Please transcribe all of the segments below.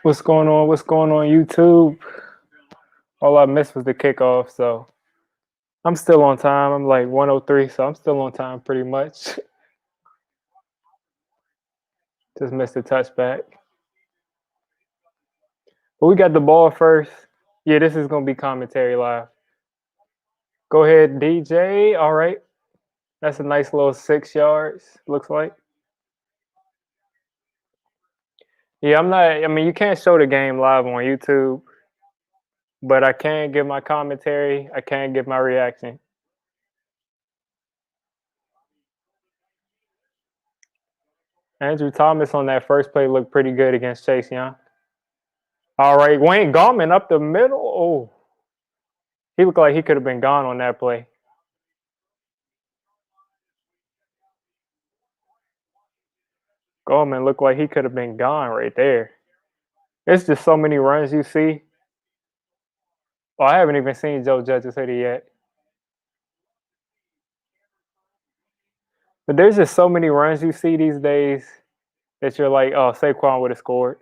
What's going on? What's going on YouTube? All I missed was the kickoff, so I'm still on time. I'm like 103, so I'm still on time pretty much. Just missed the touchback. But we got the ball first. Yeah, this is going to be commentary live. Go ahead, DJ. All right. That's a nice little 6 yards, looks like. Yeah, I mean, you can't show the game live on YouTube, but I can give my commentary. I can give my reaction. Andrew Thomas on that first play looked pretty good against Chase Young. All right, Wayne Gallman up the middle. Oh, he looked like he could have been gone on that play. Gallman looked like he could have been gone right there. It's just so many runs you see. Oh, I haven't even seen Joe Judge's hoodie yet. But there's just so many runs you see these days that you're like, oh, Saquon would have scored.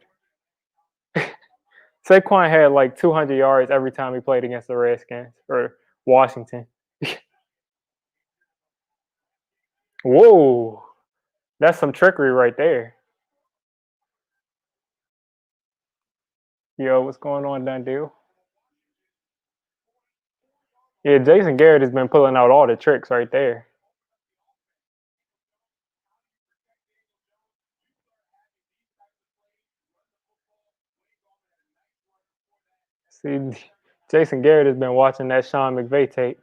Saquon had like 200 yards every time he played against the Redskins or Washington. Whoa, that's some trickery right there. Yo, what's going on, Dundee? Yeah, Jason Garrett has been pulling out all the tricks right there. See, Jason Garrett has been watching that Sean McVay tape.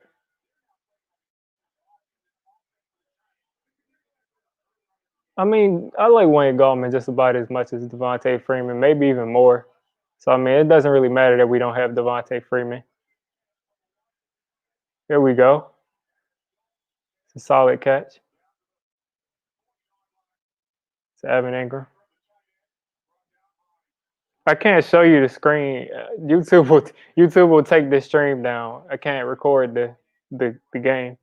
I mean, I like Wayne Gallman just about as much as Devontae Freeman, maybe even more. So, I mean, it doesn't really matter that we don't have Devontae Freeman. Here we go. It's a solid catch. It's Evan Ingram. I can't show you the screen. YouTube will take the stream down. I can't record the game.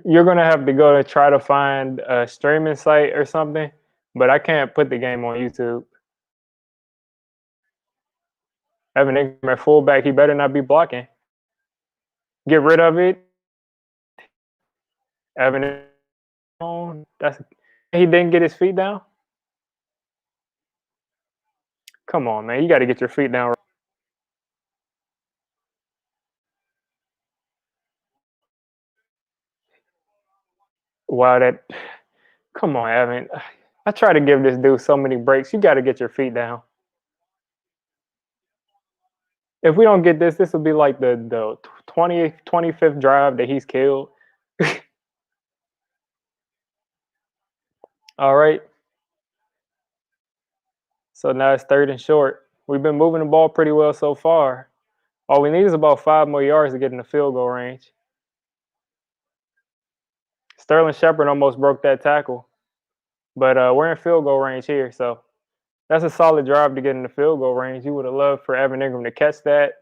You're gonna have to go to try to find a streaming site or something, but I can't put the game on YouTube. Evan Ingram at fullback, he better not be blocking. Get rid of it. Evan Ingram, he didn't get his feet down. Come on, man, you got to get your feet down. Wow, come on, Evan. I try to give this dude so many breaks. You got to get your feet down. If we don't get this, this will be like the 25th drive that he's killed. All right. So now it's 3rd and short. We've been moving the ball pretty well so far. All we need is about 5 more yards to get in the field goal range. Sterling Shepard almost broke that tackle. But we're in field goal range here, so that's a solid drive to get in the field goal range. You would have loved for Evan Ingram to catch that,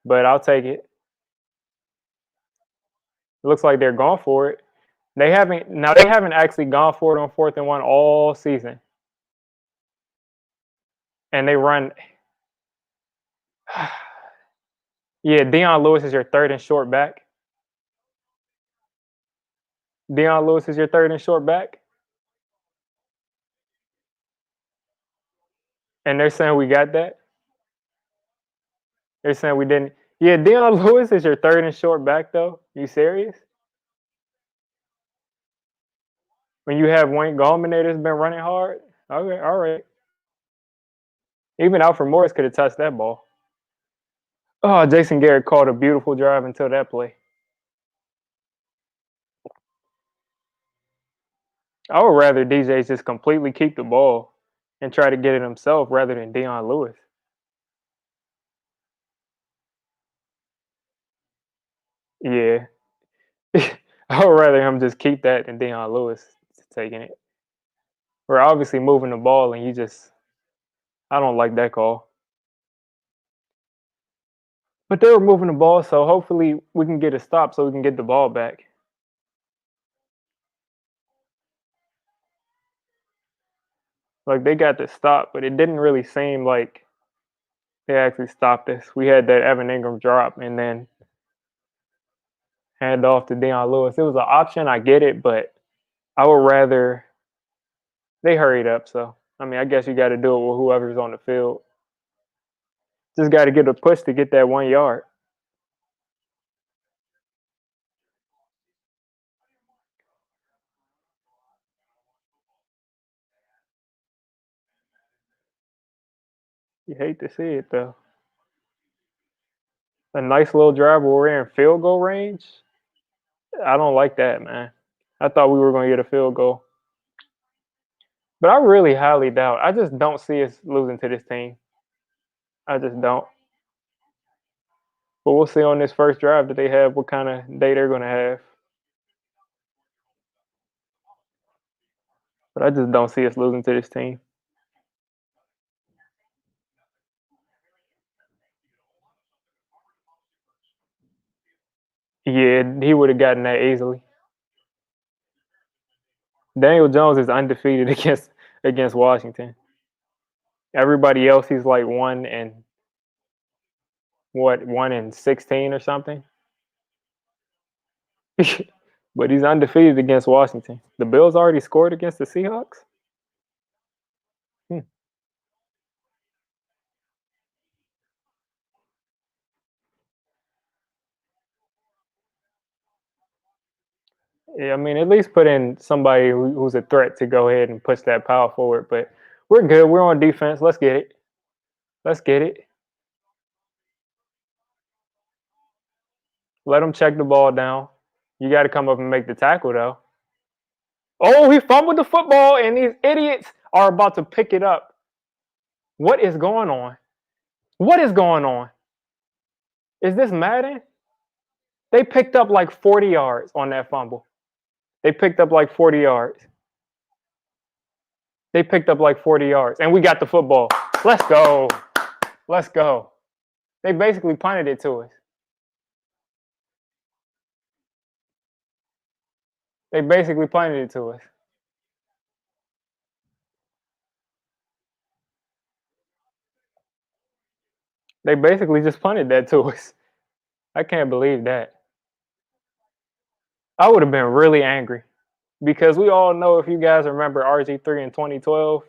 but I'll take it. It looks like they're going for it. They haven't actually gone for it on 4th and 1 all season. And they run. Yeah, Dion Lewis is your 3rd and short back. Dion Lewis is your 3rd and short back. And they're saying we got that. They're saying we didn't. Yeah, Dion Lewis is your 3rd and short back, though. You serious? When you have Wayne Gallman there that's been running hard? Okay, all right. Even Alfred Morris could have touched that ball. Oh, Jason Garrett called a beautiful drive until that play. I would rather DJ just completely keep the ball and try to get it himself rather than Dion Lewis. Yeah. I would rather him just keep that than Dion Lewis taking it. We're obviously moving the ball and I don't like that call. But they were moving the ball, so hopefully we can get a stop so we can get the ball back. Like they got the stop, but it didn't really seem like they actually stopped us. We had that Evan Ingram drop and then hand off to Deion Lewis. It was an option, I get it, but I would rather they hurried up. So I mean, I guess you got to do it with whoever's on the field. Just got to get a push to get that 1 yard. You hate to see it though. A nice little drive where we're in field goal range. I don't like that, man. I thought we were going to get a field goal. But I really highly doubt. I just don't see us losing to this team. I just don't. But we'll see on this first drive that they have what kind of day they're going to have. But I just don't see us losing to this team. Yeah, he would have gotten that easily. Daniel Jones is undefeated against Washington. Everybody else, he's like 1-16 or something. But he's undefeated against Washington. The Bills already scored against the Seahawks. Yeah, I mean, at least put in somebody who's a threat to go ahead and push that power forward. But we're good. We're on defense. Let's get it. Let's get it. Let them check the ball down. You got to come up and make the tackle, though. Oh, he fumbled the football, and these idiots are about to pick it up. What is going on? What is going on? Is this Madden? They picked up like 40 yards on that fumble. They picked up like 40 yards. They picked up like 40 yards, and we got the football. Let's go. Let's go. They basically punted it to us. They basically punted it to us. They basically just punted that to us. I can't believe that. I would have been really angry because we all know, if you guys remember RG3 in 2012,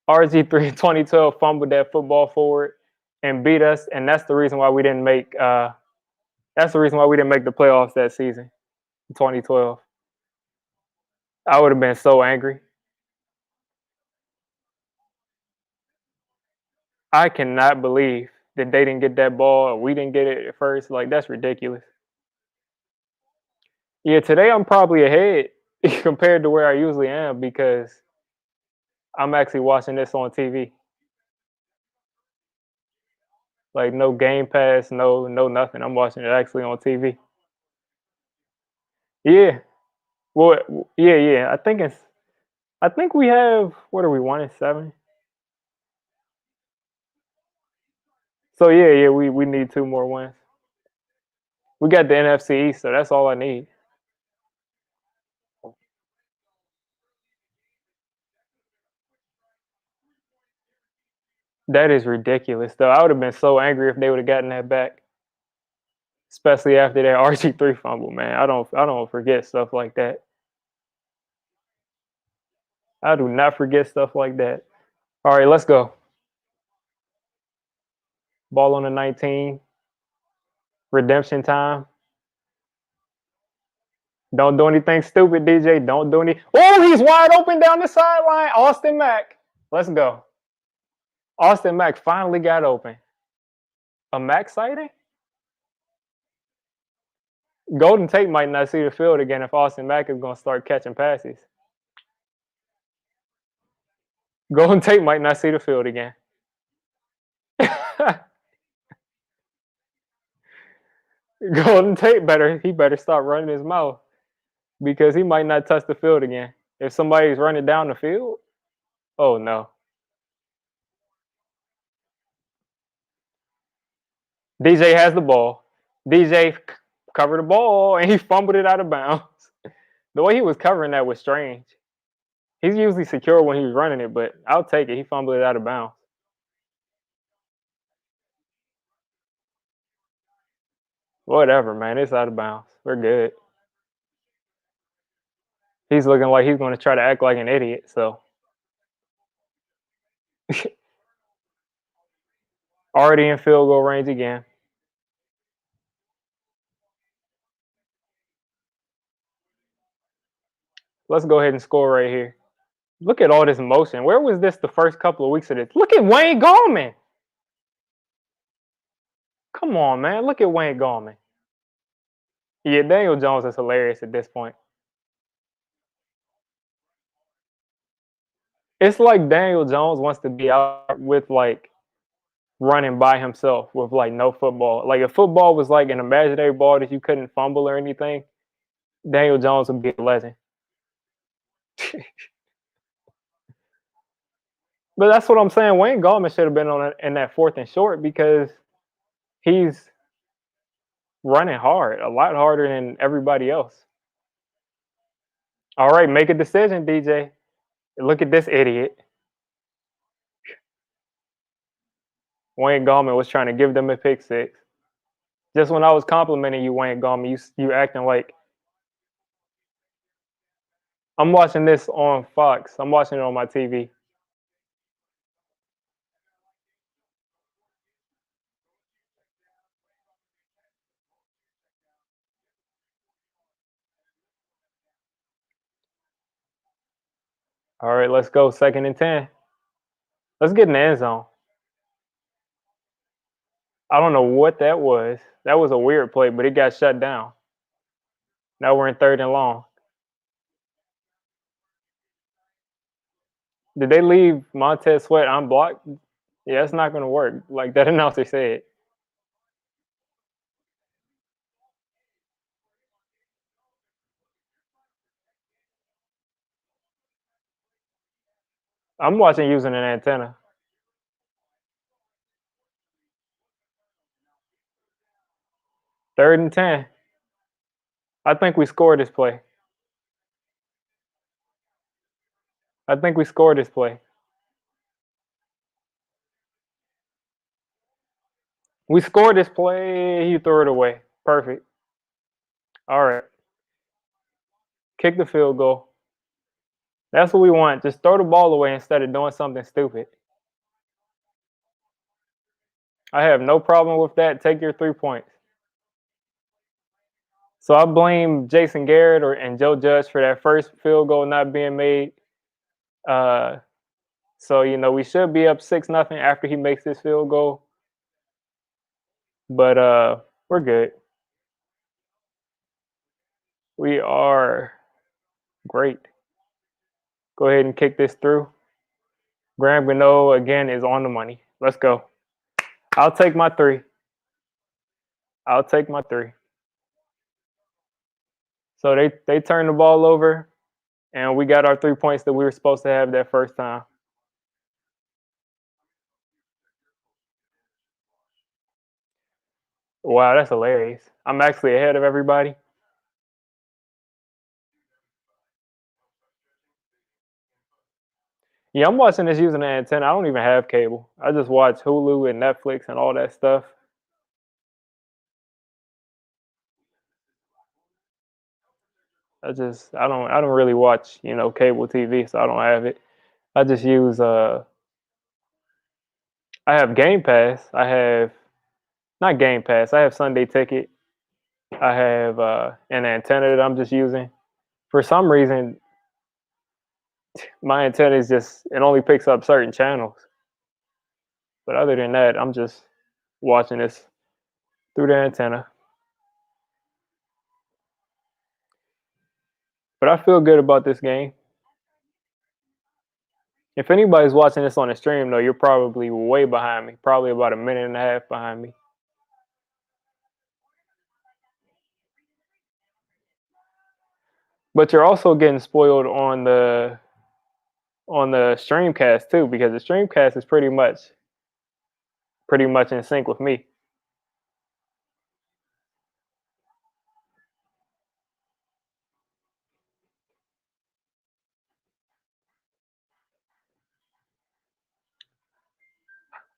RG3 in 2012 fumbled that football forward and beat us, and that's the reason why we didn't make the playoffs that season in 2012. I would have been so angry. I cannot believe that they didn't get that ball or we didn't get it at first. Like, that's ridiculous. Yeah, today I'm probably ahead compared to where I usually am because I'm actually watching this on TV. Like, no Game Pass, no nothing. I'm watching it actually on TV. Yeah. Well, yeah. I think we have, what are we, 1-7? So yeah, we need 2 more wins. We got the NFC East, so that's all I need. That is ridiculous, though. I would have been so angry if they would have gotten that back, especially after that RG3 fumble. Man, I don't forget stuff like that. I do not forget stuff like that. All right, let's go. Ball on the 19. Redemption time. Don't do anything stupid, DJ. Don't do any. Oh, he's wide open down the sideline. Austin Mack. Let's go. Austin Mack finally got open. A Mack sighting? Golden Tate might not see the field again if Austin Mack is going to start catching passes. Golden Tate might not see the field again. Golden Tate better stop running his mouth because he might not touch the field again. If somebody's running down the field, oh no. DJ has the ball. DJ covered the ball and he fumbled it out of bounds. The way he was covering that was strange. He's usually secure when he's running it, but I'll take it. He fumbled it out of bounds. Whatever, man. It's out of bounds. We're good. He's looking like he's going to try to act like an idiot. So already in field goal range again. Let's go ahead and score right here. Look at all this motion. Where was this the first couple of weeks of this? Look at Wayne Gallman. Come on, man. Look at Wayne Gallman. Yeah, Daniel Jones is hilarious at this point. It's like Daniel Jones wants to be out with like running by himself with like no football. Like if football was like an imaginary ball that you couldn't fumble or anything, Daniel Jones would be a legend. But that's what I'm saying. Wayne Gallman should have been on in that 4th and short because he's running hard, a lot harder than everybody else. All right, make a decision, DJ. Look at this idiot. Wayne Gallman was trying to give them a pick six. Just when I was complimenting you, Wayne Gallman, you acting like I'm watching this on Fox. I'm watching it on my TV. All right, let's go. 2nd and 10. Let's get in the end zone. I don't know what that was. That was a weird play, but it got shut down. Now we're in 3rd and long. Did they leave Montez Sweat unblocked? Yeah, it's not going to work. Like that announcer said. I'm watching using an antenna. 3rd and 10. I think we scored this play. I think we scored this play. We scored this play. He threw it away. Perfect. All right. Kick the field goal. That's what we want. Just throw the ball away instead of doing something stupid. I have no problem with that. Take your 3 points. So I blame Jason Garrett and Joe Judge for that first field goal not being made. So we should be up 6-0 after he makes this field goal. But we're good. We are great. Go ahead and kick this through. Graham Gano again is on the money. Let's go. I'll take my 3. I'll take my 3. So they turned the ball over, and we got our 3 points that we were supposed to have that first time. Wow, that's hilarious. I'm actually ahead of everybody. Yeah, I'm watching this using an antenna. I don't even have cable. I just watch Hulu and Netflix and all that stuff. I don't really watch, cable TV, so I don't have it. I just use I have Game Pass. I have not Game Pass. I have Sunday Ticket. I have an antenna that I'm just using. For some reason, my antenna is just it only picks up certain channels. But other than that, I'm just watching this through the antenna. But I feel good about this game. If anybody's watching this on the stream, though, you're probably way behind me. Probably about a minute and a half behind me. But you're also getting spoiled on the streamcast too, because the streamcast is pretty much in sync with me.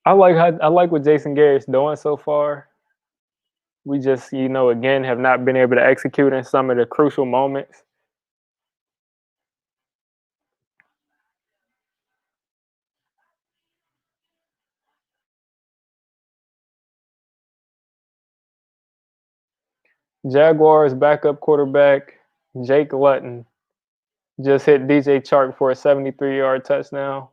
I like what Jason Garrett's doing so far. We just, again, have not been able to execute in some of the crucial moments. Jaguars backup quarterback Jake Luton just hit DJ Chark for a 73-yard touchdown.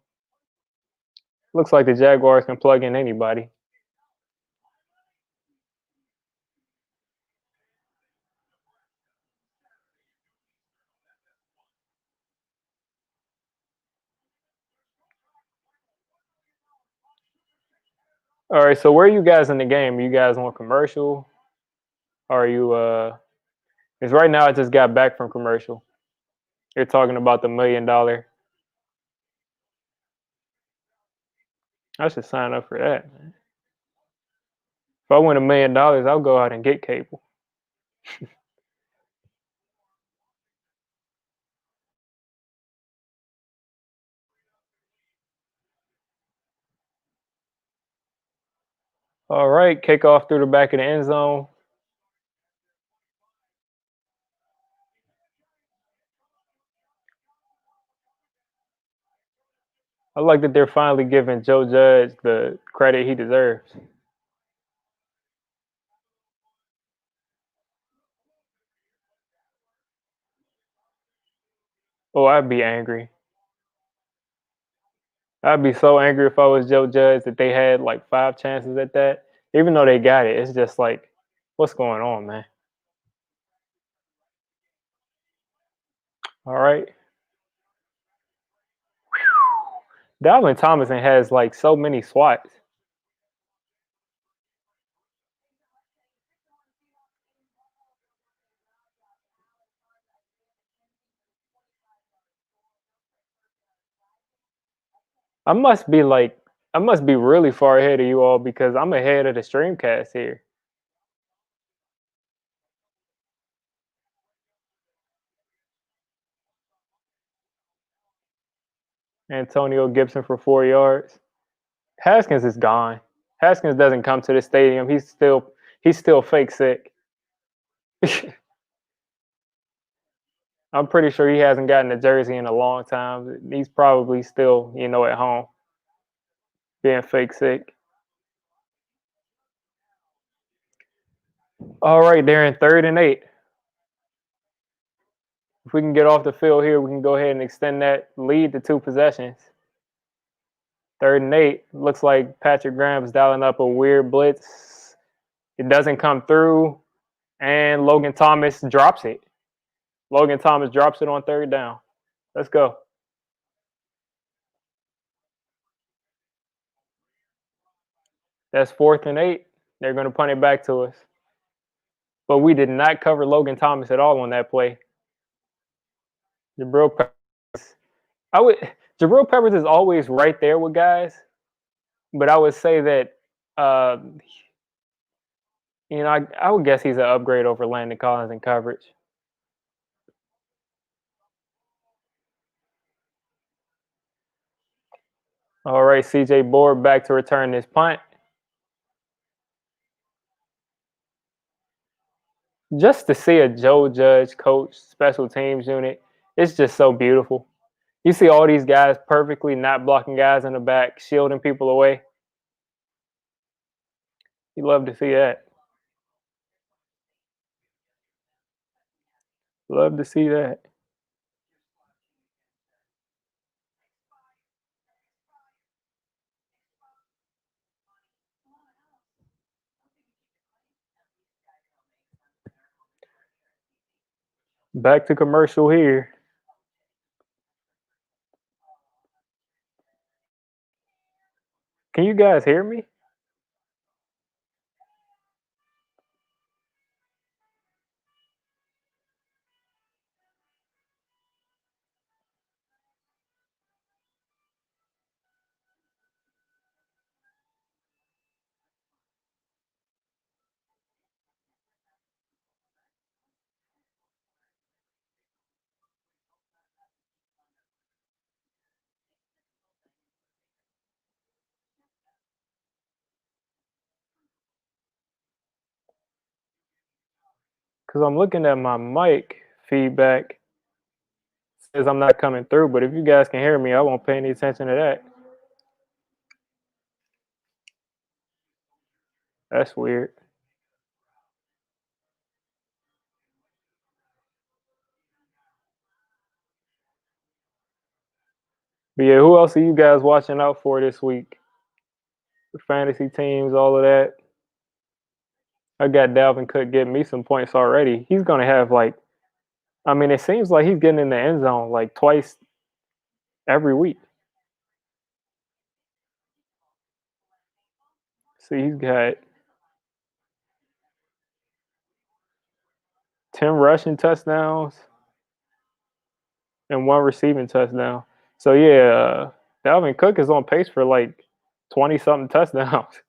Looks like the Jaguars can plug in anybody. All right, so where are you guys in the game? Are you guys on commercial? Or are you because right now I just got back from commercial. You're talking about the $1 million. I should sign up for that, man. If I win $1 million, I'll go out and get cable. All right, kickoff through the back of the end zone. I like that they're finally giving Joe Judge the credit he deserves. Oh, I'd be angry. I'd be so angry if I was Joe Judge that they had like 5 chances at that. Even though they got it, it's just like, what's going on, man? All right. Dalvin Thomason has like so many swats. I must be like, I must be really far ahead of you all because I'm ahead of the streamcast here. Antonio Gibson for 4 yards. Haskins is gone. Haskins doesn't come to the stadium. He's still fake sick. I'm pretty sure he hasn't gotten a jersey in a long time. He's probably still, at home being fake sick. All right, they're in 3rd and 8. If we can get off the field here, we can go ahead and extend that lead to 2 possessions. 3rd and 8. Looks like Patrick Graham's dialing up a weird blitz. It doesn't come through, and Logan Thomas drops it. Logan Thomas drops it on 3rd down. Let's go. That's 4th and 8. They're going to punt it back to us. But we did not cover Logan Thomas at all on that play. Jabril Peppers. Jabril Peppers is always right there with guys, but I would say that uh, I would guess he's an upgrade over Landon Collins in coverage. All right, CJ Board back to return this punt. Just to see a Joe Judge coach special teams unit, it's just so beautiful. You see all these guys perfectly not blocking guys in the back, shielding people away. You love to see that. Love to see that. Back to commercial here. Can you guys hear me? Because I'm looking at my mic feedback. It says I'm not coming through, but if you guys can hear me, I won't pay any attention to that. That's weird. But yeah, who else are you guys watching out for this week? The fantasy teams, all of that. I got Dalvin Cook getting me some points already. He's gonna have like, I mean, it seems like he's getting in the end zone like twice every week. See, he's got 10 rushing touchdowns and 1 receiving touchdown. So yeah, Dalvin Cook is on pace for like 20 something touchdowns.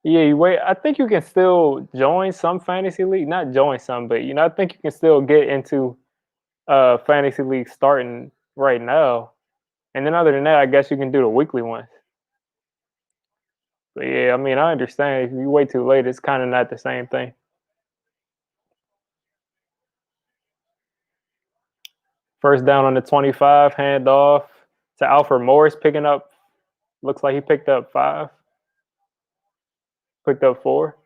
Yeah, you wait. I think you can still join some fantasy league. Not join some, but I think you can still get into fantasy league starting right now. And then other than that, I guess you can do the weekly ones. But yeah, I mean, I understand if you wait too late, it's kind of not the same thing. First down on the 25, handoff to Alfred Morris, picking up. Looks like he picked up 5, picked up 4.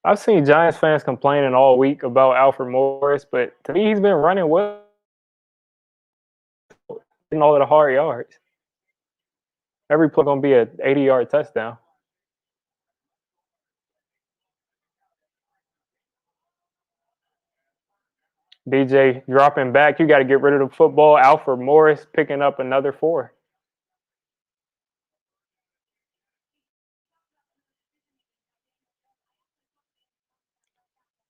I've seen Giants fans complaining all week about Alfred Morris, but to me, he's been running well, getting all of the hard yards. Every play gonna be an 80-yard touchdown. DJ dropping back. You got to get rid of the football. Alfred Morris picking up another 4.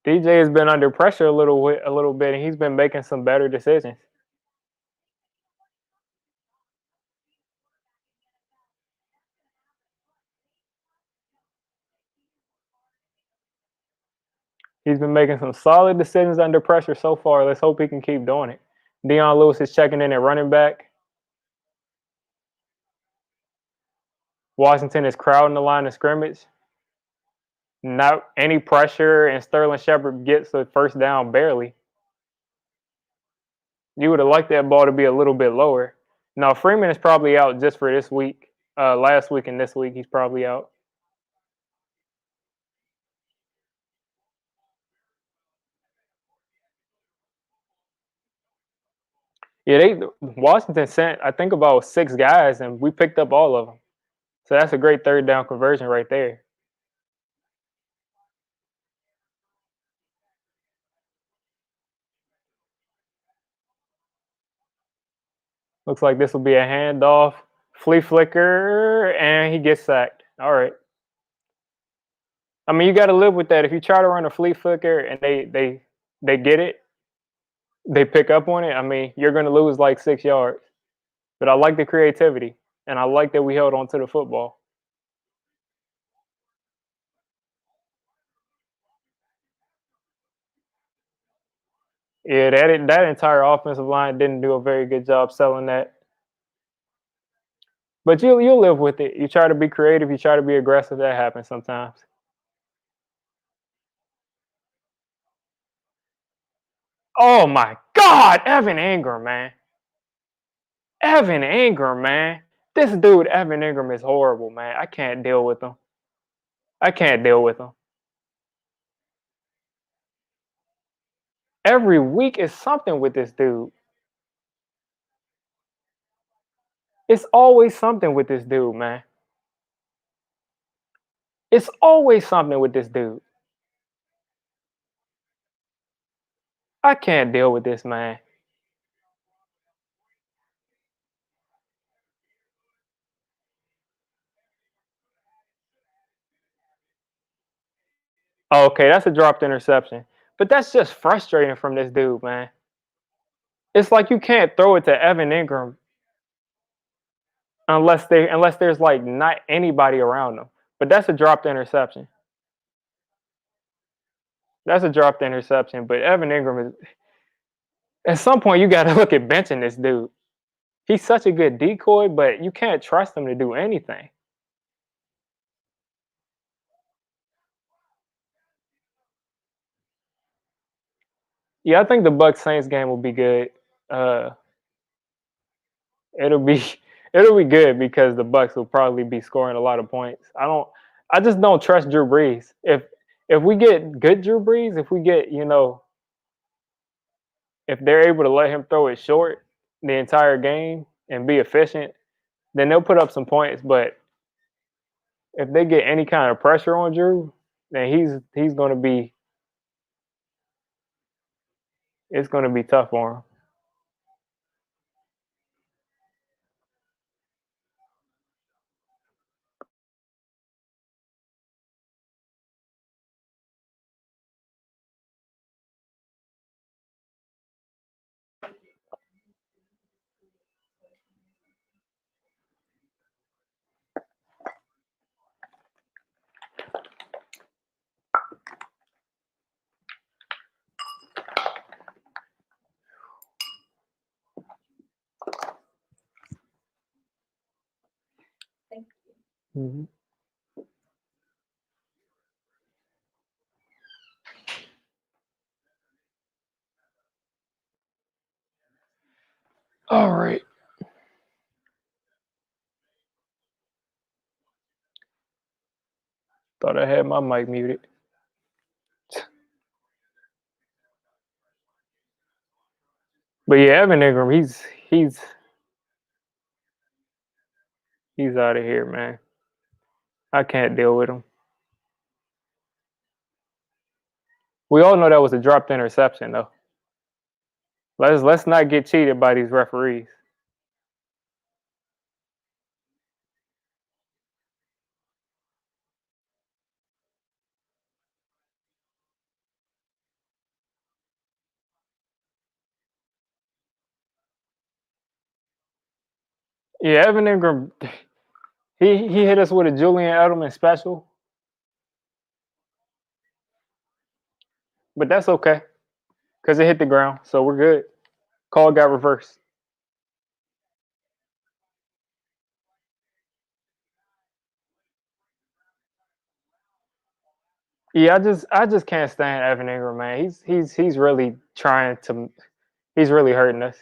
DJ has been under pressure a little bit, and he's been making some better decisions. He's been making some solid decisions under pressure so far. Let's hope he can keep doing it. Deion Lewis is checking in at running back. Washington is crowding the line of scrimmage. Not any pressure, and Sterling Shepard gets the first down barely. You would have liked that ball to be a little bit lower. Now, Freeman is probably out just for this week. Last week and this week, he's probably out. Yeah, Washington sent I think about 6 guys, and we picked up all of them. So that's a great third down conversion right there. Looks like this will be a handoff, flea flicker, and he gets sacked. All right. I mean, you got to live with that. If you try to run a flea flicker and they get it, they pick up on it. I mean, you're going to lose like 6 yards. But I like the creativity, and I like that we held on to the football. Yeah, that entire offensive line didn't do a very good job selling that. But you'll live with it. You try to be creative. You try to be aggressive. That happens sometimes. Oh my God, Evan Ingram, man. Evan Ingram, man. This dude, Evan Ingram, is horrible, man. I can't deal with him. I can't deal with him. Every week is something with this dude. It's always something with this dude, man. It's always something with this dude. I can't deal with this, man. Oh, okay, that's a dropped interception. But that's just frustrating from this dude, man. It's like you can't throw it to Evan Ingram unless there's like not anybody around him. But that's a dropped interception. That's a dropped interception. But Evan Ingram is at some point you got to look at benching this dude. He's such a good decoy, but you can't trust him to do anything. Yeah, I think the Bucks Saints game will be good. Uh, it'll be it'll be good because the Bucks will probably be scoring a lot of points. I just don't trust Drew Brees. If we get good Drew Brees, if we get, if they're able to let him throw it short the entire game and be efficient, then they'll put up some points. But if they get any kind of pressure on Drew, then he's going to be it's going to be tough for him. Mm-hmm. All right. Thought I had my mic muted. But yeah, Evan Ingram, he's out of here, man. I can't deal with him. We all know that was a dropped interception, though. Let's not get cheated by these referees. Yeah, Evan Ingram, he hit us with a Julian Edelman special, but that's okay because it hit the ground, so we're good. Call got reversed. Yeah, I just can't stand Evan Ingram, man. He's really trying to he's really hurting us.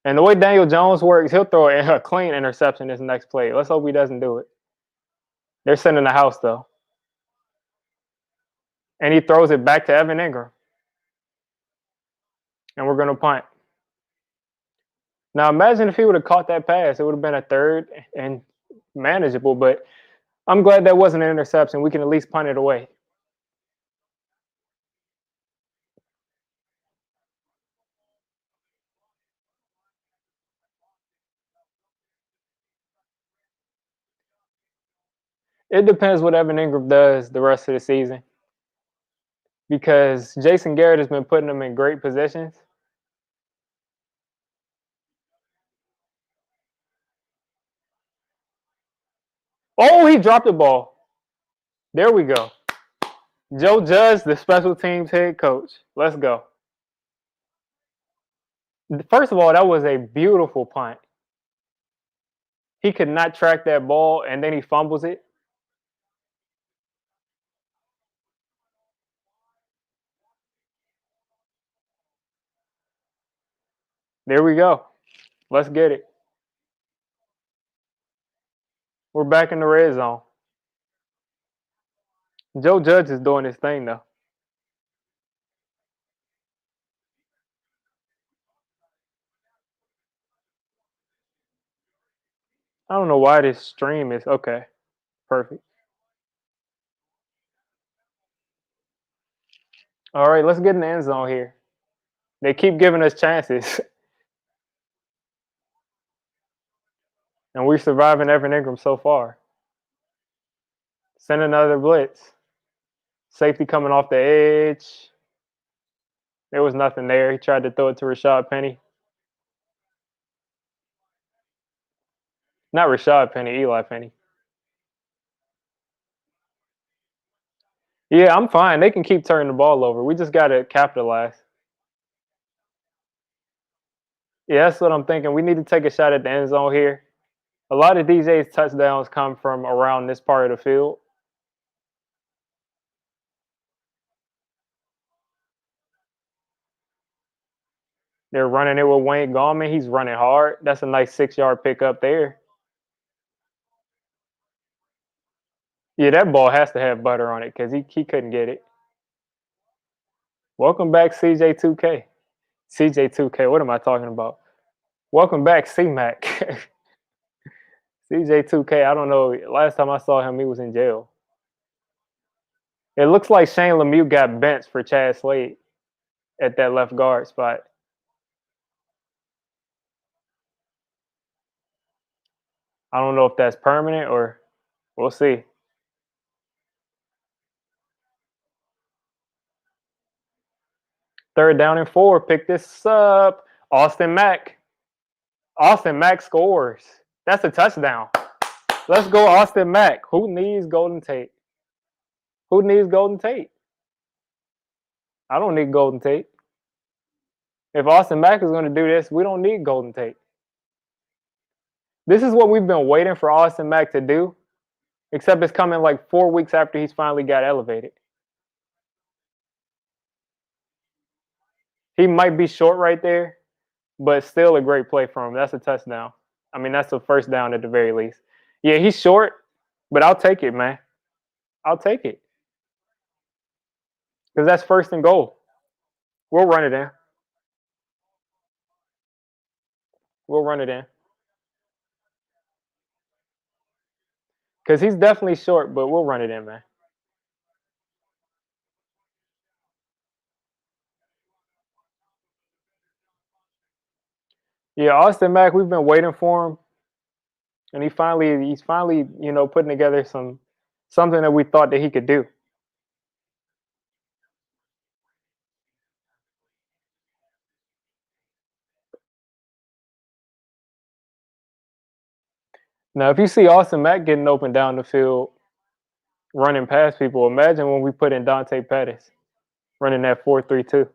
And the way Daniel Jones works, he'll throw a clean interception this next play. Let's hope he doesn't do it. They're sending the house though, and he throws it back to Evan Ingram, and we're gonna punt. Now imagine if he would have caught that pass, it would have been a third and manageable. But I'm glad that wasn't an interception. We can at least punt it away. It depends what Evan Ingram does the rest of the season because Jason Garrett has been putting him in great positions. Oh, he dropped the ball. There we go. Joe Judge, the special teams head coach. Let's go. First of all, that was a beautiful punt. He could not track that ball, and then he fumbles it. There we go. Let's get it. We're back in the red zone. Joe Judge is doing his thing, though. I don't know why this stream is okay. Perfect. All right, let's get in the end zone here. They keep giving us chances, and we're surviving Evan Ingram so far. Send another blitz. Safety coming off the edge. There was nothing there. He tried to throw it to Rashad Penny. Not Rashad Penny, Eli Penny. Yeah, I'm fine. They can keep turning the ball over. We just gotta capitalize. Yeah, that's what I'm thinking. We need to take a shot at the end zone here. A lot of DJ's touchdowns come from around this part of the field. They're running it with Wayne Gallman. He's running hard. That's a nice 6-yard pickup there. Yeah, that ball has to have butter on it because he couldn't get it. Welcome back, CJ2K. CJ2K, what am I talking about? Welcome back, C-Mac. CJ2K, I don't know. Last time I saw him, he was in jail. It looks like Shane Lemieux got benched for Chad Slade at that left guard spot. I don't know if that's permanent or we'll see. Third down and 4. Pick this up. Austin Mack. Austin Mack scores. That's a touchdown. Let's go, Austin Mack. Who needs Golden Tate? Who needs Golden Tate? I don't need Golden Tate. If Austin Mack is going to do this, we don't need Golden Tate. This is what we've been waiting for Austin Mack to do, except it's coming like 4 weeks after he's finally got elevated. He might be short right there, but still a great play from him. That's a touchdown. I mean, that's a first down at the very least. Yeah, he's short, but I'll take it, man. I'll take it. Because that's first and goal. We'll run it in. We'll run it in. Because he's definitely short, but we'll run it in, man. Yeah, Austin Mack, we've been waiting for him. And he's finally, putting together something that we thought that he could do. Now, if you see Austin Mack getting open down the field, running past people, imagine when we put in Dante Pettis running that 4-3-2.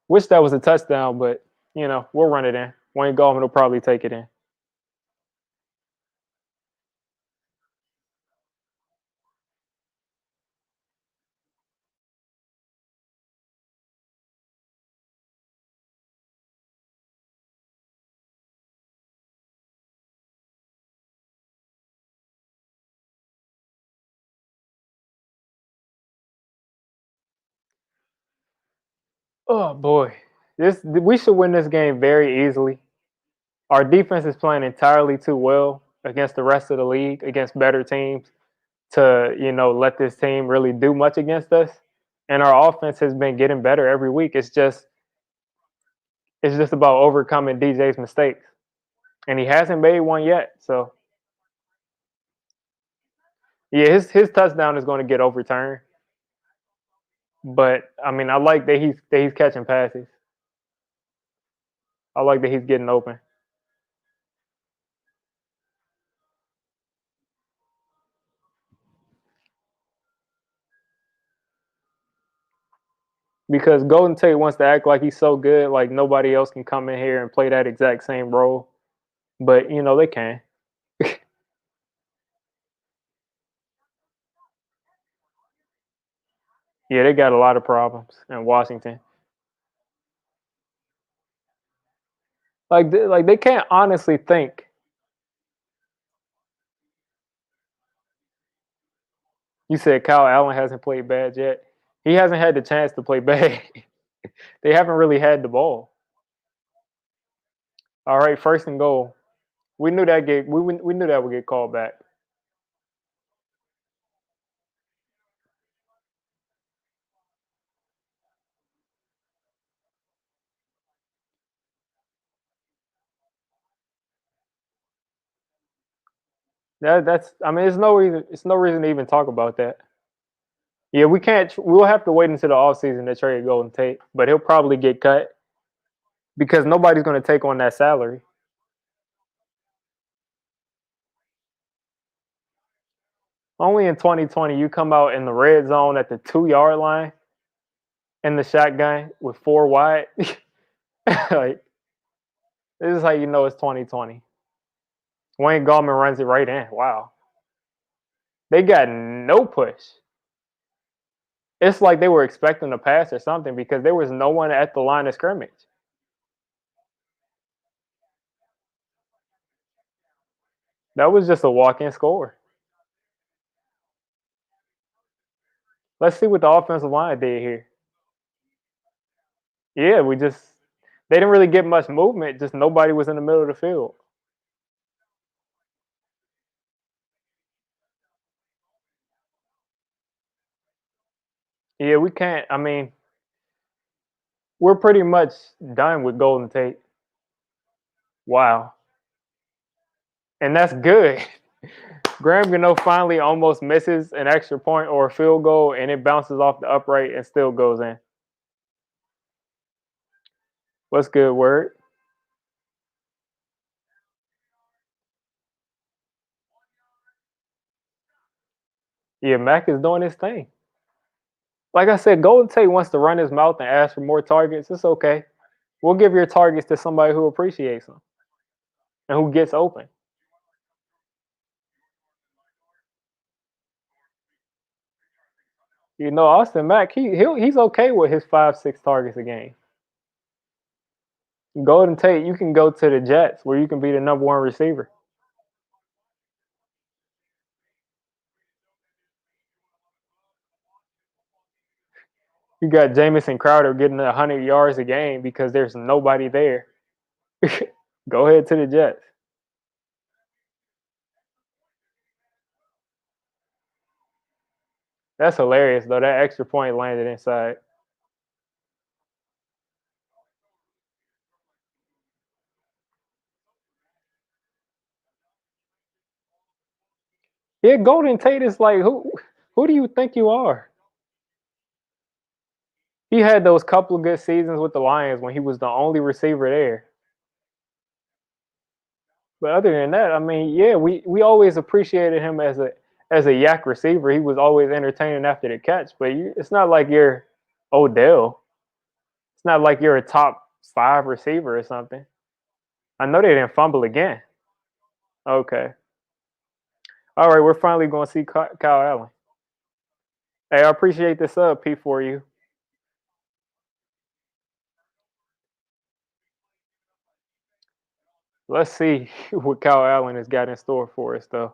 Wish that was a touchdown, but we'll run it in. Wayne Gallman will probably take it in. Oh boy, we should win this game very easily. Our defense is playing entirely too well against the rest of the league, against better teams, to let this team really do much against us. And our offense has been getting better every week. It's just about overcoming DJ's mistakes, and he hasn't made one yet. So yeah, his touchdown is going to get overturned. But I mean, I like that he's catching passes. I like that he's getting open. Because Golden Tate wants to act like he's so good, like nobody else can come in here and play that exact same role. But they can. Yeah, they got a lot of problems in Washington. Like they can't honestly think. You said Kyle Allen hasn't played bad yet. He hasn't had the chance to play bad. They haven't really had the ball. All right, first and goal. We knew we knew that would get called back. That's I mean, it's no reason to even talk about that. Yeah, we can't. We'll have to wait until the offseason to trade Golden Tate, but he'll probably get cut because nobody's going to take on that salary. Only in 2020 you come out in the red zone at the 2 yard line in the shotgun with 4 wide. Like this is how you know it's 2020. Wayne Gallman runs it right in. Wow. They got no push. It's like they were expecting a pass or something because there was no one at the line of scrimmage. That was just a walk-in score. Let's see what the offensive line did here. Yeah, they didn't really get much movement, just nobody was in the middle of the field. Yeah, we can't. I mean, we're pretty much done with Golden Tate. Wow. And that's good. Graham Gano finally almost misses an extra point or a field goal and it bounces off the upright and still goes in. What's good, word? Yeah, Mac is doing his thing. Like I said, Golden Tate wants to run his mouth and ask for more targets. It's okay. We'll give your targets to somebody who appreciates them and who gets open. You know, Austin Mack, he's okay with his 5, 6 targets a game. Golden Tate, you can go to the Jets where you can be the #1 receiver. You got Jamison Crowder getting 100 yards a game because there's nobody there. Go ahead to the Jets. That's hilarious though. That extra point landed inside. Yeah, Golden Tate is like who do you think you are? He had those couple of good seasons with the Lions when he was the only receiver there. But other than that, I mean, yeah, we always appreciated him as a yak receiver. He was always entertaining after the catch. But it's not like you're Odell. It's not like you're a top 5 receiver or something. I know they didn't fumble again. Okay. All right, we're finally going to see Kyle Allen. Hey, I appreciate the sub, P, for you. Let's see what Kyle Allen has got in store for us, though.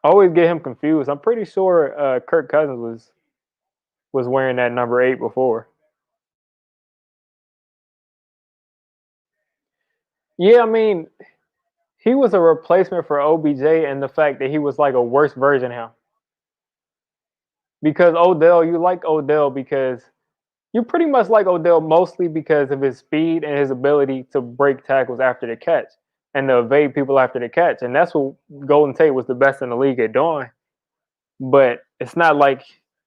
I always get him confused. I'm pretty sure Kirk Cousins was wearing that number 8 before. Yeah, I mean, he was a replacement for OBJ, and the fact that he was like a worse version of him. Because Odell, you like Odell because you pretty much like Odell mostly because of his speed and his ability to break tackles after the catch and to evade people after the catch. And that's what Golden Tate was the best in the league at doing. But it's not like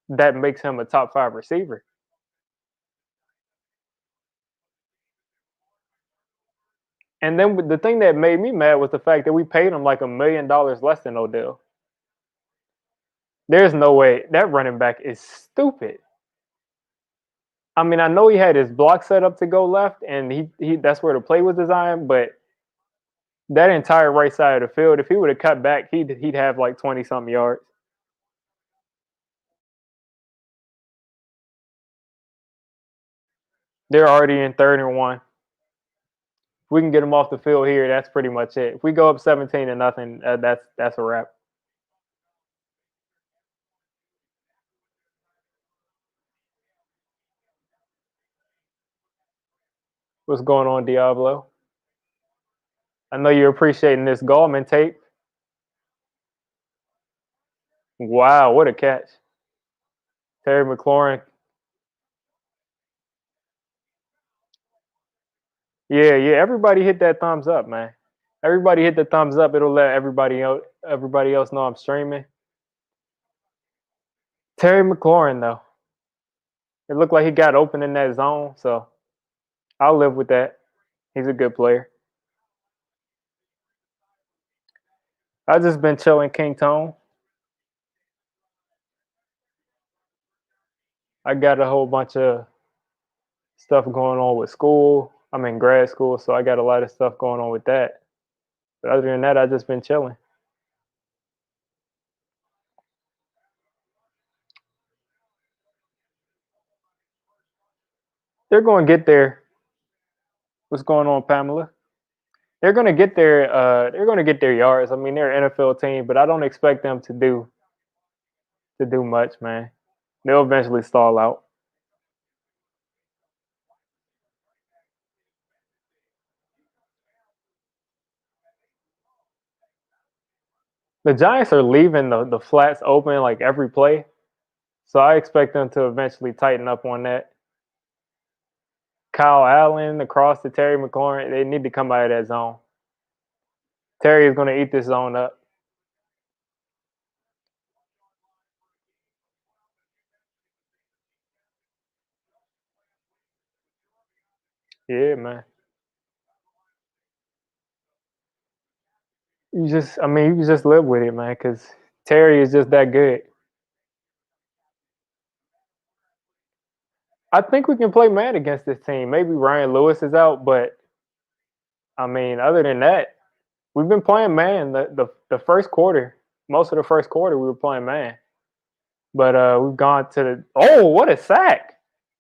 that makes him a top 5 receiver. And then the thing that made me mad was the fact that we paid him like $1 million less than Odell. There's no way that running back is stupid. I mean, I know he had his block set up to go left, and he that's where the play was designed. But that entire right side of the field, if he would have cut back, he'd have like 20 something yards. They're already in 3rd and 1. If we can get them off the field here, that's pretty much it. If we go up 17-0, that's a wrap. What's going on, Diablo? I know you're appreciating this Gallman tape. Wow, what a catch. Terry McLaurin. Yeah, yeah. Everybody hit that thumbs up, man. Everybody hit the thumbs up. It'll let everybody else know I'm streaming. Terry McLaurin, though. It looked like he got open in that zone, so I'll live with that. He's a good player. I just been chilling, King Tone. I got a whole bunch of stuff going on with school. I'm in grad school, so I got a lot of stuff going on with that. But other than that, I just been chilling. They're going to get there. What's going on, Pamela? They're going to get their they're going to get their yards. I mean, they're an NFL team, but I don't expect them to do much, man. They'll eventually stall out. The Giants are leaving the flats open like every play, so I expect them to eventually tighten up on that. Kyle Allen across to Terry McLaurin, they need to come out of that zone. Terry is going to eat this zone up. Yeah, man. I mean, you just live with it, man, because Terry is just that good. I think we can play man against this team. Maybe Ryan Lewis is out, but I mean, other than that, we've been playing man. The first quarter, most of the first quarter, we were playing man. But we've gone to the what a sack!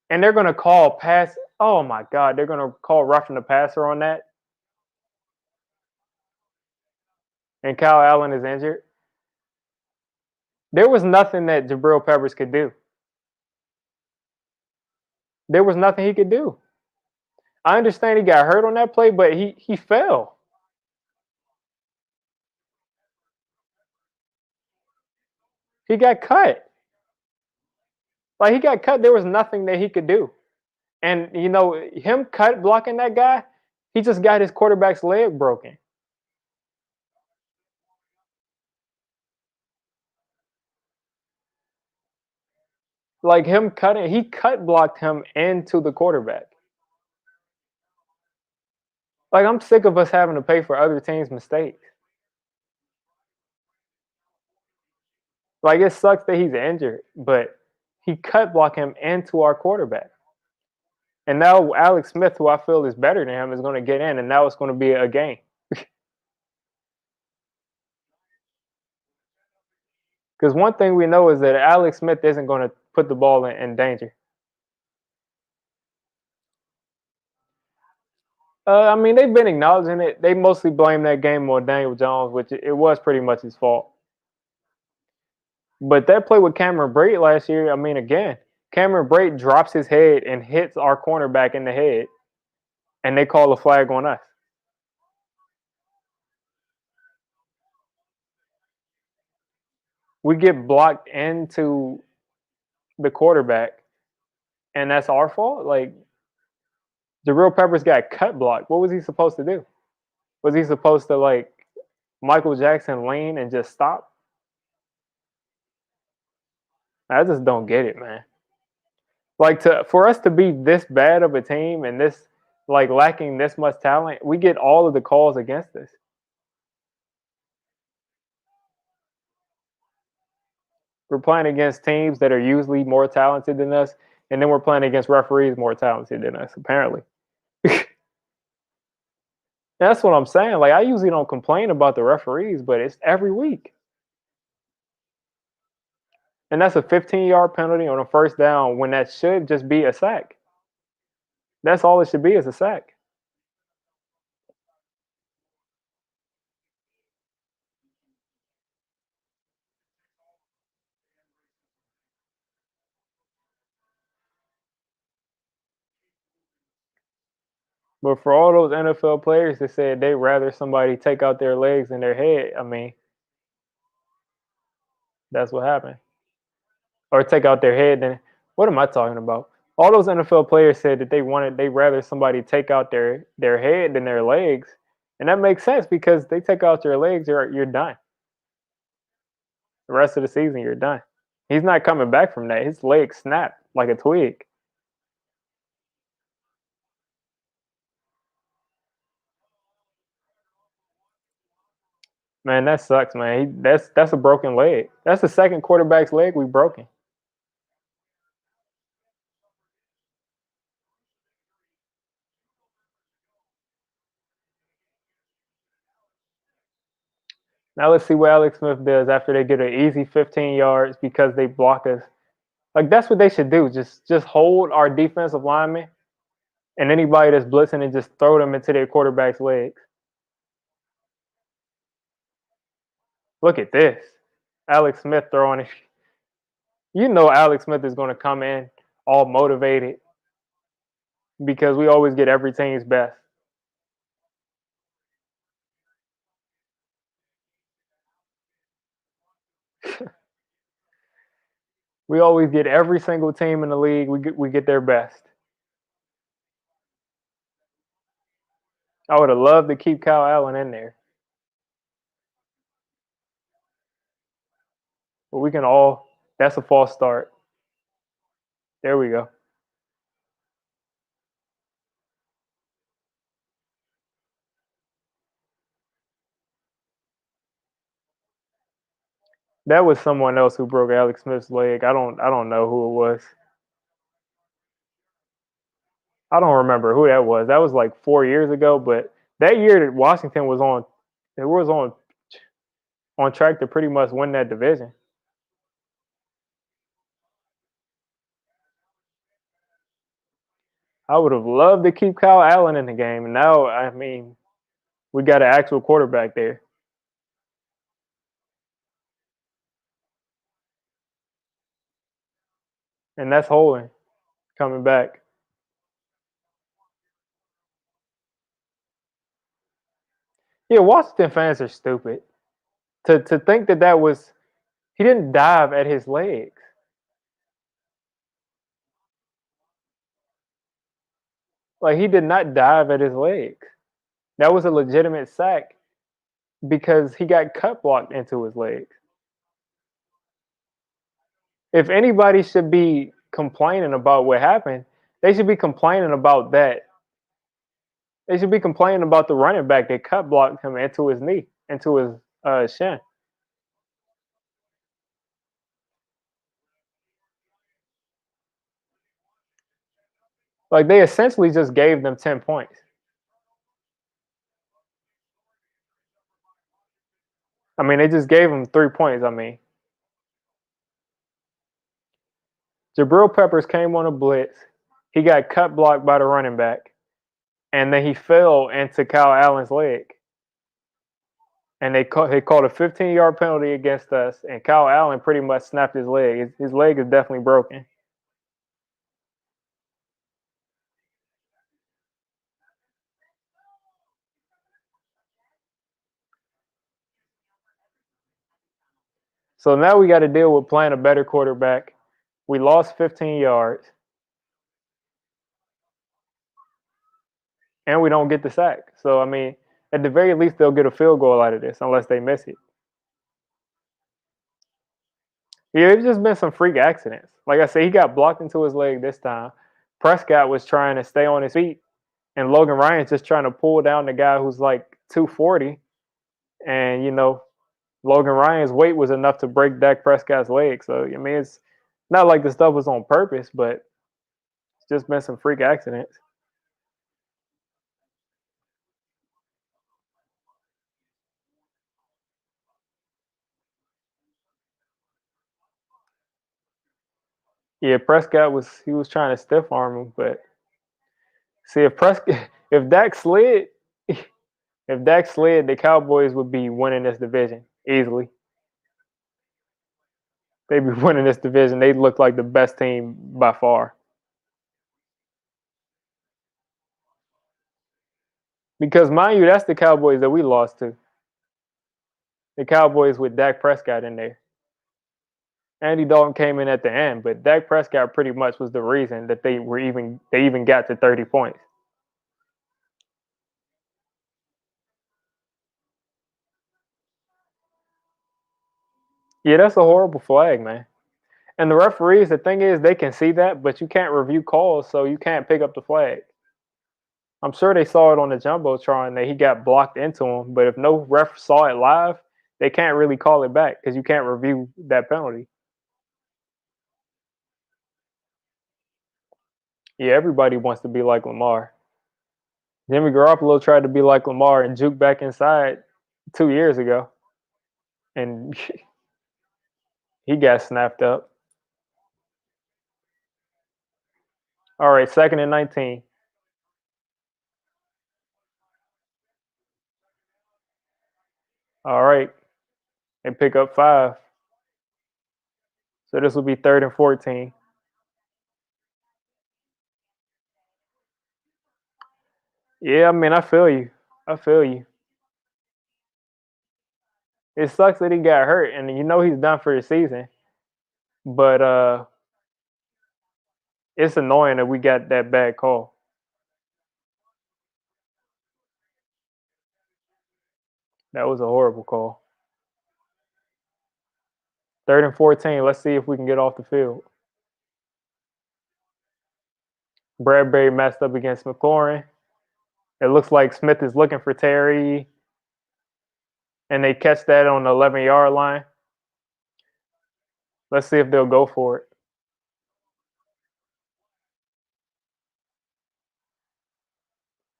And they're gonna call pass. Oh my God, they're gonna call roughing the passer on that. And Kyle Allen is injured. There was nothing that Jabril Peppers could do. There was nothing he could do. I understand he got hurt on that play, but he fell. He got cut. Like he got cut. There was nothing that he could do. And you know, him cut blocking that guy, he just got his quarterback's leg broken. Like him cutting, he cut blocked him into the quarterback. Like I'm sick of us having to pay for other teams' mistakes. Like it sucks that he's injured, but he cut blocked him into our quarterback. And now Alex Smith, who I feel is better than him, is going to get in, and now it's going to be a game. Because one thing we know is that Alex Smith isn't going to put the ball in danger. I mean, they've been acknowledging it. They mostly blame that game on Daniel Jones, which it was pretty much his fault. But that play with Cameron Brate last year, I mean, again, Cameron Brate drops his head and hits our cornerback in the head, and they call a flag on us. We get blocked into the quarterback, and that's our fault. Like Jabril Peppers got cut blocked. What was he supposed to do? Was he supposed to like Michael Jackson lean and just stop? I just don't get it, man. Like for us to be this bad of a team and this like lacking this much talent, we get all of the calls against us. We're playing against teams that are usually more talented than us, and then we're playing against referees more talented than us, apparently. That's what I'm saying. Like I usually don't complain about the referees, but it's every week. And that's a 15-yard penalty on a first down when that should just be a sack. That's all it should be is a sack. But for all those NFL players that said they'd rather somebody take out their legs than their head, I mean, that's what happened. Or take out their head than what am I talking about? All those NFL players said that they'd rather somebody take out their head than their legs. And that makes sense because they take out your legs, you're done. The rest of the season, you're done. He's not coming back from that. His leg snapped like a twig. Man, that sucks, man. That's a broken leg. That's the second quarterback's leg we broken. Now let's see what Alex Smith does after they get an easy 15 yards because they block us. Like that's what they should do. Just hold our defensive linemen and anybody that's blitzing and just throw them into their quarterback's legs. Look at this. Alex Smith throwing it. You know Alex Smith is going to come in all motivated because we always get every team's best. We always get every single team in the league. We get their best. I would have loved to keep Kyle Allen in there, but we can all. That's a false start. There we go. That was someone else who broke Alex Smith's leg. I don't know who it was. I don't remember who that was. That was like 4 years ago. But that year that Washington was on, it was on track to pretty much win that division. I would have loved to keep Kyle Allen in the game, and now I mean we got an actual quarterback there, and that's Holding coming back. Yeah, Washington fans are stupid. To think that was he didn't dive at his legs. Like he did not dive at his legs. That was a legitimate sack because he got cut blocked into his legs. If anybody should be complaining about what happened, they should be complaining about that. They should be complaining about the running back that cut blocked him into his knee, into his shin. Like they essentially just gave them 10 points. I mean, they just gave him 3 points. I mean, Jabril Peppers came on a blitz. He got cut blocked by the running back, and then he fell into Kyle Allen's leg. And they called a 15-yard penalty against us, and Kyle Allen pretty much snapped his leg. His leg is definitely broken. So now we got to deal with playing a better quarterback. We lost 15 yards, and we don't get the sack. So I mean, at the very least, they'll get a field goal out of this, unless they miss it. Yeah, it's just been some freak accidents. Like I said, he got blocked into his leg this time. Prescott was trying to stay on his feet, and Logan Ryan's just trying to pull down the guy who's like 240. And Logan Ryan's weight was enough to break Dak Prescott's leg. So I mean, it's not like the stuff was on purpose, but it's just been some freak accidents. Yeah, Prescott was trying to stiff arm him, but see if Prescott if Dak slid, if Dak slid, the Cowboys would be winning this division easily. They'd be winning this division. They look like the best team by far. Because mind you, that's the Cowboys that we lost to. The Cowboys with Dak Prescott in there. Andy Dalton came in at the end, but Dak Prescott pretty much was the reason that they even got to 30 points. Yeah, that's a horrible flag, man. And the referees, the thing is, they can see that, but you can't review calls, so you can't pick up the flag. I'm sure they saw it on the jumbotron that he got blocked into him, but if no ref saw it live, they can't really call it back because you can't review that penalty. Yeah, everybody wants to be like Lamar. Jimmy Garoppolo tried to be like Lamar and juke back inside 2 years ago, and he got snapped up. All right, 2nd and 19. All right, and pick up 5. So this will be 3rd and 14. Yeah, I mean, I feel you. I feel you. It sucks that he got hurt, and you know he's done for the season. But it's annoying that we got that bad call. That was a horrible call. 3rd and 14. Let's see if we can get off the field. Bradbury messed up against McLaurin. It looks like Smith is looking for Terry, and they catch that on the 11-yard line. Let's see if they'll go for it.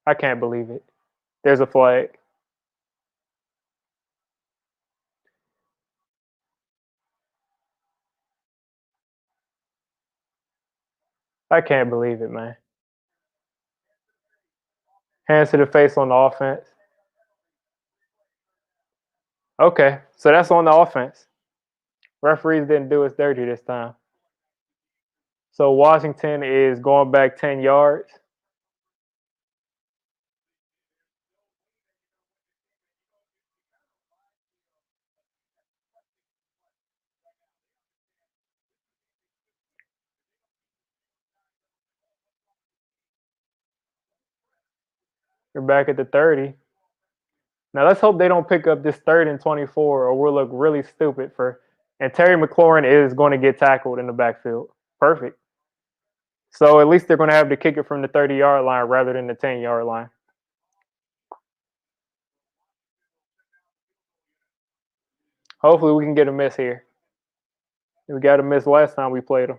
I can't believe it. There's a flag. I can't believe it, man. Hands to the face on the offense. Okay, so that's on the offense. Referees didn't do us dirty this time. So Washington is going back 10 yards. We're back at the 30. Now let's hope they don't pick up this 3rd and 24, or we'll look really stupid for. And Terry McLaurin is going to get tackled in the backfield. Perfect. So at least they're going to have to kick it from the 30-yard line rather than the 10-yard line. Hopefully we can get a miss here. We got a miss last time we played them.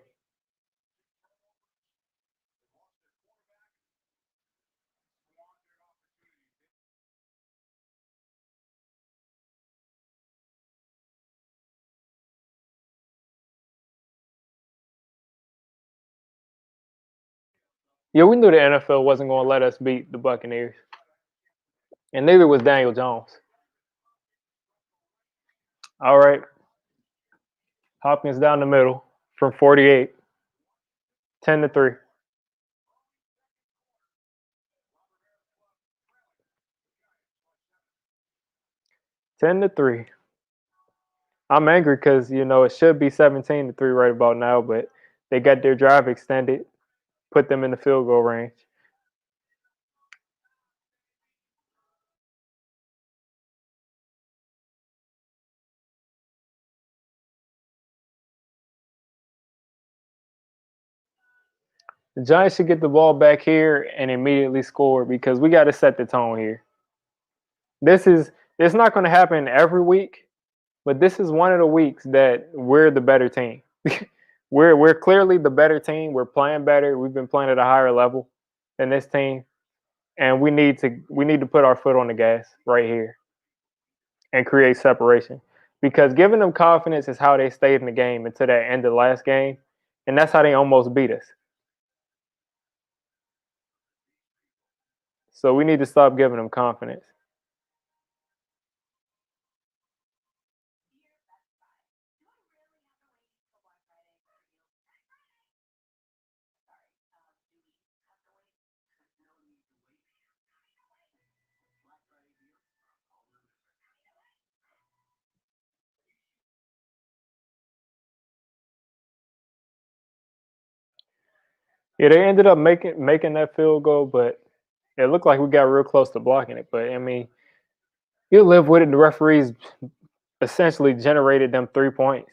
Yeah, we knew the NFL wasn't going to let us beat the Buccaneers. And neither was Daniel Jones. All right. Hopkins down the middle from 48. 10-3. 10-3. I'm angry because it should be 17-3 right about now, but they got their drive extended, put them in the field goal range. The Giants should get the ball back here and immediately score because we got to set the tone here. It's not going to happen every week, but this is one of the weeks that we're the better team. we're clearly the better team. We're playing better. We've been playing at a higher level than this team, and we need to put our foot on the gas right here and create separation. Because giving them confidence is how they stayed in the game until that end of the last game, and that's how they almost beat us. So we need to stop giving them confidence. Yeah, they ended up making that field goal, but it looked like we got real close to blocking it. But I mean, you live with it. The referees essentially generated them 3 points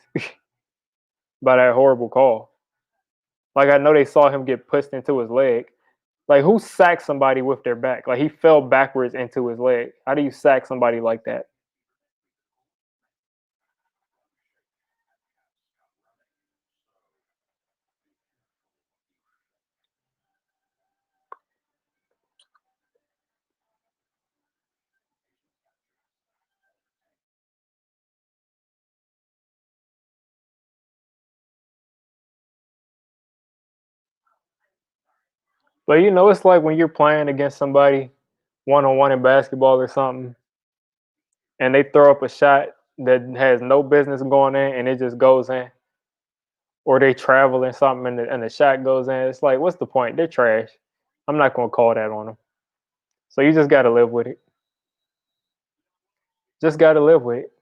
by that horrible call. Like, I know they saw him get pushed into his leg. Like, who sacks somebody with their back? Like, he fell backwards into his leg. How do you sack somebody like that? But you know, it's like when you're playing against somebody one on one in basketball or something, and they throw up a shot that has no business going in, and it just goes in, or they travel in something and the shot goes in. It's like, what's the point? They're trash. I'm not gonna call that on them. So you just gotta live with it. Just gotta live with it.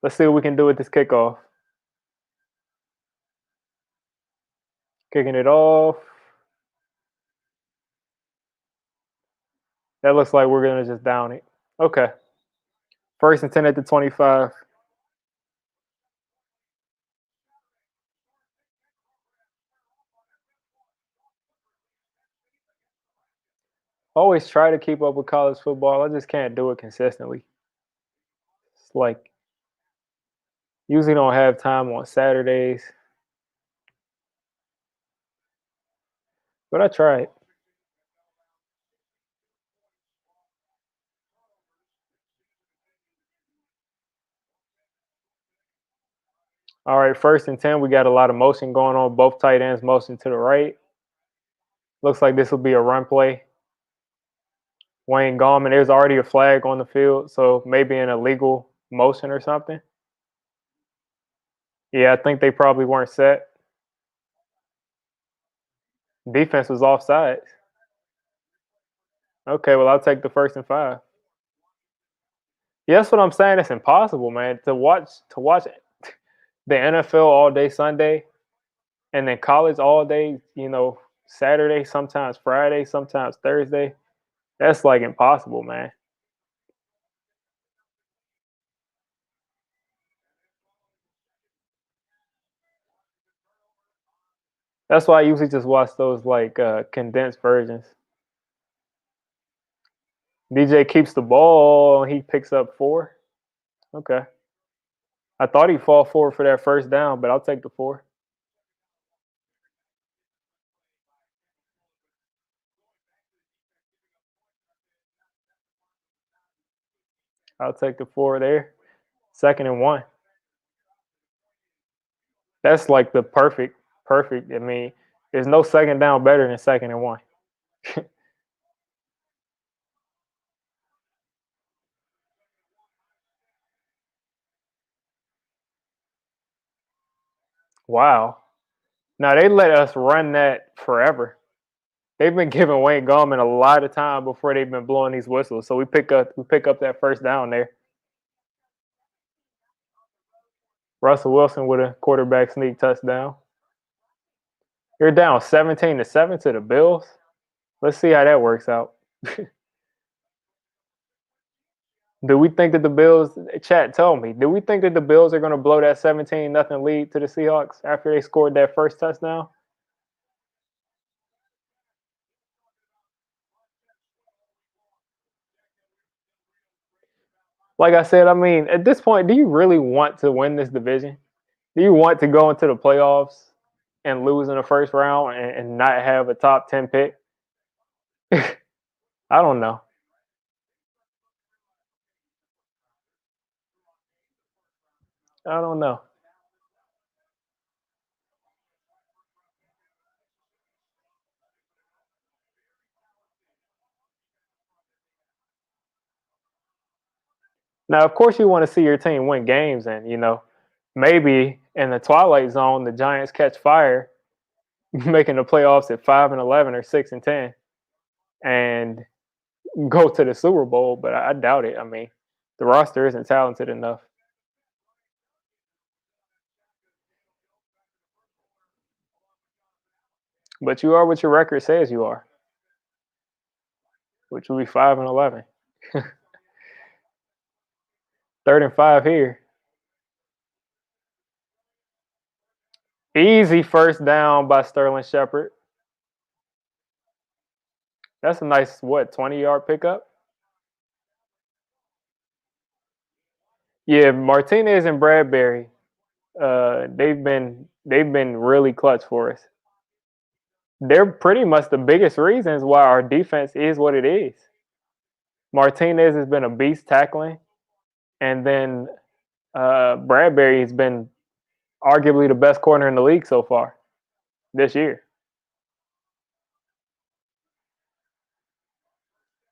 Let's see what we can do with this kickoff. Kicking it off. That looks like we're gonna just down it. Okay. 1st and 10 at the 25. Always try to keep up with college football. I just can't do it consistently. It's like usually don't have time on Saturdays, but I try it. All right, 1st and 10. We got a lot of motion going on. Both tight ends motion to the right. Looks like this will be a run play. Wayne Gallman. There's already a flag on the field, so maybe an illegal motion or something. Yeah, I think they probably weren't set. Defense was offside. Okay, well I'll take the 1st and 5. Yeah, that's what I'm saying. It's impossible, man, to watch the NFL all day Sunday, and then college all day. Saturday, sometimes Friday, sometimes Thursday. That's like impossible, man. That's why I usually just watch those like condensed versions. DJ keeps the ball. He picks up 4. Okay. I thought he'd fall forward for that 1st down, but I'll take the 4. I'll take the 4 there. 2nd and 1. That's like the perfect. I mean, there's no 2nd down better than 2nd and 1. Wow. Now they let us run that forever. They've been giving Wayne Gallman a lot of time before they've been blowing these whistles. So we pick up that 1st down there. Russell Wilson with a quarterback sneak touchdown. You're down 17-7 to the Bills. Let's see how that works out. Do we think that the Bills? Chat, tell me. Do we think that the Bills are going to blow that 17-0 lead to the Seahawks after they scored that first touchdown? Like I said, I mean, at this point, do you really want to win this division? Do you want to go into the playoffs and lose in the 1st round and not have a top 10 pick? I don't know. I don't know. Now, of course, you want to see your team win games, and maybe in the twilight zone, the Giants catch fire, making the playoffs at 5-11 or 6-10, and go to the Super Bowl. But I doubt it. I mean, the roster isn't talented enough. But you are what your record says you are, which will be 5-11. 3rd and 5 here. Easy 1st down by Sterling Shepard. That's a nice 20-yard pickup. Yeah, Martinez and Bradbury. They've been really clutch for us. They're pretty much the biggest reasons why our defense is what it is. Martinez has been a beast tackling, and then Bradbury has been arguably the best corner in the league so far this year.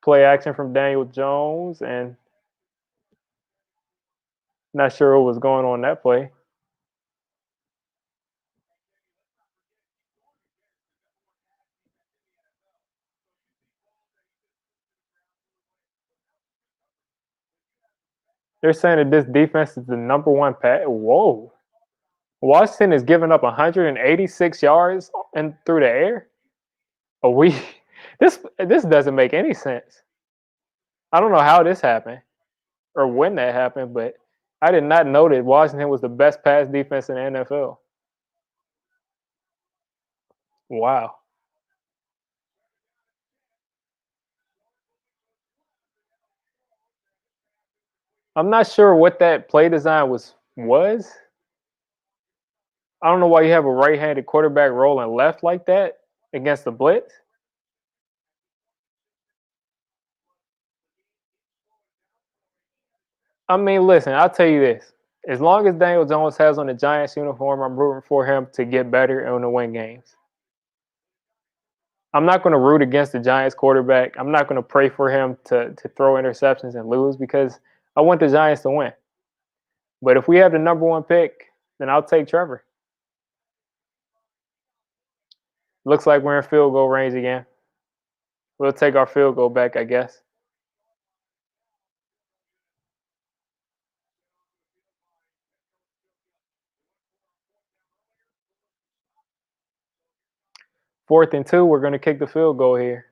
Play action from Daniel Jones, and not sure what was going on that play. They're saying that this defense is the number one pass. Whoa. Washington is giving up 186 yards and through the air. A week. This doesn't make any sense. I don't know how this happened or when that happened, but I did not know that Washington was the best pass defense in the NFL. Wow. I'm not sure what that play design was. I don't know why you have a right-handed quarterback rolling left like that against the blitz. I mean, listen, I'll tell you this. As long as Daniel Jones has on the Giants uniform, I'm rooting for him to get better and to win games. I'm not going to root against the Giants quarterback. I'm not going to pray for him to throw interceptions and lose because I want the Giants to win. But if we have the number one pick, then I'll take Trevor. Looks like we're in field goal range again. We'll take our field goal back, I guess. Fourth and 2, we're going to kick the field goal here.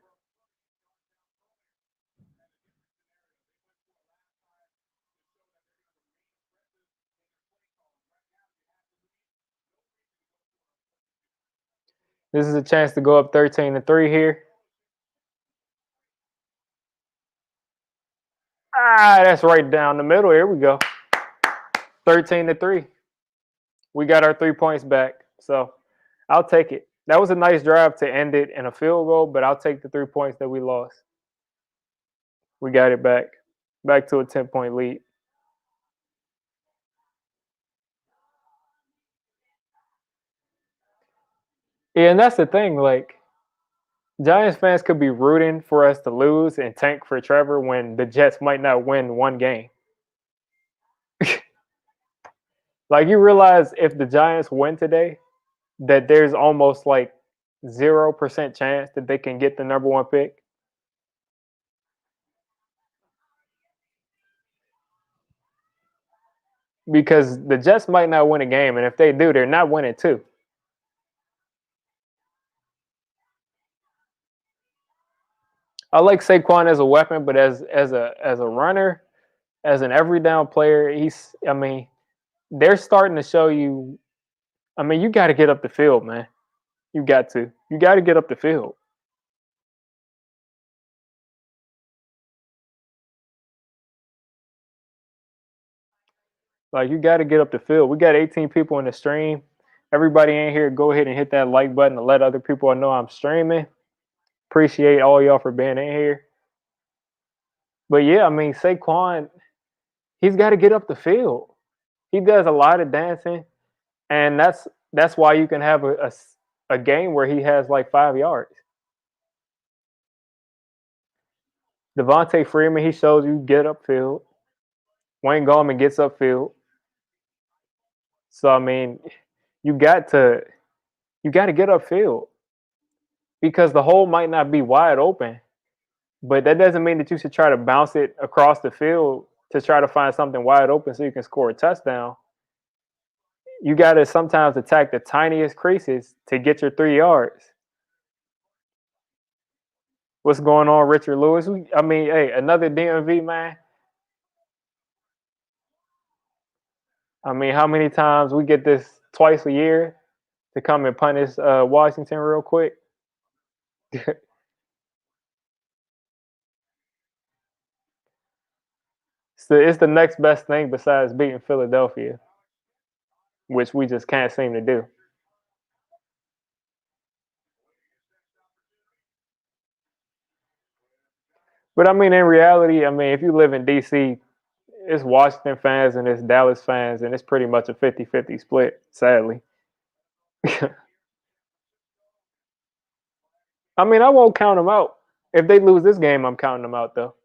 This is a chance to go up 13-3 here. That's right down the middle. Here we go. 13-3. We got our 3 points back. So I'll take it. That was a nice drive to end it in a field goal, but I'll take the 3 points that we lost. We got it back. Back to a 10-point lead. Yeah, and that's the thing. Like, Giants fans could be rooting for us to lose and tank for Trevor when the Jets might not win one game. Like, you realize if the Giants win today, that there's almost like 0% chance that they can get the number one pick. Because the Jets might not win a game, and if they do, they're not winning two. I like Saquon as a weapon, but as a runner, as an every down player, they're starting to show you. I mean, you got to get up the field, man. You got to. You got to get up the field. Like, you got to get up the field. We got 18 people in the stream. Everybody in here, go ahead and hit that like button to let other people know I'm streaming. Appreciate all y'all for being in here. But yeah, I mean, Saquon, he's got to get up the field. He does a lot of dancing, and that's why you can have a game where he has like 5 yards. Devontae Freeman, he shows you get upfield. Wayne Gallman gets upfield. So I mean, you got to get upfield because the hole might not be wide open, but that doesn't mean that you should try to bounce it across the field to try to find something wide open so you can score a touchdown. You got to sometimes attack the tiniest creases to get your 3 yards. What's going on, Richard Lewis? Hey, another DMV, man. I mean, how many times we get this twice a year to come and punish Washington real quick? So it's the next best thing besides beating Philadelphia, which we just can't seem to do. But I mean, in reality, I mean, if you live in DC, it's Washington fans and it's Dallas fans, and it's pretty much a 50-50 split, sadly. I mean, I won't count them out. If they lose this game, I'm counting them out though.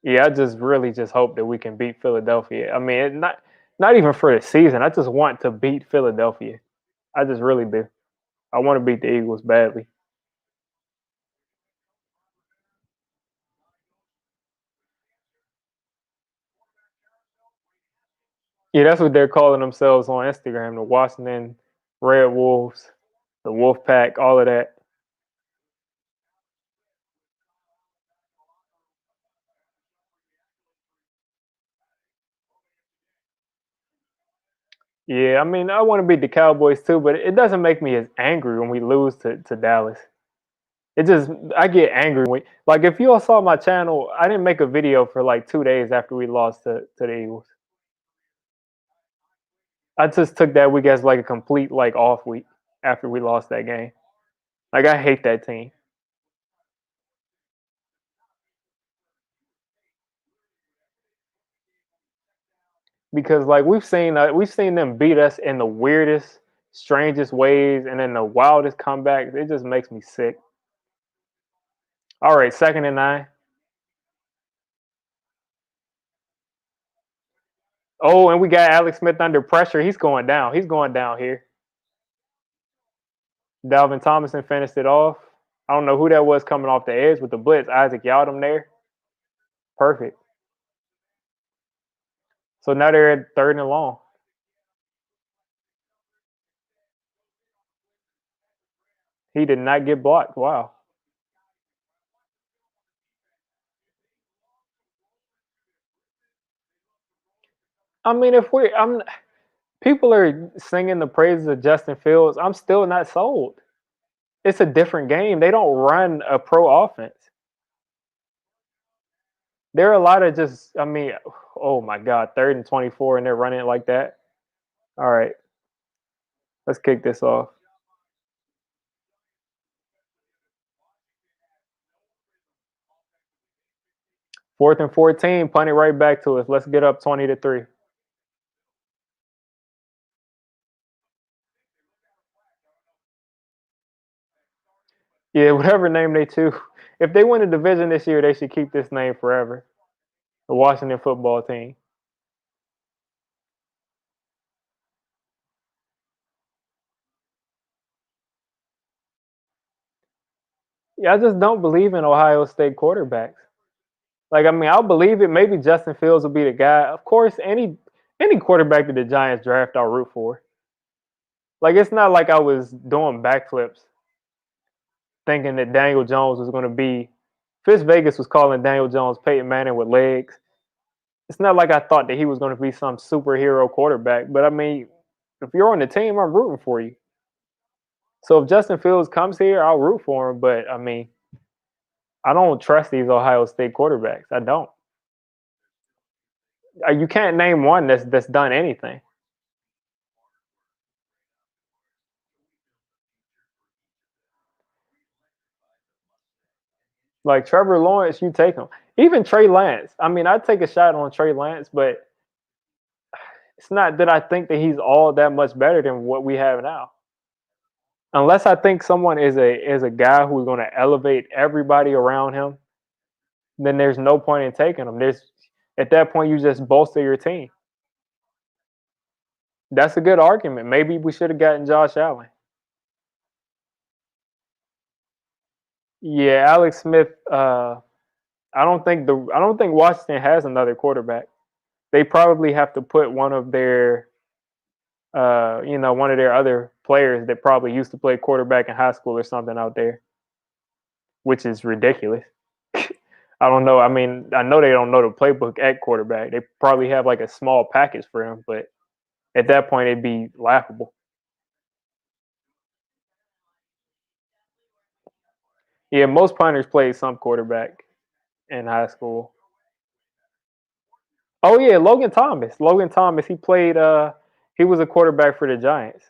Yeah, I just really just hope that we can beat Philadelphia. I mean, not even for the season. I just want to beat Philadelphia. I just really do. I want to beat the Eagles badly. Yeah, that's what they're calling themselves on Instagram, the Washington Red Wolves, the Wolf Pack, all of that. Yeah, I mean, I want to beat the Cowboys too, but it doesn't make me as angry when we lose to Dallas. It just I get angry when like if you all saw my channel, I didn't make a video for like 2 days after we lost to the Eagles. I just took that week as like a complete like off week after we lost that game. Like I hate that team because like we've seen them beat us in the weirdest, strangest ways and in the wildest comebacks. It just makes me sick. All right, 2nd and 9. Oh, and we got Alex Smith under pressure. He's going down. He's going down here. Dalvin Thomason finished it off. I don't know who that was coming off the edge with the blitz. Isaac Yadam there. Perfect. So now they're at 3rd and long. He did not get blocked. Wow. I mean, if we, I'm people are singing the praises of Justin Fields. I'm still not sold. It's a different game. They don't run a pro offense. There are a lot of just, I mean, oh my God, 3rd and 24, and they're running it like that. All right, let's kick this off. 4th and 14, punt it right back to us. Let's get up 20-3. Yeah, whatever name they choose. If they win a division this year, they should keep this name forever. The Washington football team. Yeah, I just don't believe in Ohio State quarterbacks. Like, I mean, I'll believe it. Maybe Justin Fields will be the guy. Of course, any quarterback that the Giants draft, I'll root for. Like, it's not like I was doing backflips thinking that Daniel Jones was going to be. Fitz Vegas was calling Daniel Jones Peyton Manning with legs. It's not like I thought that he was going to be some superhero quarterback. But I mean, if you're on the team, I'm rooting for you. So if Justin Fields comes here, I'll root for him. But I mean, I don't trust these Ohio State quarterbacks. I don't. You can't name one that's done anything. Like Trevor Lawrence, you take him. Even Trey Lance. I mean, I'd take a shot on Trey Lance, but it's not that I think that he's all that much better than what we have now. Unless I think someone is a guy who's going to elevate everybody around him, then there's no point in taking him. There's at that point you just bolster your team. That's a good argument. Maybe we should have gotten Josh Allen. Yeah, Alex Smith. I don't think Washington has another quarterback. They probably have to put one of their one of their other players that probably used to play quarterback in high school or something out there, which is ridiculous. I don't know. I mean, I know they don't know the playbook at quarterback. They probably have like a small package for him, but at that point, it'd be laughable. Yeah, most punters played some quarterback in high school. Oh yeah, Logan Thomas. Logan Thomas. He played. He was a quarterback for the Giants.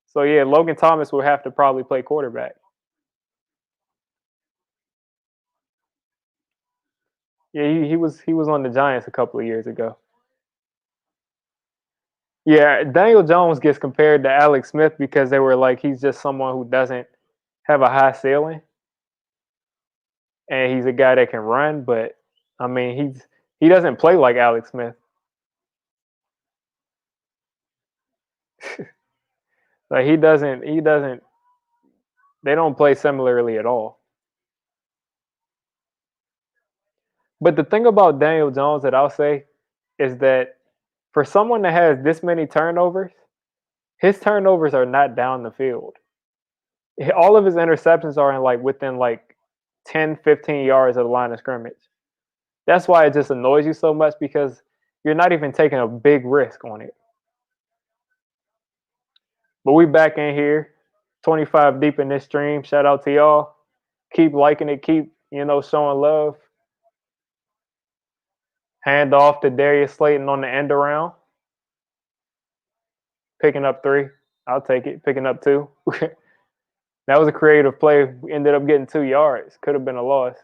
So yeah, Logan Thomas will have to probably play quarterback. Yeah, he was on the Giants a couple of years ago. Yeah, Daniel Jones gets compared to Alex Smith because they were like he's just someone who doesn't have a high ceiling, and he's a guy that can run. But I mean, he doesn't play like Alex Smith. Like he doesn't. They don't play similarly at all. But the thing about Daniel Jones that I'll say is that for someone that has this many turnovers, his turnovers are not down the field. All of his interceptions are in like within like 10, 15 yards of the line of scrimmage. That's why it just annoys you so much because you're not even taking a big risk on it. But we back in here, 25 deep in this stream. Shout out to y'all. Keep liking it. Keep, showing love. Hand off to Darius Slayton on the end around. Picking up 3. I'll take it. Picking up 2. That was a creative play. We ended up getting 2 yards. Could have been a loss.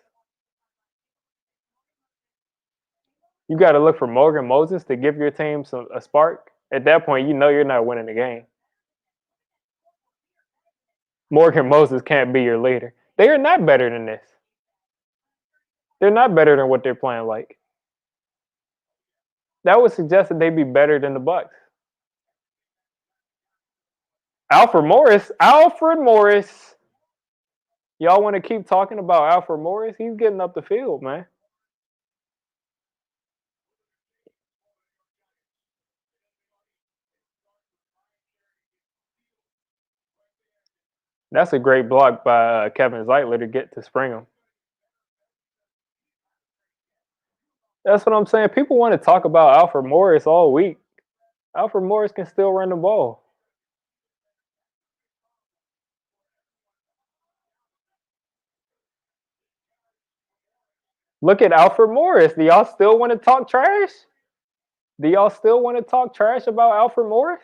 You got to look for Morgan Moses to give your team a spark. At that point, you're not winning the game. Morgan Moses can't be your leader. They are not better than this. They're not better than what they're playing like. That would suggest that they'd be better than the Bucks. Alfred Morris. Y'all want to keep talking about Alfred Morris? He's getting up the field, man. That's a great block by Kevin Zeitler to get to Springham. That's what I'm saying. People want to talk about Alfred Morris all week. Alfred Morris can still run the ball. Look at Alfred Morris. Do y'all still want to talk trash? Do y'all still want to talk trash about Alfred Morris?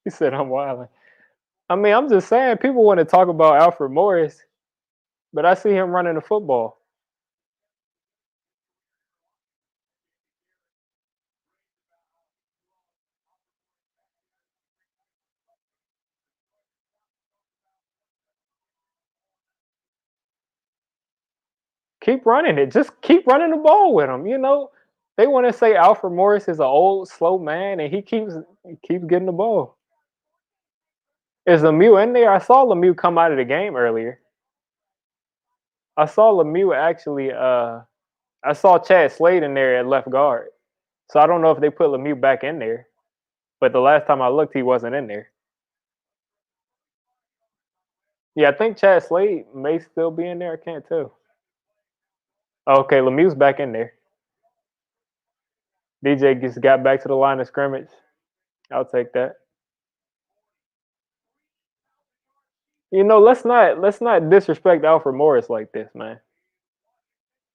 He said I'm wilding. I mean, I'm just saying people want to talk about Alfred Morris, but I see him running the football. Keep running it. Just keep running the ball with him. They want to say Alfred Morris is an old, slow man, and he keeps getting the ball. Is Lemieux in there? I saw Lemieux come out of the game earlier. I saw Lemieux actually. I saw Chad Slade in there at left guard. So I don't know if they put Lemieux back in there. But the last time I looked, he wasn't in there. Yeah, I think Chad Slade may still be in there. I can't tell. Okay, Lemieux's back in there. DJ just got back to the line of scrimmage. I'll take that. Let's not disrespect Alfred Morris like this, man.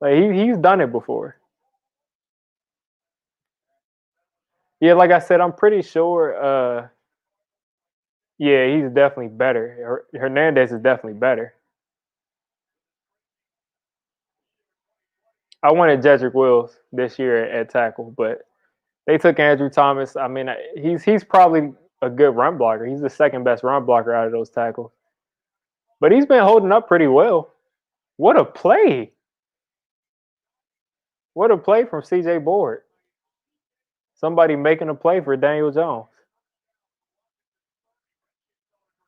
Like he's done it before. Yeah, like I said, I'm pretty sure. Yeah, he's definitely better. Hernandez is definitely better. I wanted Jedrick Wills this year at tackle, but they took Andrew Thomas. I mean, he's probably a good run blocker. He's the second best run blocker out of those tackles. But he's been holding up pretty well. What a play. What a play from CJ Board. Somebody making a play for Daniel Jones.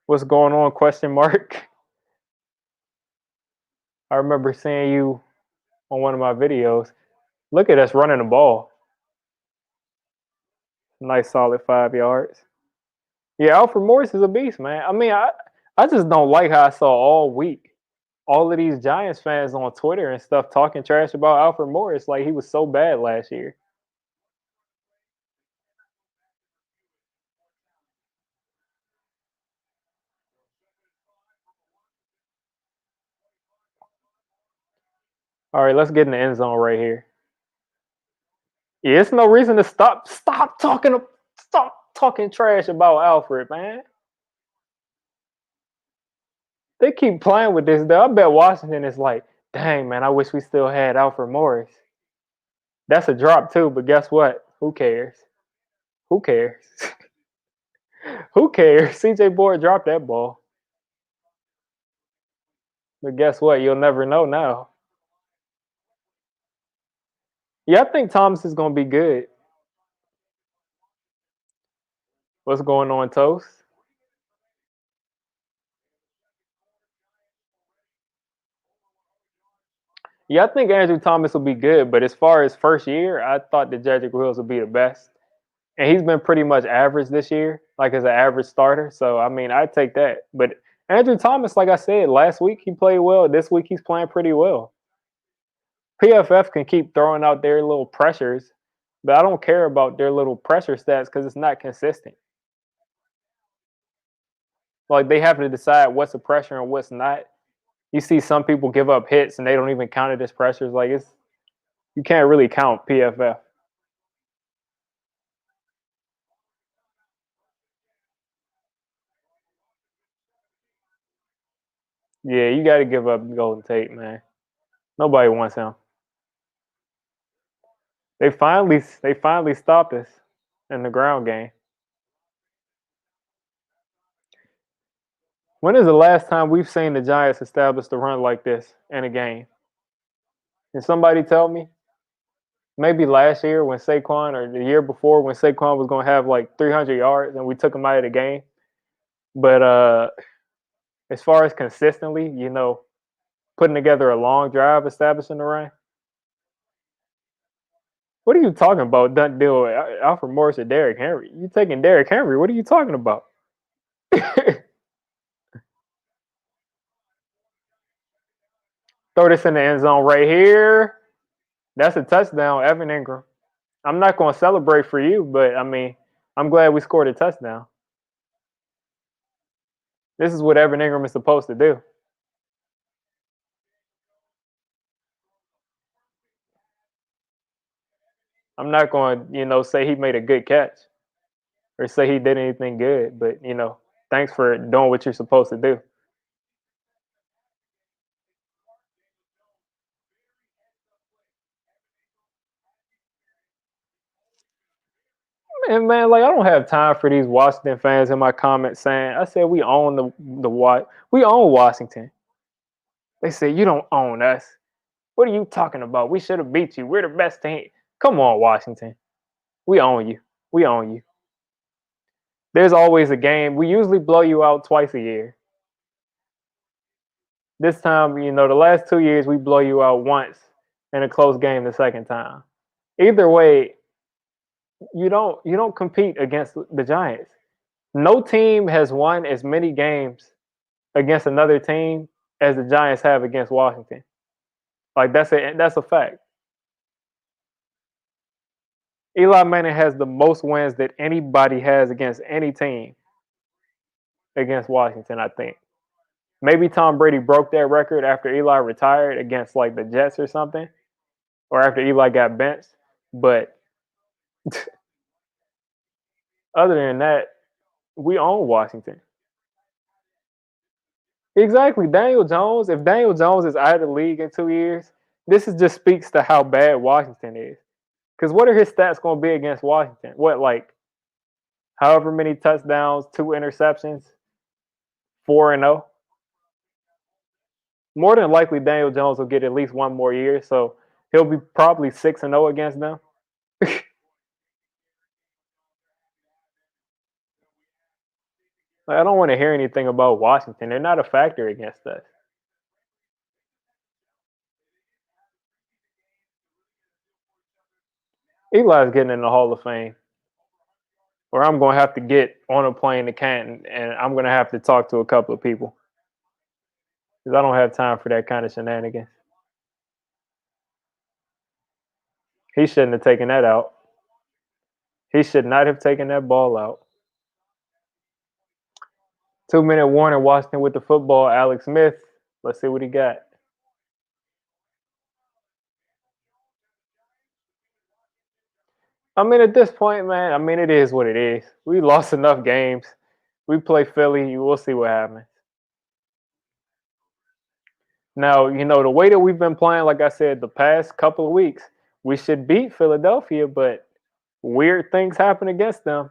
What's going on, question mark? I remember seeing you on one of my videos. Look at us running the ball. Nice solid 5 yards. Yeah, Alfred Morris is a beast, man. I mean, I just don't like how I saw all week all of these Giants fans on Twitter and stuff talking trash about Alfred Morris like he was so bad last year. All right, let's get in the end zone right here. Yeah, it's no reason to stop talking trash about Alfred, man. They keep playing with this though. I bet Washington is like, dang man, I wish we still had Alfred Morris. That's a drop too, but guess what? Who cares? Who cares? Who cares? CJ Board dropped that ball. But guess what? You'll never know now. Yeah, I think Thomas is going to be good. What's going on, Toast? Yeah, I think Andrew Thomas will be good, but as far as first year, I thought that Jedrick Wills would be the best. And he's been pretty much average this year, like as an average starter. So, I mean, I'd take that. But Andrew Thomas, like I said, last week he played well. This week he's playing pretty well. PFF can keep throwing out their little pressures, but I don't care about their little pressure stats because it's not consistent. Like they have to decide what's a pressure and what's not. You see some people give up hits and they don't even count it as pressures. Like it's you can't really count PFF. Yeah, you got to give up Golden Tate, man. Nobody wants him. They finally stopped us in the ground game. When is the last time we've seen the Giants establish the run like this in a game? Can somebody tell me? Maybe last year when Saquon, or the year before when Saquon was going to have like 300 yards and we took him out of the game. But as far as consistently, putting together a long drive, establishing the run. What are you talking about? Done deal with Alfred Morris or Derrick Henry? You taking Derrick Henry? What are you talking about? Throw this in the end zone right here. That's a touchdown, Evan Ingram. I'm not going to celebrate for you, but I mean, I'm glad we scored a touchdown. This is what Evan Ingram is supposed to do. I'm not going to, say he made a good catch or say he did anything good, but thanks for doing what you're supposed to do. And man, like I don't have time for these Washington fans in my comments saying I said we own we own Washington. They say you don't own us. What are you talking about? We should have beat you. We're the best team. Come on, Washington. We own you. We own you. There's always a game. We usually blow you out twice a year. This time, the last 2 years we blow you out once in a close game the second time. Either way, you don't compete against the Giants. No team has won as many games against another team as the Giants have against Washington. Like that's a fact. Eli Manning has the most wins that anybody has against any team against Washington, I think. Maybe Tom Brady broke that record after Eli retired against like the Jets or something, or after Eli got benched. But other than that, we own Washington. Exactly. Daniel Jones, if Daniel Jones is out of the league in 2 years, this is just speaks to how bad Washington is. Because what are his stats going to be against Washington? What, like, however many touchdowns, 2 interceptions, 4-0? More than likely, Daniel Jones will get at least one more year, so he'll be probably 6-0 against them. Like, I don't want to hear anything about Washington. They're not a factor against us. Eli's getting in the Hall of Fame, or I'm going to have to get on a plane to Canton, and I'm going to have to talk to a couple of people because I don't have time for that kind of shenanigans. He shouldn't have taken that out. He should not have taken that ball out. 2-minute warning, Washington with the football. Alex Smith. Let's see what he got. I mean, at this point, man, I mean, it is what it is. We lost enough games. We play Philly. We'll see what happens. Now, the way that we've been playing, like I said, the past couple of weeks, we should beat Philadelphia, but weird things happen against them.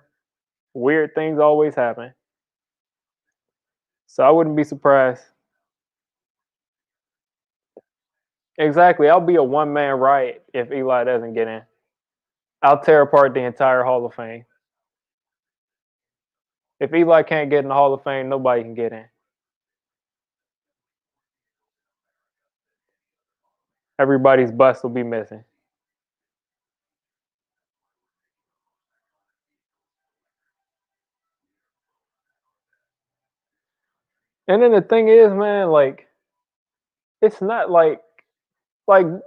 Weird things always happen. So I wouldn't be surprised. Exactly. I'll be a one man riot if Eli doesn't get in. I'll tear apart the entire Hall of Fame. If Eli can't get in the Hall of Fame, nobody can get in. Everybody's bust will be missing. And then the thing is, man, like it's not like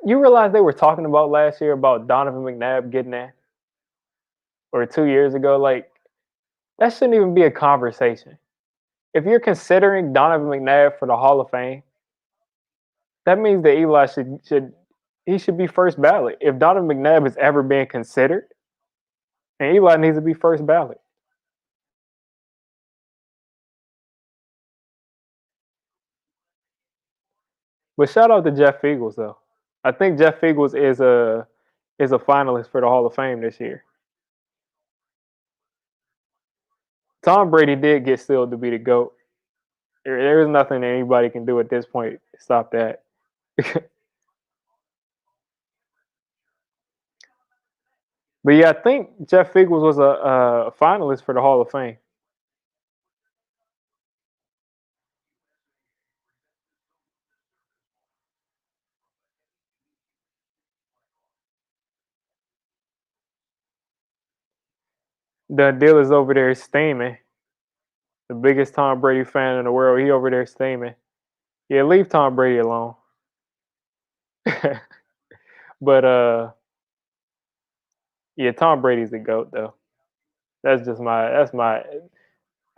you realize they were talking about last year about Donovan McNabb getting in, or 2 years ago. Like that shouldn't even be a conversation. If you're considering Donovan McNabb for the Hall of Fame, that means that Eli should be first ballot. If Donovan McNabb is ever being considered, and Eli needs to be first ballot. But shout out to Jeff Eagles though. I think Jeff Eagles is a finalist for the Hall of Fame this year. Tom Brady did get sealed to be the GOAT. There is nothing anybody can do at this point to stop that. But yeah, I think Jeff Eagles was a finalist for the Hall of Fame. The deal is over there steaming. The biggest Tom Brady fan in the world. He over there steaming. Yeah, leave Tom Brady alone. But yeah, Tom Brady's the GOAT though. That's my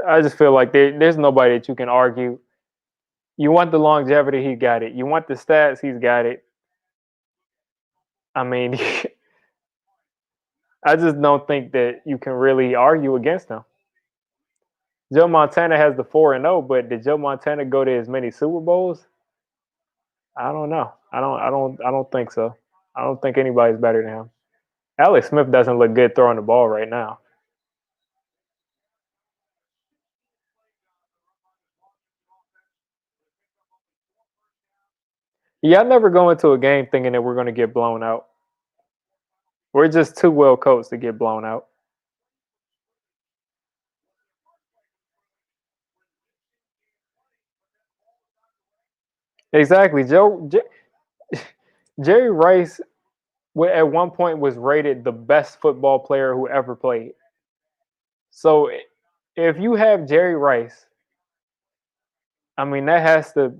I just feel like there's nobody that you can argue. You want the longevity, he got it. You want the stats, he's got it. I mean, I just don't think that you can really argue against him. Joe Montana has the 4-0, but did Joe Montana go to as many Super Bowls? I don't know. I don't think so. I don't think anybody's better than him. Alex Smith doesn't look good throwing the ball right now. Yeah, I never go into a game thinking that we're going to get blown out. We're just too well coached to get blown out. Exactly. Jerry Rice at one point was rated the best football player who ever played. So if you have Jerry Rice, I mean that has to.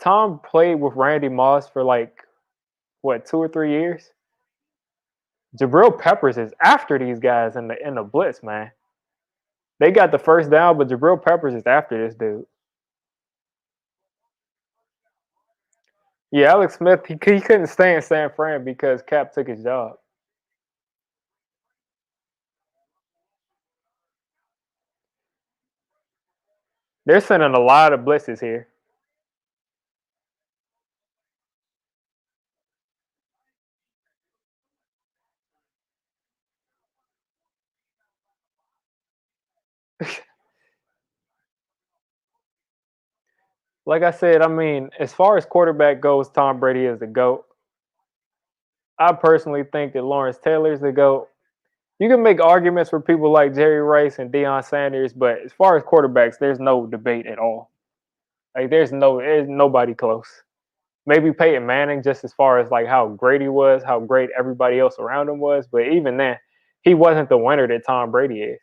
Tom played with Randy Moss for like what 2 or 3 years. Jabril Peppers is after these guys in the blitz, man. They got the first down, but Jabril Peppers is after this dude. Yeah, Alex Smith, he couldn't stay in San Fran because Cap took his job. They're sending a lot of blitzes here. Like I said, I mean, as far as quarterback goes, Tom Brady is the GOAT. I personally think that Lawrence Taylor is the GOAT. You can make arguments for people like Jerry Rice and Deion Sanders, but as far as quarterbacks, there's no debate at all. Like there's nobody close. Maybe Peyton Manning, just as far as like how great he was, how great everybody else around him was, but even then, he wasn't the winner that Tom Brady is.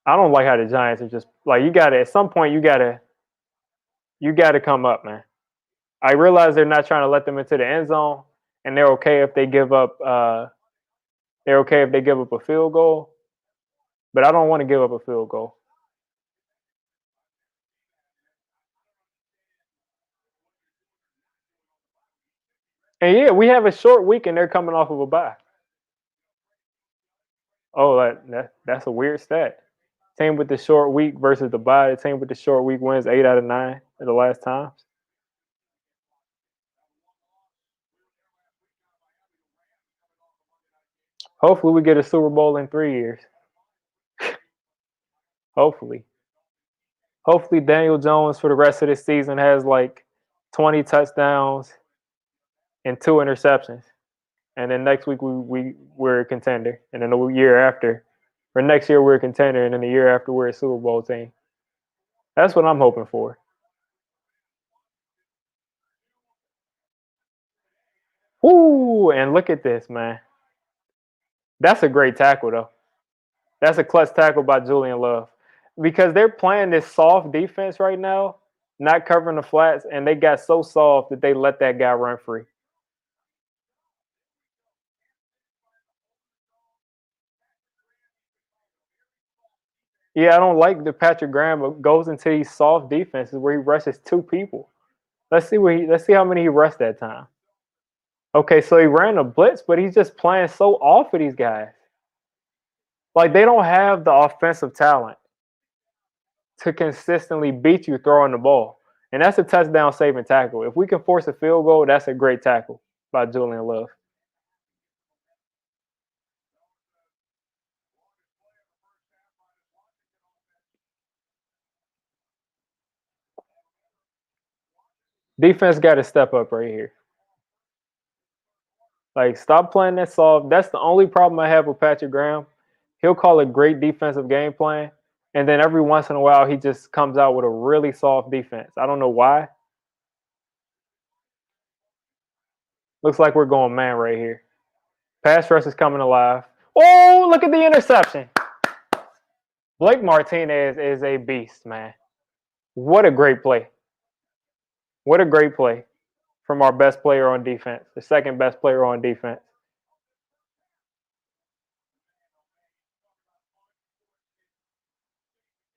I don't like how the Giants are just like you got to at some point you got to come up, man. I realize they're not trying to let them into the end zone, and they're okay if they give up. They're okay if they give up a field goal, but I don't want to give up a field goal. And yeah, we have a short week, and they're coming off of a bye. Oh, that's a weird stat. Team with the short week versus the bye. The team with the short week wins 8 out of 9 in the last times. Hopefully, we get a Super Bowl in 3 years. Hopefully. Hopefully, Daniel Jones for the rest of the season has like 20 touchdowns and 2 interceptions. And then next week we're a contender. And then the year after, or next year we're a contender. And then the year after we're a Super Bowl team. That's what I'm hoping for. Woo! And look at this, man. That's a great tackle, though. That's a clutch tackle by Julian Love. Because they're playing this soft defense right now, not covering the flats, and they got so soft that they let that guy run free. Yeah, I don't like that Patrick Graham goes into these soft defenses where he rushes 2 people. Let's see how many he rushed that time. Okay, so he ran a blitz, but he's just playing so off of these guys. Like they don't have the offensive talent to consistently beat you throwing the ball. And that's a touchdown saving tackle. If we can force a field goal, that's a great tackle by Julian Love. Defense got to step up right here. Like, stop playing that soft. That's the only problem I have with Patrick Graham. He'll call a great defensive game plan, and then every once in a while, he just comes out with a really soft defense. I don't know why. Looks like we're going man right here. Pass rush is coming alive. Oh, look at the interception. Blake Martinez is a beast, man. What a great play. What a great play from our best player on defense, the second best player on defense.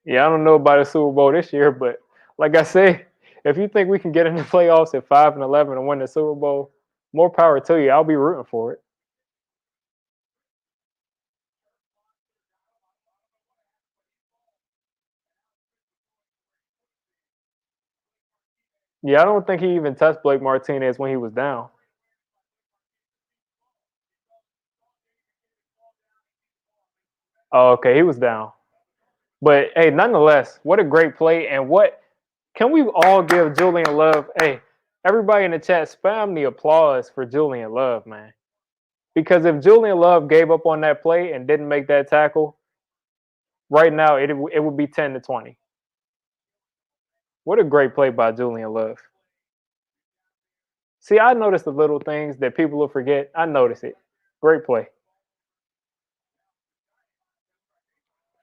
Yeah, I don't know about a Super Bowl this year, but like I say, if you think we can get in the playoffs at 5-11 and win the Super Bowl, more power to you. I'll be rooting for it. Yeah, I don't think he even touched Blake Martinez when he was down. Oh, okay, he was down. But hey, nonetheless, what a great play. And what can we all give Julian Love? Hey, everybody in the chat, spam the applause for Julian Love, man. Because if Julian Love gave up on that play and didn't make that tackle, right now it would be 10-20. What a great play by Julian Love. See, I notice the little things that people will forget. I notice it. Great play.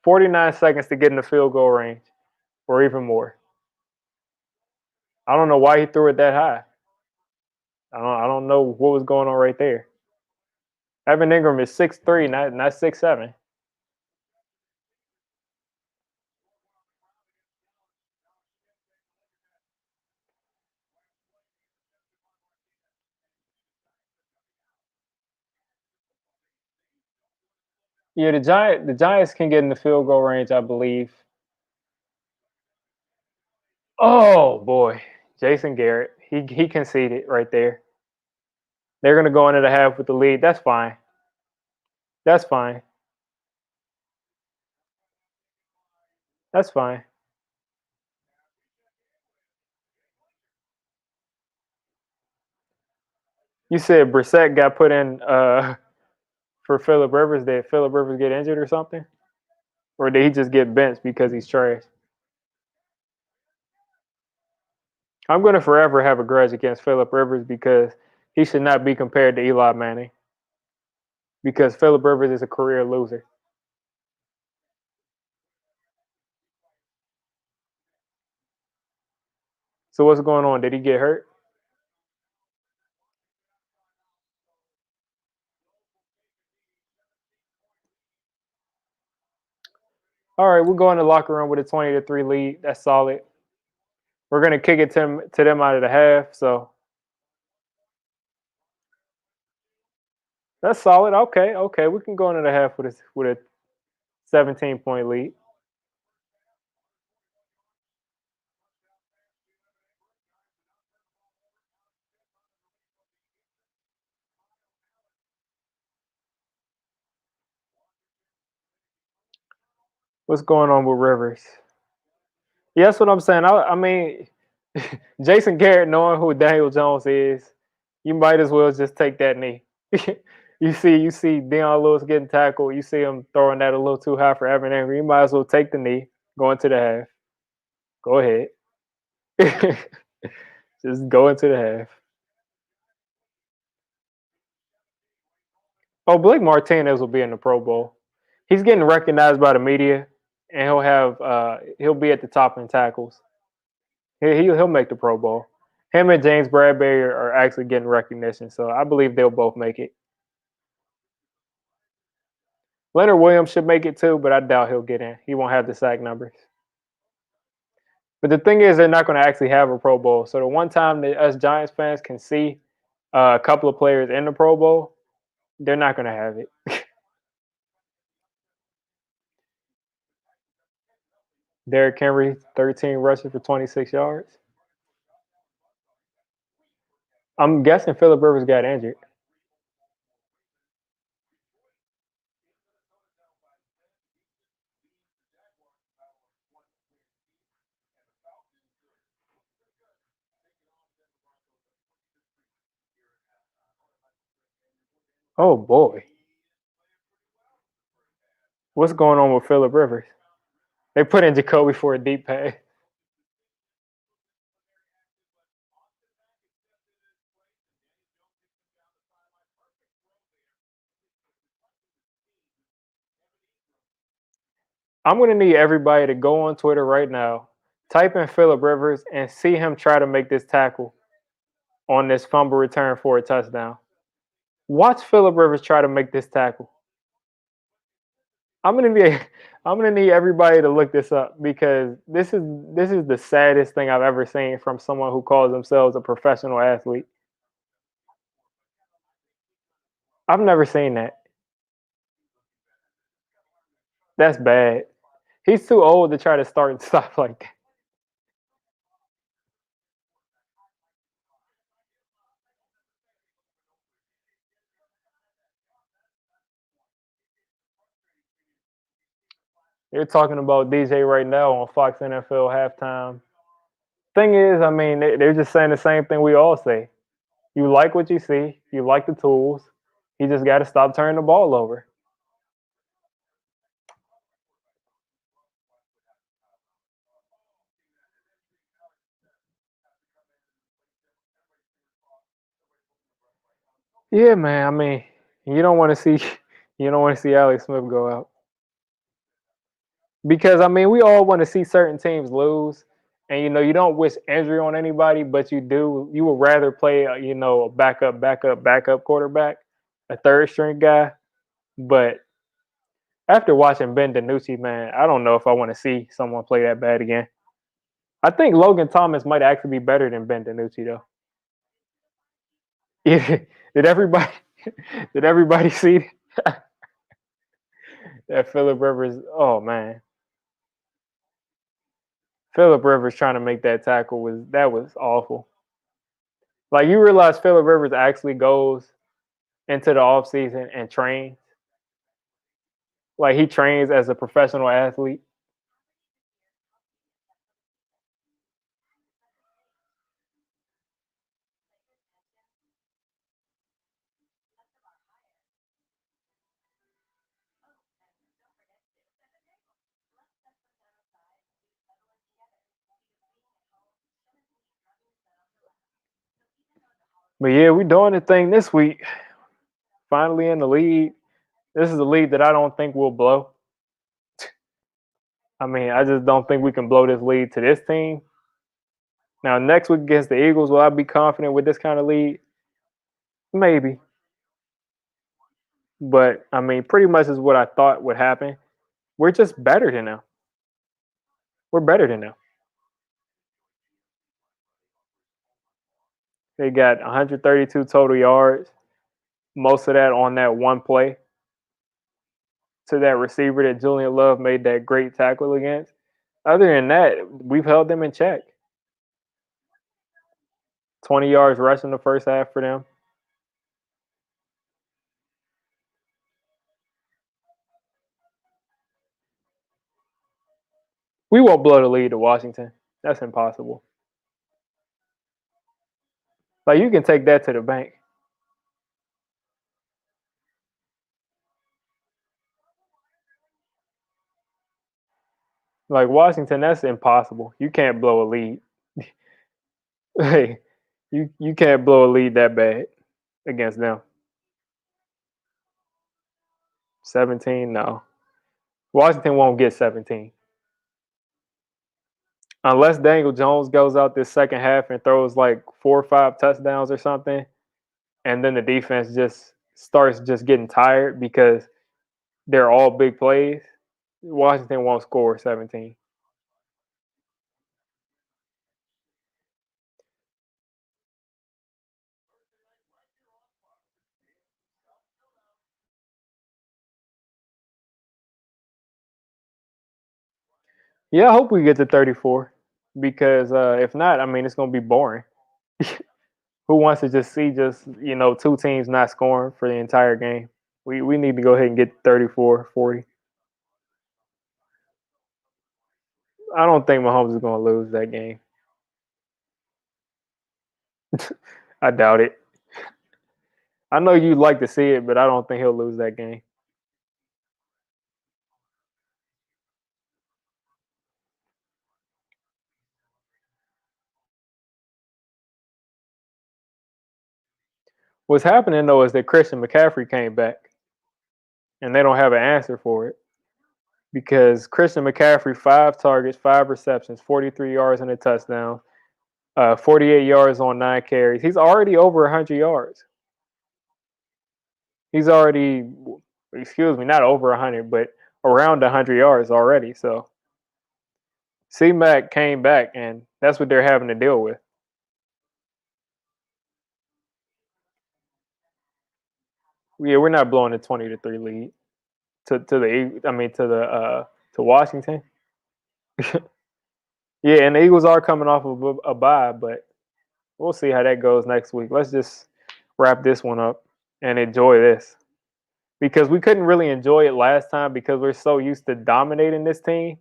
49 seconds to get in the field goal range or even more. I don't know why he threw it that high. I don't know what was going on right there. Evan Ingram is 6'3", not 6'7". Yeah, the Giants can get in the field goal range, I believe. Oh boy, Jason Garrett. He conceded right there. They're gonna go into the half with the lead. That's fine. That's fine. That's fine. You said Brissett got put in for Philip Rivers. Did Philip Rivers get injured or something? Or did he just get benched because he's trash? I'm going to forever have a grudge against Philip Rivers because he should not be compared to Eli Manning because Philip Rivers is a career loser. So what's going on? Did he get hurt? All right, we're going to the locker room with a 20-3 lead. That's solid. We're going to kick it to them out of the half. So that's solid. Okay. We can go into the half with a 17-point lead. What's going on with Rivers? Yeah, that's what I'm saying. I mean, Jason Garrett knowing who Daniel Jones is, you might as well just take that knee. you see Deion Lewis getting tackled. You see him throwing that a little too high for Evan Engram. You might as well take the knee, go into the half. Go ahead. Just go into the half. Oh, Blake Martinez will be in the Pro Bowl. He's getting recognized by the media, and he'll be at the top in tackles. He'll make the Pro Bowl. Him and James Bradbury are actually getting recognition, so I believe they'll both make it. Leonard Williams should make it too, but I doubt he'll get in. He won't have the sack numbers. But the thing is, they're not going to actually have a Pro Bowl. So the one time that us Giants fans can see a couple of players in the Pro Bowl, they're not going to have it. Derrick Henry, 13 rushes for 26 yards. I'm guessing Phillip Rivers got injured. Oh boy, what's going on with Phillip Rivers? They put in Jacoby for a deep pass. I'm going to need everybody to go on Twitter right now, type in Phillip Rivers, and see him try to make this tackle on this fumble return for a touchdown. Watch Phillip Rivers try to make this tackle. I'm gonna need I'm gonna need everybody to look this up because this is the saddest thing I've ever seen from someone who calls themselves a professional athlete. I've never seen that. That's bad. He's too old to try to start and stop like that. They're talking about DJ right now on Fox NFL halftime. Thing is, I mean, they're just saying the same thing we all say. You like what you see. You like the tools. You just got to stop turning the ball over. Yeah, man. I mean, you don't want to see you don't want to see Alex Smith go out because I mean we all want to see certain teams lose, and you don't wish injury on anybody, but you would rather play a backup quarterback, a third string guy. But after watching Ben DiNucci, man, I don't know if I want to see someone play that bad again. I think Logan Thomas might actually be better than Ben DiNucci though. did everybody did everybody see that Phillip Rivers? Oh man, Phillip Rivers trying to make that tackle was awful. Like you realize Phillip Rivers actually goes into the offseason and trains. Like he trains as a professional athlete. But yeah, we doing the thing this week. Finally in the league. This is a league that I don't think will blow. I mean, I just don't think we can blow this lead to this team. Now, next week against the Eagles, will I be confident with this kind of lead? Maybe. But I mean, pretty much is what I thought would happen. We're just better than them. We're better than them. They got 132 total yards, most of that on that one play to that receiver that Julian Love made that great tackle against. Other than that, we've held them in check. 20 yards rushing the first half for them. We won't blow the lead to Washington. That's impossible. Like you can take that to the bank. Like Washington, that's impossible. You can't blow a lead. Hey, you can't blow a lead that bad against them. 17, no. Washington won't get 17 unless Daniel Jones goes out this second half and throws like 4 or 5 touchdowns or something, and then the defense just starts just getting tired because they're all big plays. Washington won't score 17. Yeah, I hope we get to 34 because if not, I mean, it's going to be boring. Who wants to just see two teams not scoring for the entire game? We need to go ahead and get 34, 40. I don't think Mahomes is going to lose that game. I doubt it. I know you'd like to see it, but I don't think he'll lose that game. What's happening though is that Christian McCaffrey came back, and they don't have an answer for it because Christian McCaffrey 5 targets, 5 receptions, 43 yards and a touchdown, 48 yards on 9 carries. He's already over 100 yards. He's already, excuse me, not over 100, but around 100 yards already. So C-Mac came back, and that's what they're having to deal with. Yeah, we're not blowing a 20-3 lead to Washington. Yeah, and the Eagles are coming off of a bye, but we'll see how that goes next week. Let's just wrap this one up and enjoy this because we couldn't really enjoy it last time because we're so used to dominating this team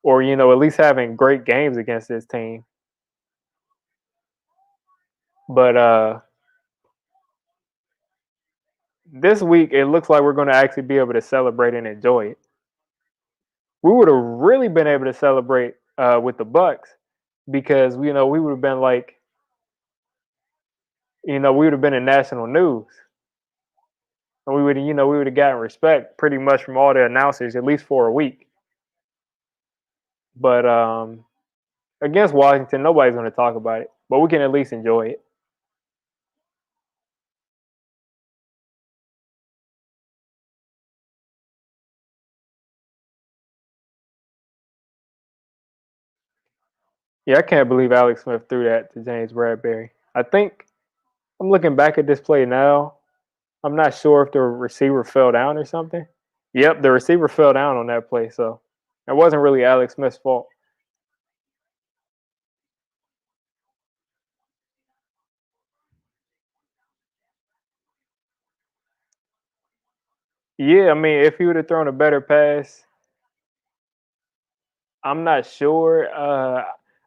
or at least having great games against this team. But this week it looks like we're going to actually be able to celebrate and enjoy it. We would have really been able to celebrate with the Bucks because we would have been like we would have been in national news. And we would have gotten respect pretty much from all the announcers at least for a week. But against Washington, nobody's going to talk about it, but we can at least enjoy it. Yeah, I can't believe Alex Smith threw that to James Bradbury. I think I'm looking back at this play now. I'm not sure if the receiver fell down or something. Yep, the receiver fell down on that play, so it wasn't really Alex Smith's fault. Yeah, I mean, if he would have thrown a better pass, I'm not sure.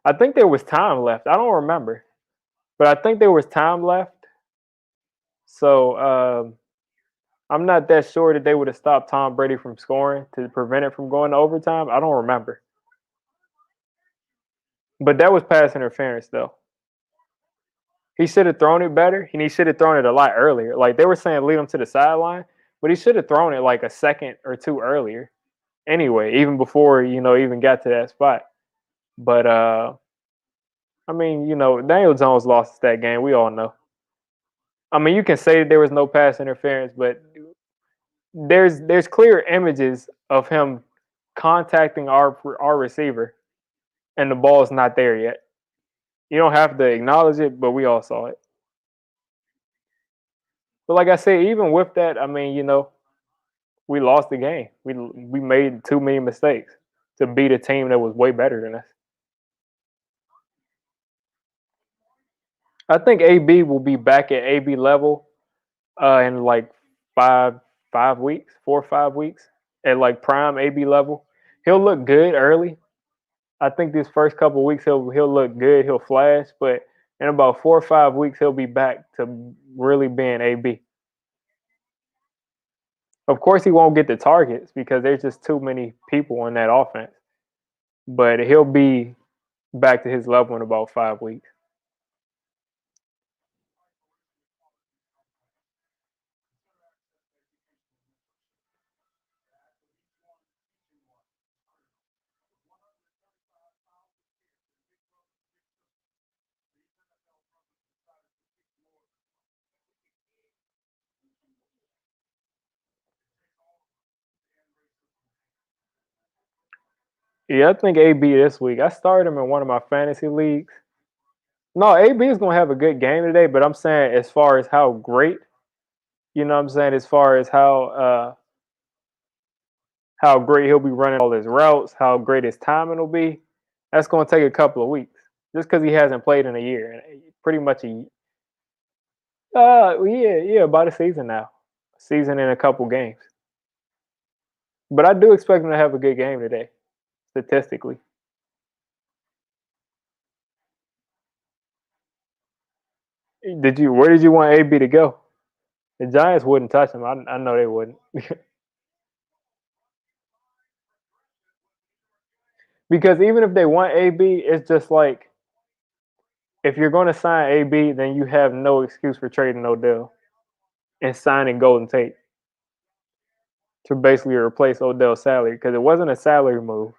I think there was time left. I don't remember, but I think there was time left. So I'm not that sure that they would have stopped Tom Brady from scoring to prevent it from going to overtime. I don't remember, but that was pass interference though. He should have thrown it better, and he should have thrown it a lot earlier. Like they were saying, lead him to the sideline, but he should have thrown it like a second or two earlier. Anyway, even before even got to that spot. But I mean, Daniel Jones lost that game. We all know. I mean, you can say there was no pass interference, but there's clear images of him contacting our receiver, and the ball is not there yet. You don't have to acknowledge it, but we all saw it. But like I said, even with that, I mean, we lost the game. We made too many mistakes to beat a team that was way better than us. I think AB will be back at AB level in like 5 weeks, 4 or 5 weeks at like prime AB level. He'll look good early, I think these first couple weeks he'll look good, he'll flash, but in about 4 or 5 weeks he'll be back to really being AB. Of course, he won't get the targets because there's just too many people in that offense. But he'll be back to his level in about 5 weeks. Yeah, I think AB this week. I started him in one of my fantasy leagues. No, AB is gonna have a good game today, but I'm saying as far as how great, you know what I'm saying, as far as how great he'll be running all his routes, how great his timing will be, that's gonna take a couple of weeks. Just because he hasn't played in a year. Pretty much a yeah, about a season now. Season in a couple games. But I do expect him to have a good game today, statistically. Where did you want AB to go? The Giants wouldn't touch him. I know they wouldn't. Because even if they want AB, it's just like if you're going to sign AB, then you have no excuse for trading Odell and signing Golden Tate to basically replace Odell's salary because it wasn't a salary move.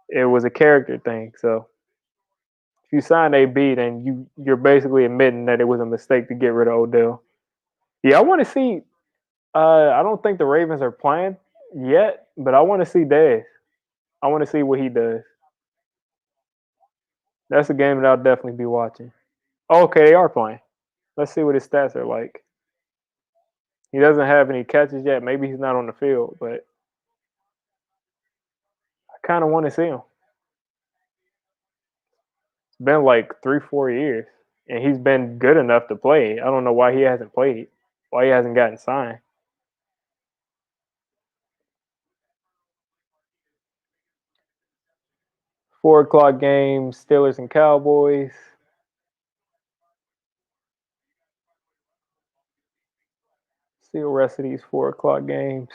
It was a character thing. So if you sign AB, then you're basically admitting that it was a mistake to get rid of Odell. Yeah, I want to see. I don't think the Ravens are playing yet, but I want to see Dez. I want to see what he does. That's a game that I'll definitely be watching. Oh, okay, they are playing. Let's see what his stats are like. He doesn't have any catches yet. Maybe he's not on the field, but I kind of want to see him. It's been like 3, 4 years, and he's been good enough to play. I don't know why he hasn't played. Why he hasn't gotten signed. 4 o'clock game, Steelers and Cowboys. See the rest of these 4 o'clock games.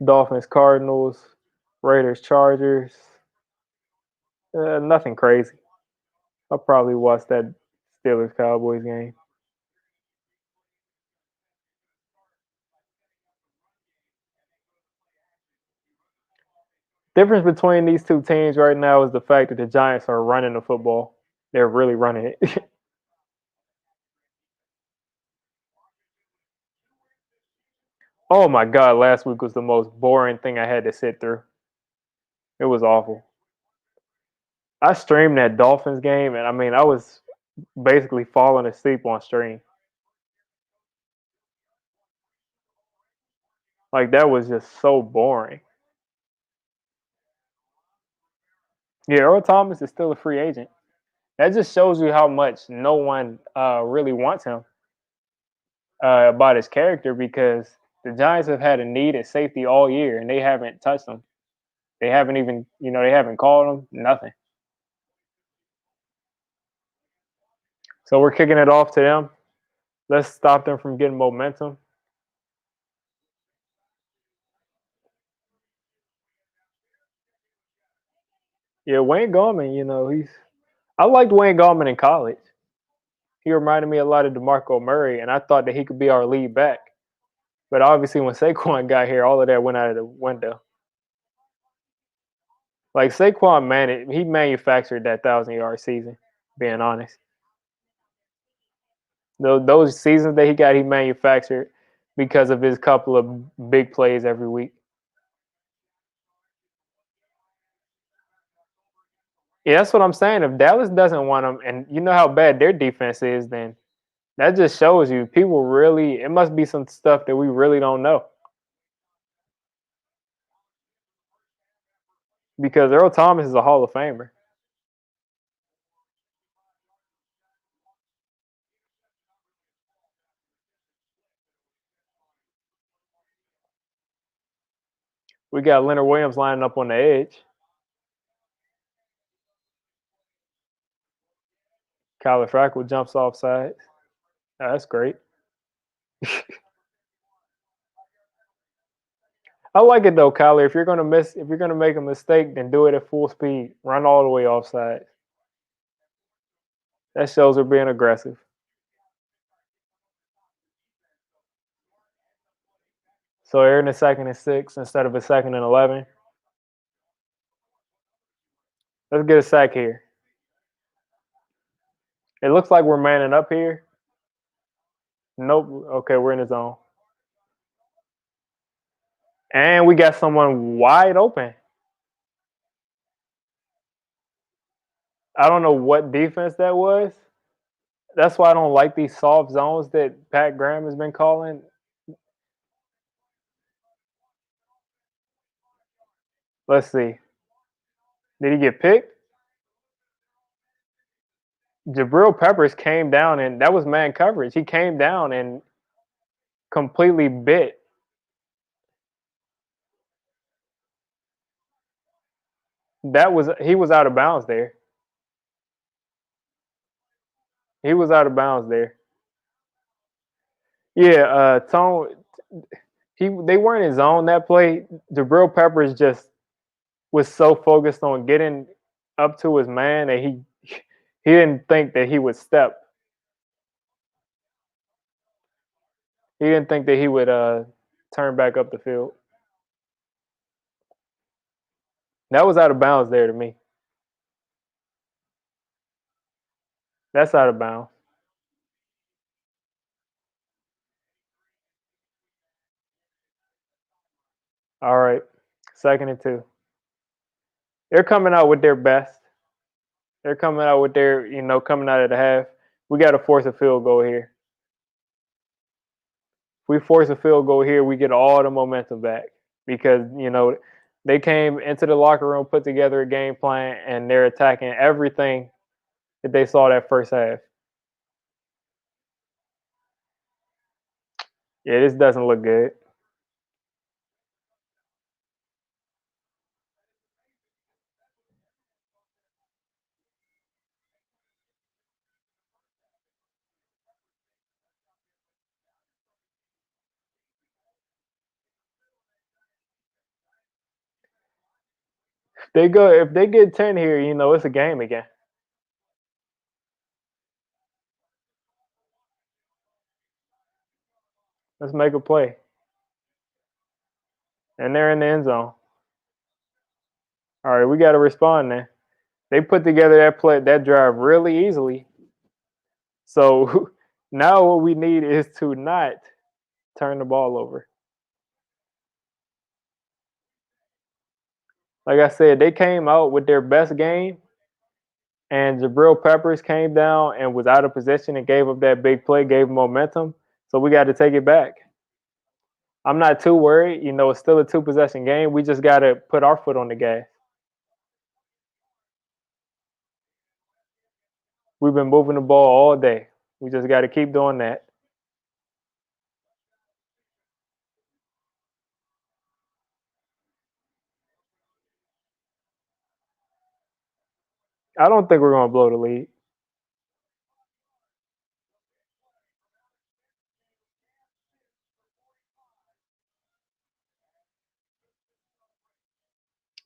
Dolphins, Cardinals, Raiders, Chargers. Nothing crazy. I'll probably watch that Steelers Cowboys game. Difference between these two teams right now is the fact that the Giants are running the football. They're really running it. Oh my god, last week was the most boring thing I had to sit through. It was awful. I streamed that Dolphins game and I mean I was basically falling asleep on stream. Like that was just so boring. Yeah, Earl Thomas is still a free agent. That just shows you how much no one really wants him about his character because the Giants have had a need at safety all year and they haven't touched him. They haven't even, they haven't called him, nothing. So we're kicking it off to them. Let's stop them from getting momentum. Yeah, Wayne Gallman, I liked Wayne Gallman in college. He reminded me a lot of DeMarco Murray, and I thought that he could be our lead back. But obviously, when Saquon got here, all of that went out of the window. Like Saquon, man, he manufactured that 1,000-yard season. Being honest, those seasons that he got, he manufactured because of his couple of big plays every week. Yeah, that's what I'm saying. If Dallas doesn't want him, and you know how bad their defense is, then that just shows you people really. It must be some stuff that we really don't know. Because Earl Thomas is a Hall of Famer. We got Leonard Williams lining up on the edge. Kyler Fackrell jumps off sides. Oh, that's great. I like it though, Kyler. If you're gonna make a mistake, then do it at full speed. Run all the way offside. That shows we're being aggressive. So they're in a 2nd and 6 instead of a 2nd and 11. Let's get a sack here. It looks like we're manning up here. Nope. Okay, we're in the zone. And we got someone wide open. I don't know what defense that was. That's why I don't like these soft zones that Pat Graham has been calling. Let's see. Did he get picked? Jabril Peppers came down, and that was man coverage. He came down and completely bit. He was out of bounds there. He was out of bounds there. Yeah, Tone. They weren't in zone that play. Jabril Peppers just was so focused on getting up to his man that he didn't think that he would step. He didn't think that he would turn back up the field. That was out of bounds there to me. That's out of bounds. All right, 2nd and 2. They're coming out with their best. They're coming out with their, coming out of the half. We got to force a field goal here. If we force a field goal here, we get all the momentum back because, they came into the locker room, put together a game plan, and they're attacking everything that they saw that first half. Yeah, this doesn't look good. If they get 10 here, it's a game again. Let's make a play. And they're in the end zone. All right, we got to respond then. They put together that drive really easily. So now what we need is to not turn the ball over. Like I said, they came out with their best game, and Jabril Peppers came down and was out of position and gave up that big play, gave momentum. So we got to take it back. I'm not too worried. It's still a 2-possession game. We just got to put our foot on the gas. We've been moving the ball all day. We just got to keep doing that. I don't think we're going to blow the lead.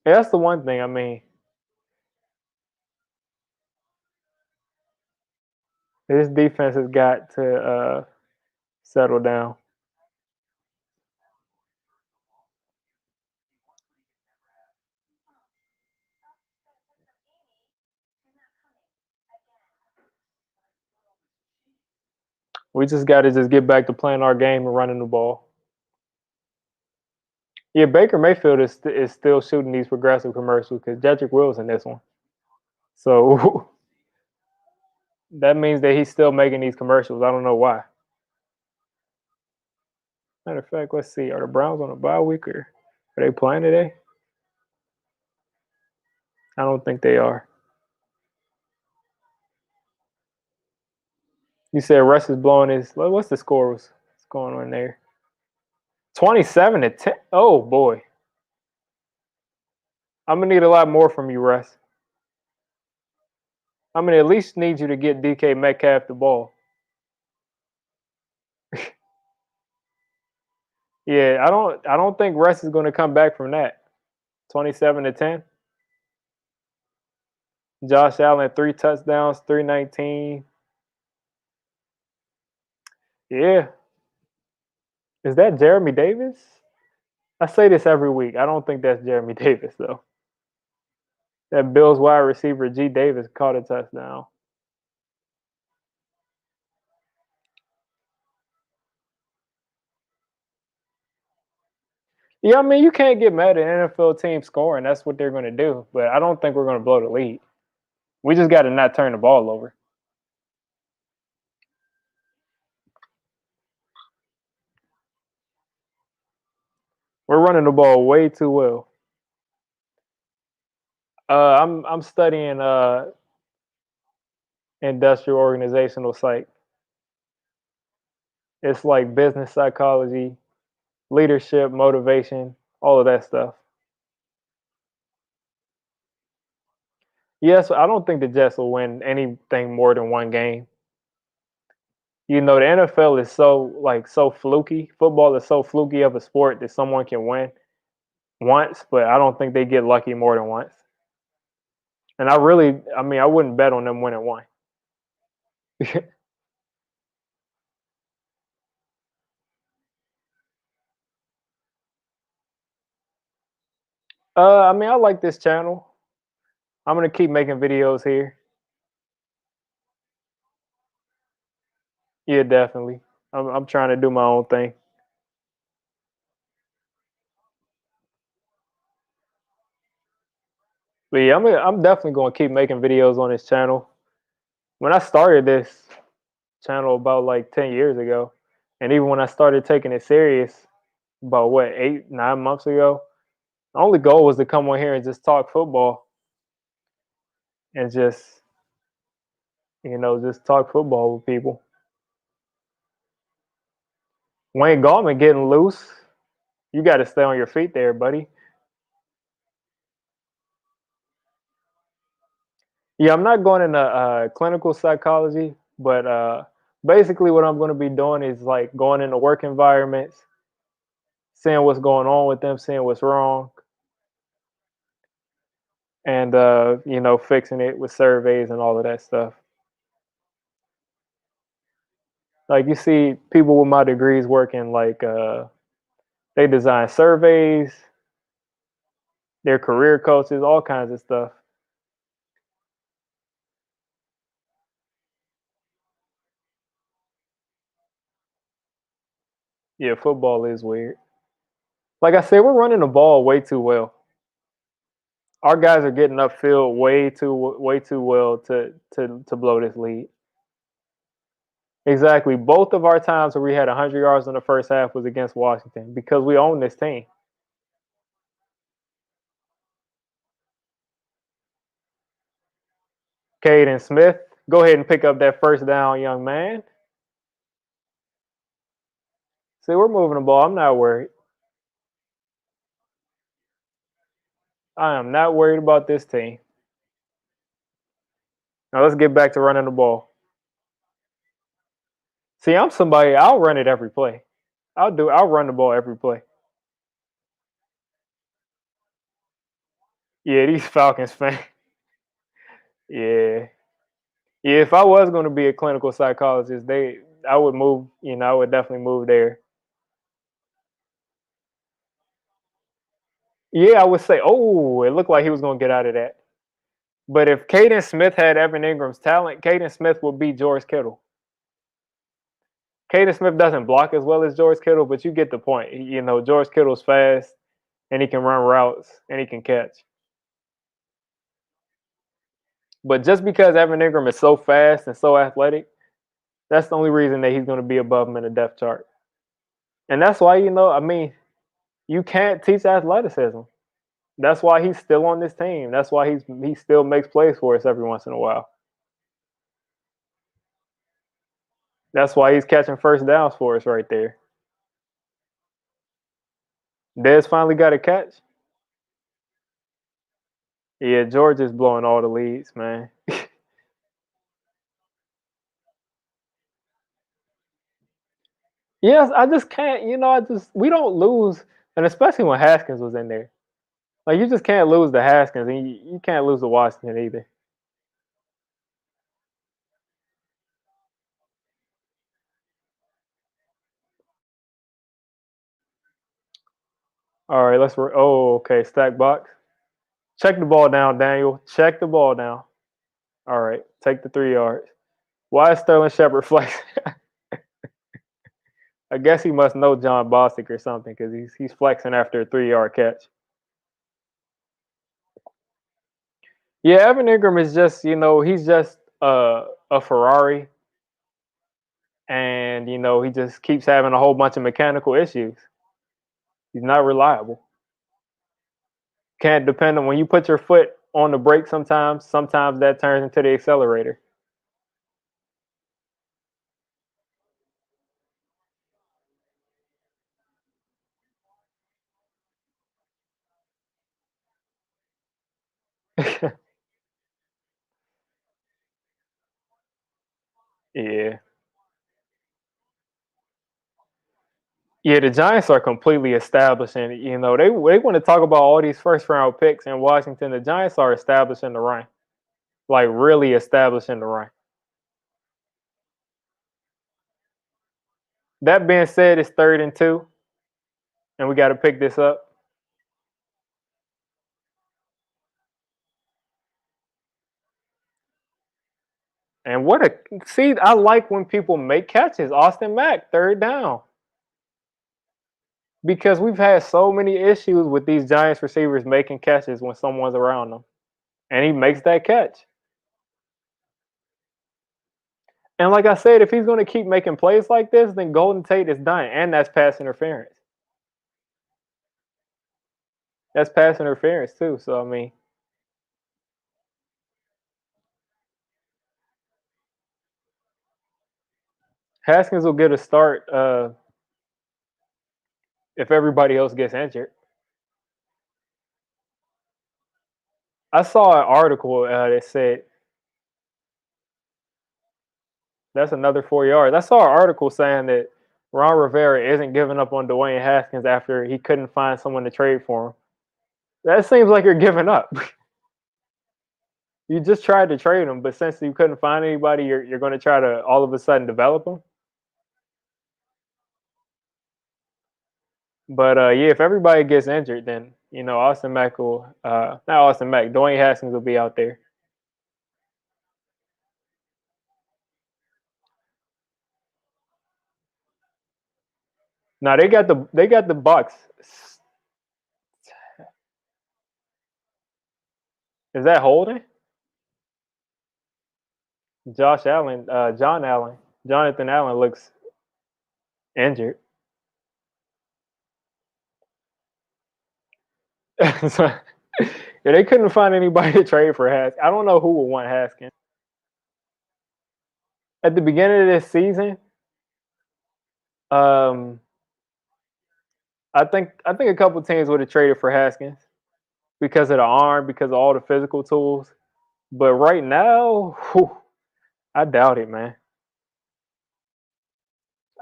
Yeah, that's the one thing. This defense has got to settle down. We just got to get back to playing our game and running the ball. Yeah, Baker Mayfield is still shooting these progressive commercials because Jedrick Wills in this one. So that means that he's still making these commercials. I don't know why. Matter of fact, let's see. Are the Browns on a bye week or are they playing today? I don't think they are. You said Russ is blowing his. What's the score? What's going on there? 27-10. Oh boy. I'm gonna need a lot more from you, Russ. I mean, at least need you to get DK Metcalf the ball. Yeah, I don't think Russ is going to come back from that. 27-10. Josh Allen 3 touchdowns, 319. Yeah, is that Jeremy Davis? I say this every week. I don't think that's Jeremy Davis though. That Bills wide receiver G Davis caught a touchdown. Yeah, I mean you can't get mad at an NFL team scoring. That's what they're going to do. But I don't think we're going to blow the lead. We just got to not turn the ball over. We're running the ball way too well. I'm studying industrial organizational psych. It's like business psychology, leadership, motivation, all of that stuff. Yes, I don't think the Jets will win anything more than one game. You know, the NFL is so fluky. Football is so fluky of a sport that someone can win once, but I don't think they get lucky more than once. And I mean, I wouldn't bet on them winning one. I mean, I like this channel. I'm gonna keep making videos here. Yeah, definitely. I'm trying to do my own thing. But yeah, I'm definitely gonna keep making videos on this channel. When I started this channel about like 10 years ago, and even when I started taking it serious about what 8 9 months ago, the only goal was to come on here and just talk football and just talk football with people. Wayne Gallman getting loose. You got to stay on your feet there, buddy. Yeah, I'm not going into clinical psychology, but basically what I'm going to be doing is like going into work environments, seeing what's going on with them, seeing what's wrong, and fixing it with surveys and all of that stuff. Like you see people with my degrees working like they design surveys, they're career coaches, all kinds of stuff. Yeah, football is weird. Like I said, we're running the ball way too well. Our guys are getting upfield way too well to blow this lead. Exactly. Both of our times where we had 100 yards in the first half was against Washington because we own this team. Caden Smith, go ahead and pick up that first down, young man. See, we're moving the ball. I'm not worried. I am not worried about this team. Now let's get back to running the ball. See, I'm somebody, I'll run it every play. I'll run the ball every play. Yeah, these Falcons fans. Yeah. Yeah, if I was going to be a clinical psychologist, I would move, I would definitely move there. Yeah, I would say, oh, it looked like he was going to get out of that. But if Caden Smith had Evan Ingram's talent, Caden Smith would beat George Kittle. Caden Smith doesn't block as well as George Kittle, but you get the point. George Kittle's fast and he can run routes and he can catch. But just because Evan Ingram is so fast and so athletic, that's the only reason that he's going to be above him in the depth chart. And that's why, I mean, you can't teach athleticism. That's why he's still on this team. That's why he still makes plays for us every once in a while. That's why he's catching first downs for us right there. Dez finally got a catch. Yeah, George is blowing all the leads, man. Yes, I just can't. We don't lose, and especially when Haskins was in there. Like you just can't lose to Haskins, and you can't lose to Washington either. All right, oh, okay. Stack box. Check the ball down, Daniel. Check the ball down. All right, take the 3 yards. Why is Sterling Shepard flexing? I guess he must know John Bostic or something because he's flexing after a 3 yard catch. Yeah, Evan Ingram is just he's just a Ferrari, and he just keeps having a whole bunch of mechanical issues. He's not reliable. Can't depend on when you put your foot on the brake. Sometimes that turns into the accelerator. Yeah. Yeah, the Giants are completely establishing. They want to talk about all these first round picks in Washington. The Giants are establishing the run, like really establishing the run. That being said, it's 3rd and 2, and we got to pick this up. And I like when people make catches. Austin Mack, 3rd down, because we've had so many issues with these Giants receivers making catches when someone's around them, and he makes that catch. And like I said, if he's going to keep making plays like this, then Golden Tate is done, and that's pass interference. That's pass interference too. So I mean, Haskins will get a start if everybody else gets injured. I saw an article that said that's another 4 yards. I saw an article saying that Ron Rivera isn't giving up on Dwayne Haskins after he couldn't find someone to trade for him. That seems like you're giving up. You just tried to trade him, but since you couldn't find anybody, you're going to try to all of a sudden develop him. But yeah, if everybody gets injured, then Austin Mack will not Austin Mack, Dwayne Haskins will be out there. Now they got the Bucks. Is that holding? Jonathan Allen looks injured. So, yeah, they couldn't find anybody to trade for Haskins. I don't know who would want Haskins. At the beginning of this season, um, I think a couple teams would have traded for Haskins because of the arm, because of all the physical tools. But right now, whew, I doubt it, man.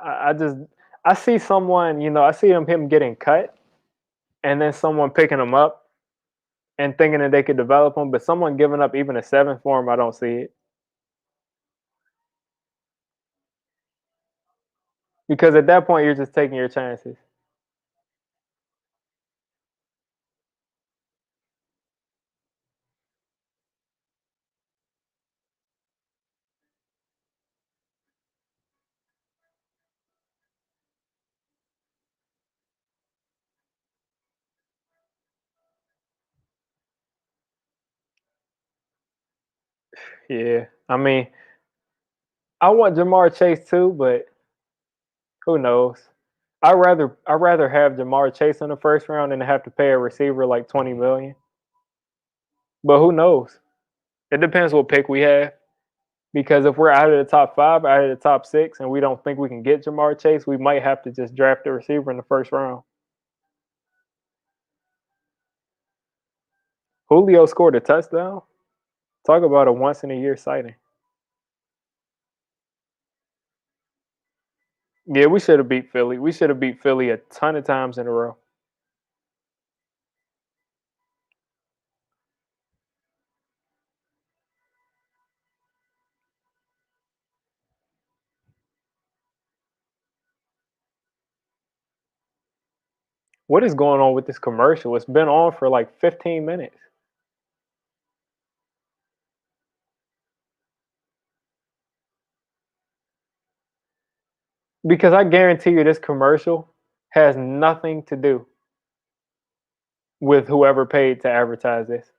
I just I see someone, I see him getting cut, and then someone picking him up and thinking that they could develop him, but someone giving up even a 7th for him, I don't see it. Because at that point, you're just taking your chances. Yeah, I mean, I want Jamar Chase too, but who knows? I rather have Jamar Chase in the first round than have to pay a receiver like 20 million. But who knows? It depends what pick we have. Because if we're out of the top 5, out of the top 6, and we don't think we can get Jamar Chase, we might have to just draft a receiver in the first round. Julio scored a touchdown. Talk about a once in a year sighting. Yeah, we should have beat Philly. We should have beat Philly a ton of times in a row. What is going on with this commercial? It's been on for like 15 minutes. Because I guarantee you this commercial has nothing to do with whoever paid to advertise this.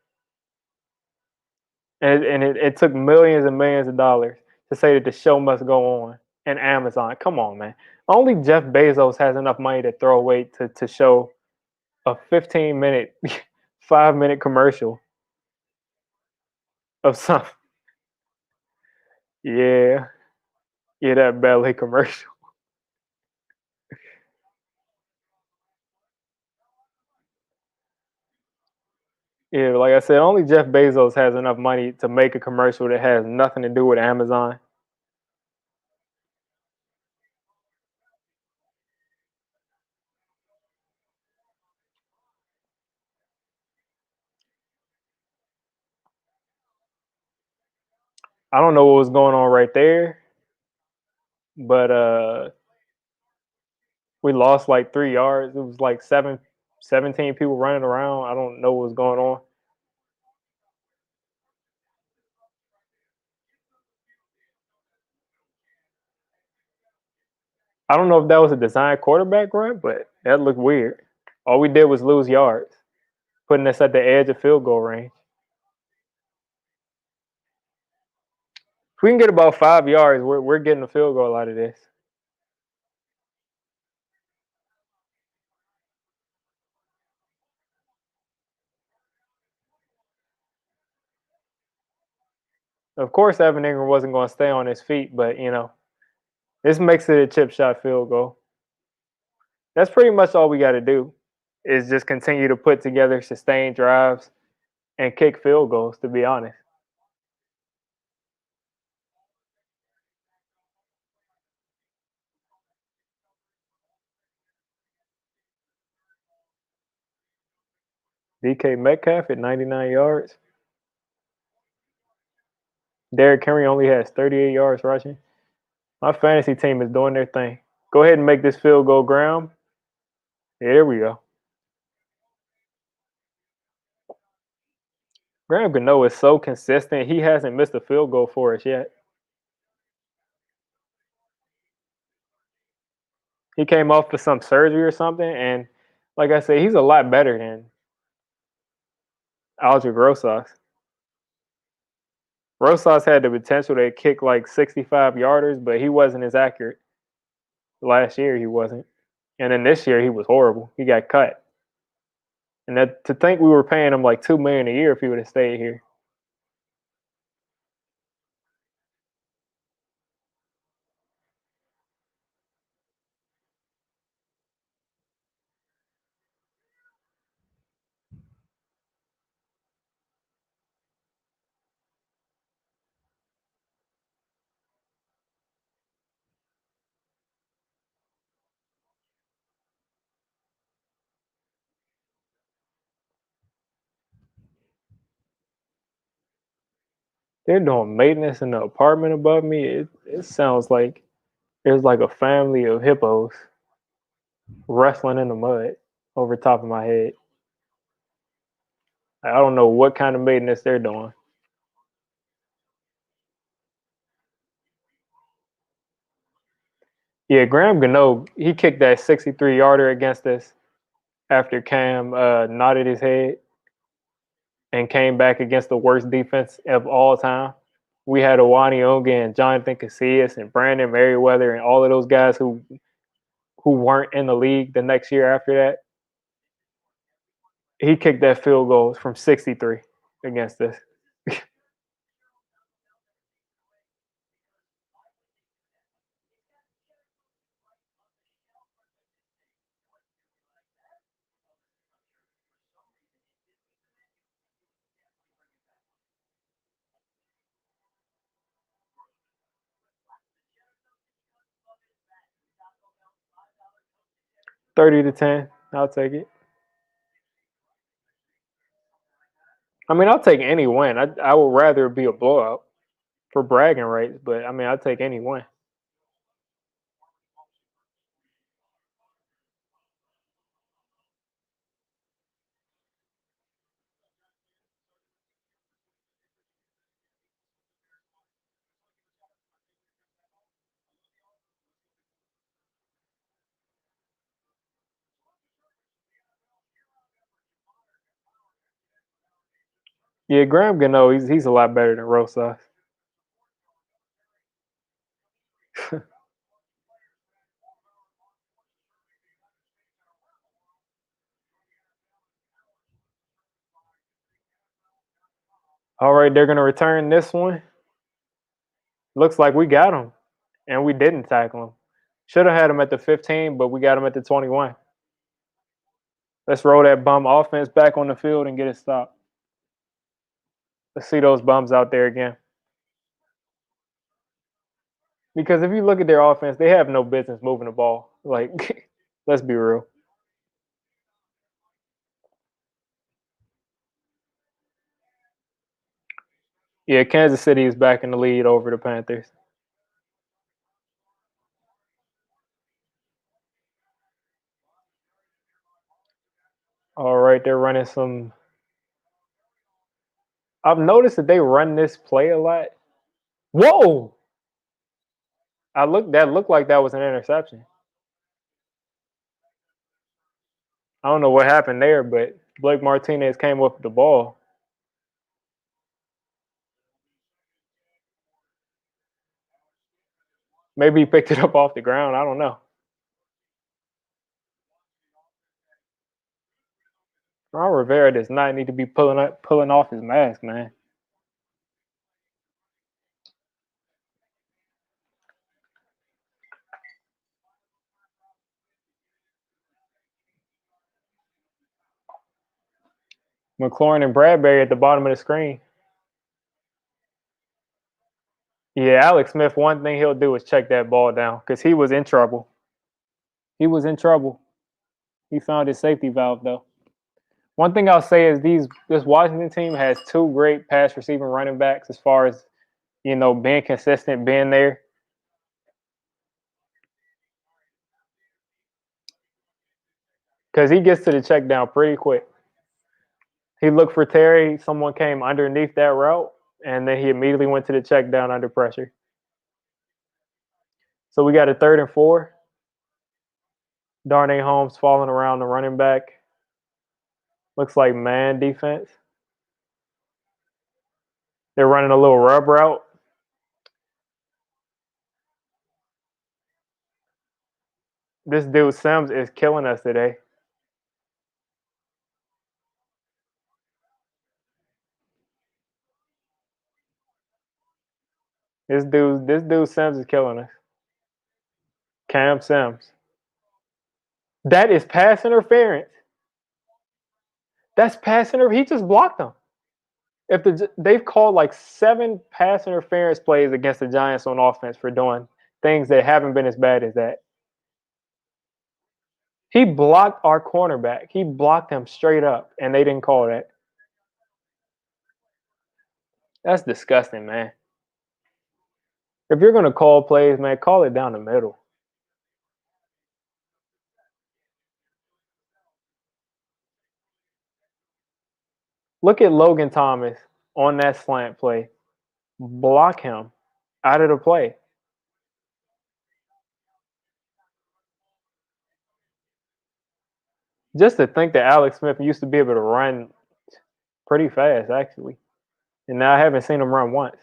And it took millions and millions of dollars to say that the show must go on and Amazon. Come on, man. Only Jeff Bezos has enough money to throw away to show a 15-minute, 5-minute commercial of some. Yeah, yeah, that ballet commercial. Yeah, like I said, only Jeff Bezos has enough money to make a commercial that has nothing to do with Amazon. I don't know what was going on right there, but we lost like 3 yards. It was like 17 people running around. I don't know what was going on. I don't know if that was a design quarterback run, but that looked weird. All we did was lose yards, putting us at the edge of field goal range. If we can get about 5 yards, we're getting a field goal out of this. Of course, Evan Ingram wasn't going to stay on his feet, but this makes it a chip shot field goal. That's pretty much all we got to do is just continue to put together sustained drives and kick field goals, to be honest. DK Metcalf at 99 yards. Derrick Henry only has 38 yards rushing. My fantasy team is doing their thing. Go ahead and make this field goal, Graham. Yeah, there we go. Graham Gano is so consistent. He hasn't missed a field goal for us yet. He came off for some surgery or something, and like I said, he's a lot better than Alger Rosas. Rosas had the potential to kick like 65 yarders, but he wasn't as accurate. Last year he wasn't, and then this year he was horrible. He got cut, and that to think we were paying him like $2 million a year if he would have stayed here. They're doing maintenance in the apartment above me. It sounds like there's like a family of hippos wrestling in the mud over top of my head. I don't know what kind of maintenance they're doing. Yeah, Graham Gano, he kicked that 63 yarder against us after Cam nodded his head and came back against the worst defense of all time. We had Owani Onga and Jonathan Casillas and Brandon Merriweather and all of those guys who weren't in the league the next year after that. He kicked that field goal from 63 against us. 30-10. I'll take it. I mean, I'll take any win. I would rather it be a blowout for bragging rights, but I mean, I'll take any win. Yeah, Graham Gano, he's a lot better than Rosas. All right, they're gonna return this one. Looks like we got him, and we didn't tackle him. Should have had him at the 15, but we got him at the 21. Let's roll that bum offense back on the field and get it stopped. Let's see those bums out there again. Because if you look at their offense, they have no business moving the ball. Like, let's be real. Yeah, Kansas City is back in the lead over the Panthers. All right, they're running some. I've noticed that they run this play a lot. Whoa! That looked like that was an interception. I don't know what happened there, but Blake Martinez came up with the ball. Maybe he picked it up off the ground. I don't know. Ron Rivera does not need to be pulling off his mask, man. McLaurin and Bradbury at the bottom of the screen. Yeah, Alex Smith, one thing he'll do is check that ball down because he was in trouble. He was in trouble. He found his safety valve, though. One thing I'll say is this Washington team has two great pass receiving running backs as far as, being consistent, being there. Because he gets to the check down pretty quick. He looked for Terry. Someone came underneath that route, and then he immediately went to the check down under pressure. So we got a 3rd and 4. Darnay Holmes falling around the running back. Looks like man defense. They're running a little rub route. This dude Sims is killing us today. This dude Sims is killing us. Cam Sims. That is pass interference. That's pass interference. He just blocked them. They've called like 7 pass interference plays against the Giants on offense for doing things that haven't been as bad as that. He blocked our cornerback. He blocked him straight up, and they didn't call that. That's disgusting, man. If you're going to call plays, man, call it down the middle. Look at Logan Thomas on that slant play. Block him out of the play. Just to think that Alex Smith used to be able to run pretty fast, actually. And now I haven't seen him run once.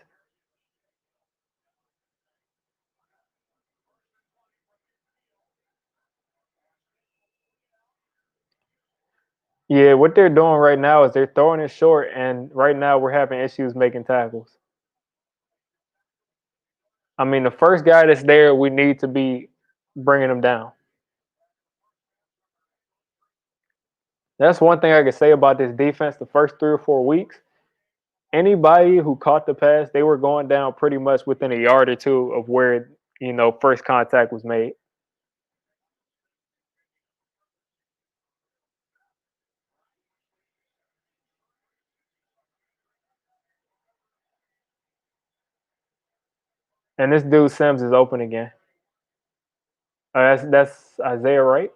Yeah, what they're doing right now is they're throwing it short, and right now we're having issues making tackles. I mean, the first guy that's there, we need to be bringing him down. That's one thing I could say about this defense the first 3 or 4 weeks. Anybody who caught the pass, they were going down pretty much within a yard or two of where, first contact was made. And this dude Sims is open again. That's Isaiah Wright.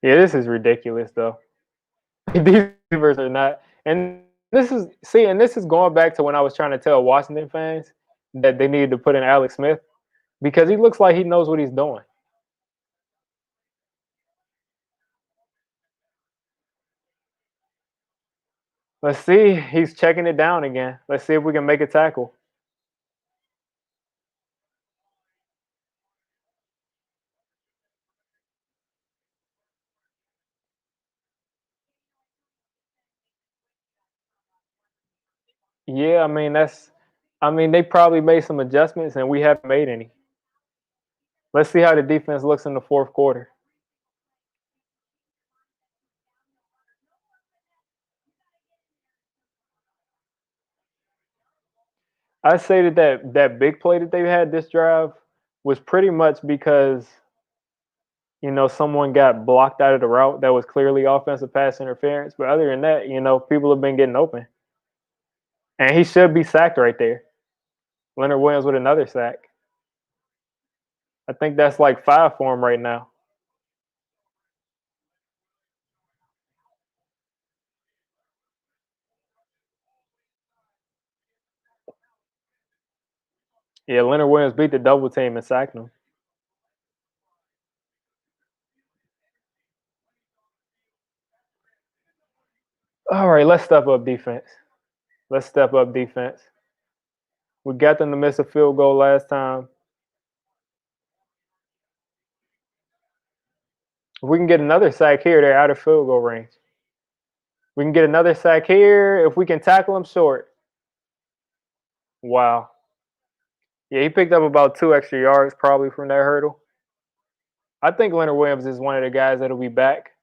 Yeah, this is ridiculous though. These receivers are not. And this is going back to when I was trying to tell Washington fans that they needed to put in Alex Smith because he looks like he knows what he's doing. Let's see. He's checking it down again. Let's see if we can make a tackle. Yeah, I mean they probably made some adjustments and we haven't made any. Let's see how the defense looks in the fourth quarter. I say that big play that they had this drive was pretty much because someone got blocked out of the route that was clearly offensive pass interference. But other than that, people have been getting open, and he should be sacked right there. Leonard Williams with another sack. I think that's like 5 for him right now. Yeah, Leonard Williams beat the double team and sacked him. All right, let's step up defense. Let's step up defense. We got them to miss a field goal last time. If we can get another sack here, they're out of field goal range. We can get another sack here if we can tackle them short. Wow. Yeah, he picked up about 2 extra yards probably from that hurdle. I think Leonard Williams is one of the guys that'll be back,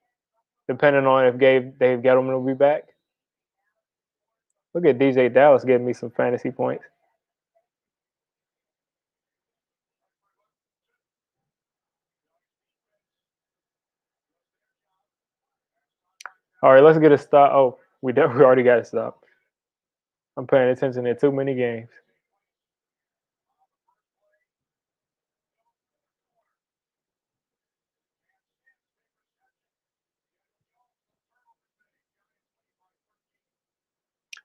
depending on if Dave Gettleman will be back. Look at DJ Dallas getting me some fantasy points. All right, let's get a stop. Oh, we definitely already got a stop. I'm paying attention to too many games.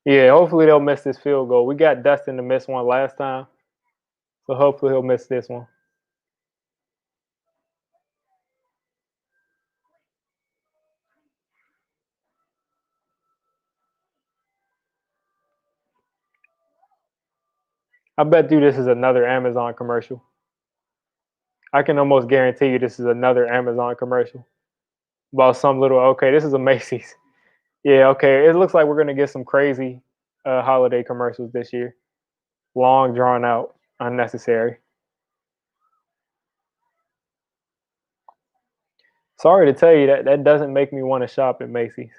Yeah, hopefully they'll miss this field goal. We got Dustin to miss one last time, so hopefully he'll miss this one. I bet you this is another Amazon commercial. I can almost guarantee you this is another Amazon commercial about some little. Okay, this is a Macy's. Yeah, okay. It looks like we're gonna get some crazy holiday commercials this year. Long, drawn out, unnecessary. Sorry to tell you that doesn't make me want to shop at Macy's.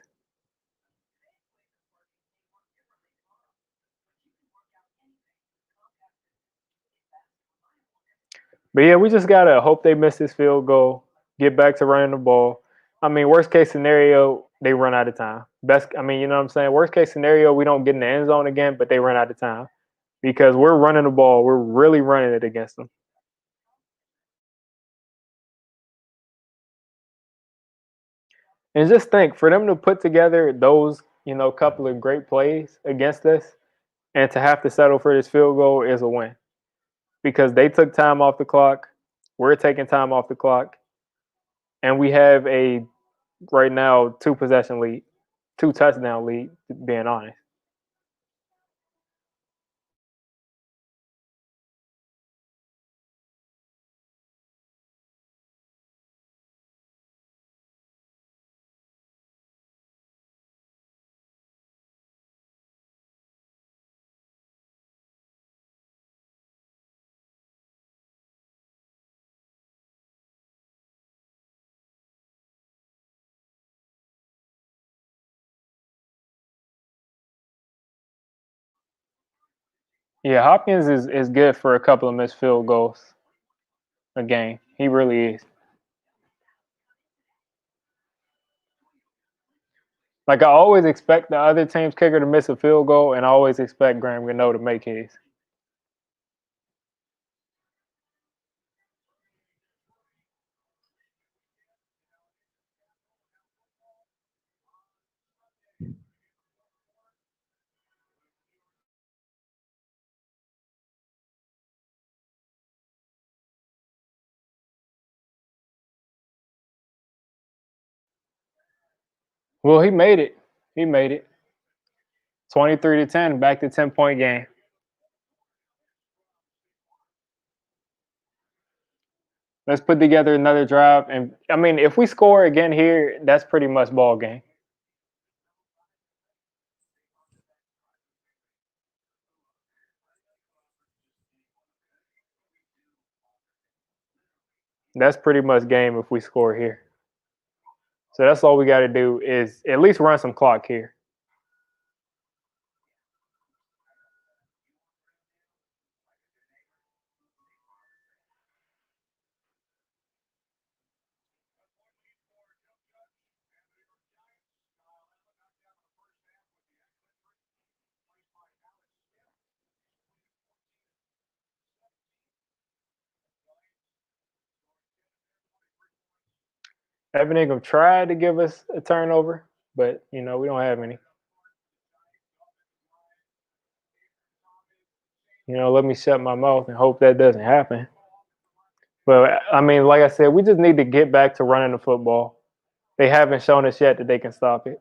But yeah, we just gotta hope they miss this field goal, get back to running the ball. I mean, worst case scenario, they run out of time. I mean, you know what I'm saying? Worst case scenario, we don't get in the end zone again, but they run out of time because we're running the ball. We're really running it against them. And just think for them to put together those, couple of great plays against us and to have to settle for this field goal is a win because they took time off the clock. We're taking time off the clock. And we have a right now 2 possession lead, 2 touchdown lead, being honest. Yeah, Hopkins is good for a couple of missed field goals a game. He really is. Like I always expect the other team's kicker to miss a field goal, and I always expect Graham Gano to make his. Well, he made it. He made it. 23-10, back to 10-point game. Let's put together another drive, and I mean, if we score again here, that's pretty much ball game. That's pretty much game if we score here. So that's all we got to do is at least run some clock here. Evan Ingram tried to give us a turnover, but we don't have any. Let me shut my mouth and hope that doesn't happen. But I mean, like I said, we just need to get back to running the football. They haven't shown us yet that they can stop it.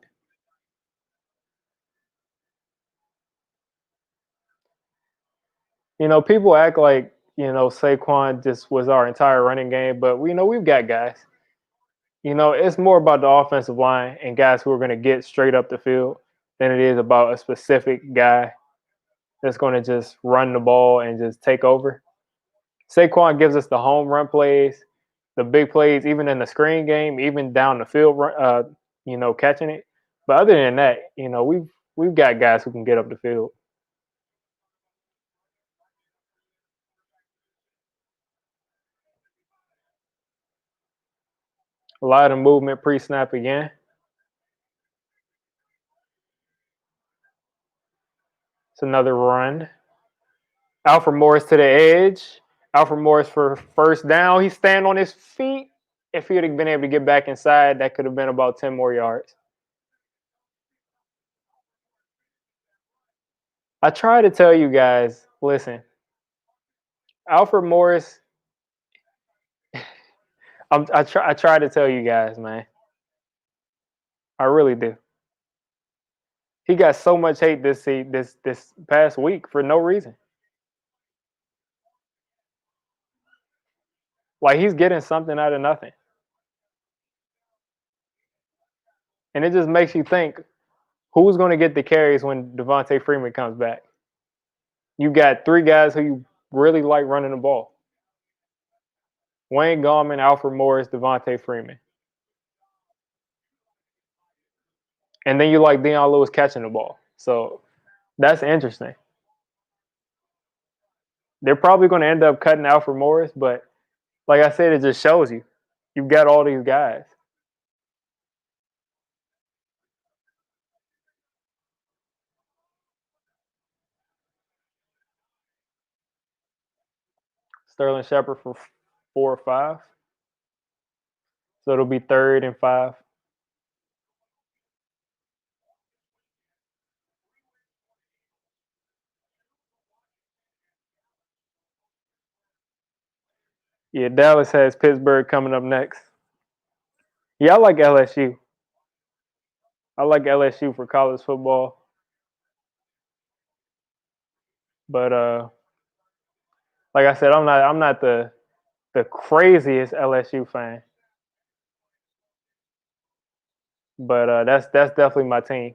People act like Saquon just was our entire running game, but we've got guys. It's more about the offensive line and guys who are going to get straight up the field than it is about a specific guy that's going to just run the ball and just take over. Saquon gives us the home run plays, the big plays, even in the screen game, even down the field, catching it. But other than that, we've got guys who can get up the field. A lot of movement pre-snap again. It's another run. Alfred Morris to the edge. Alfred Morris for first down. He's standing on his feet. If he would have been able to get back inside, that could have been about 10 more yards. I try to tell you guys, listen, Alfred Morris, I try to tell you guys, man. I really do. He got so much hate this past week for no reason. Like he's getting something out of nothing. And it just makes you think, who's going to get the carries when Devontae Freeman comes back? You got three guys who you really like running the ball. Wayne Gallman, Alfred Morris, Devontae Freeman. And then you like Deion Lewis catching the ball. So that's interesting. They're probably going to end up cutting Alfred Morris, but like I said, it just shows you. You've got all these guys. Sterling Shepard for 4 or 5. So it'll be 3rd and 5. Yeah, Dallas has Pittsburgh coming up next. Yeah, I like LSU. I like LSU for college football. But like I said, I'm not the craziest LSU fan. But that's definitely my team.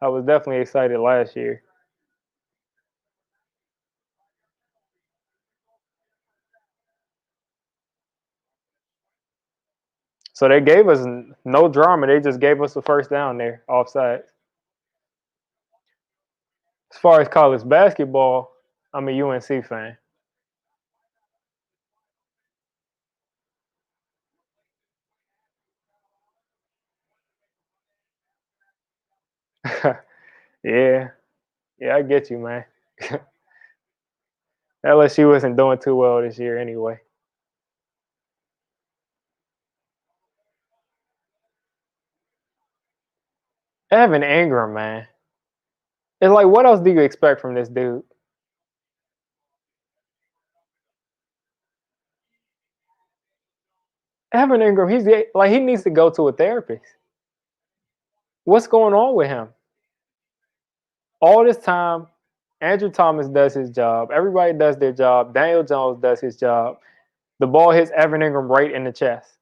I was definitely excited last year. So they gave us no drama. They just gave us the first down there, offside. As far as college basketball, I'm a UNC fan. Yeah, yeah, I get you, man. LSU wasn't doing too well this year anyway. Evan Ingram, man. It's like, what else do you expect from this dude? Evan Ingram, like he needs to go to a therapist. What's going on with him? All this time, Andrew Thomas does his job. Everybody does their job. Daniel Jones does his job. The ball hits Evan Ingram right in the chest.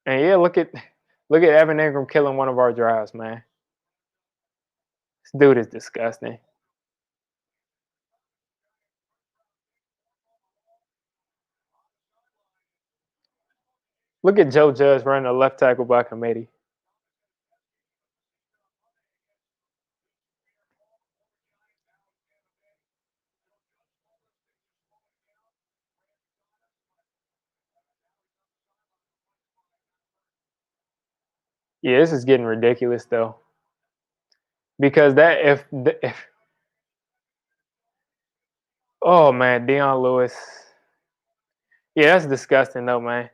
And yeah, look at Evan Ingram killing one of our drives, man. This dude is disgusting. Look at Joe Judge running a left tackle by committee. Yeah, this is getting ridiculous though. Because that if oh man, Deion Lewis. Yeah, that's disgusting though, man.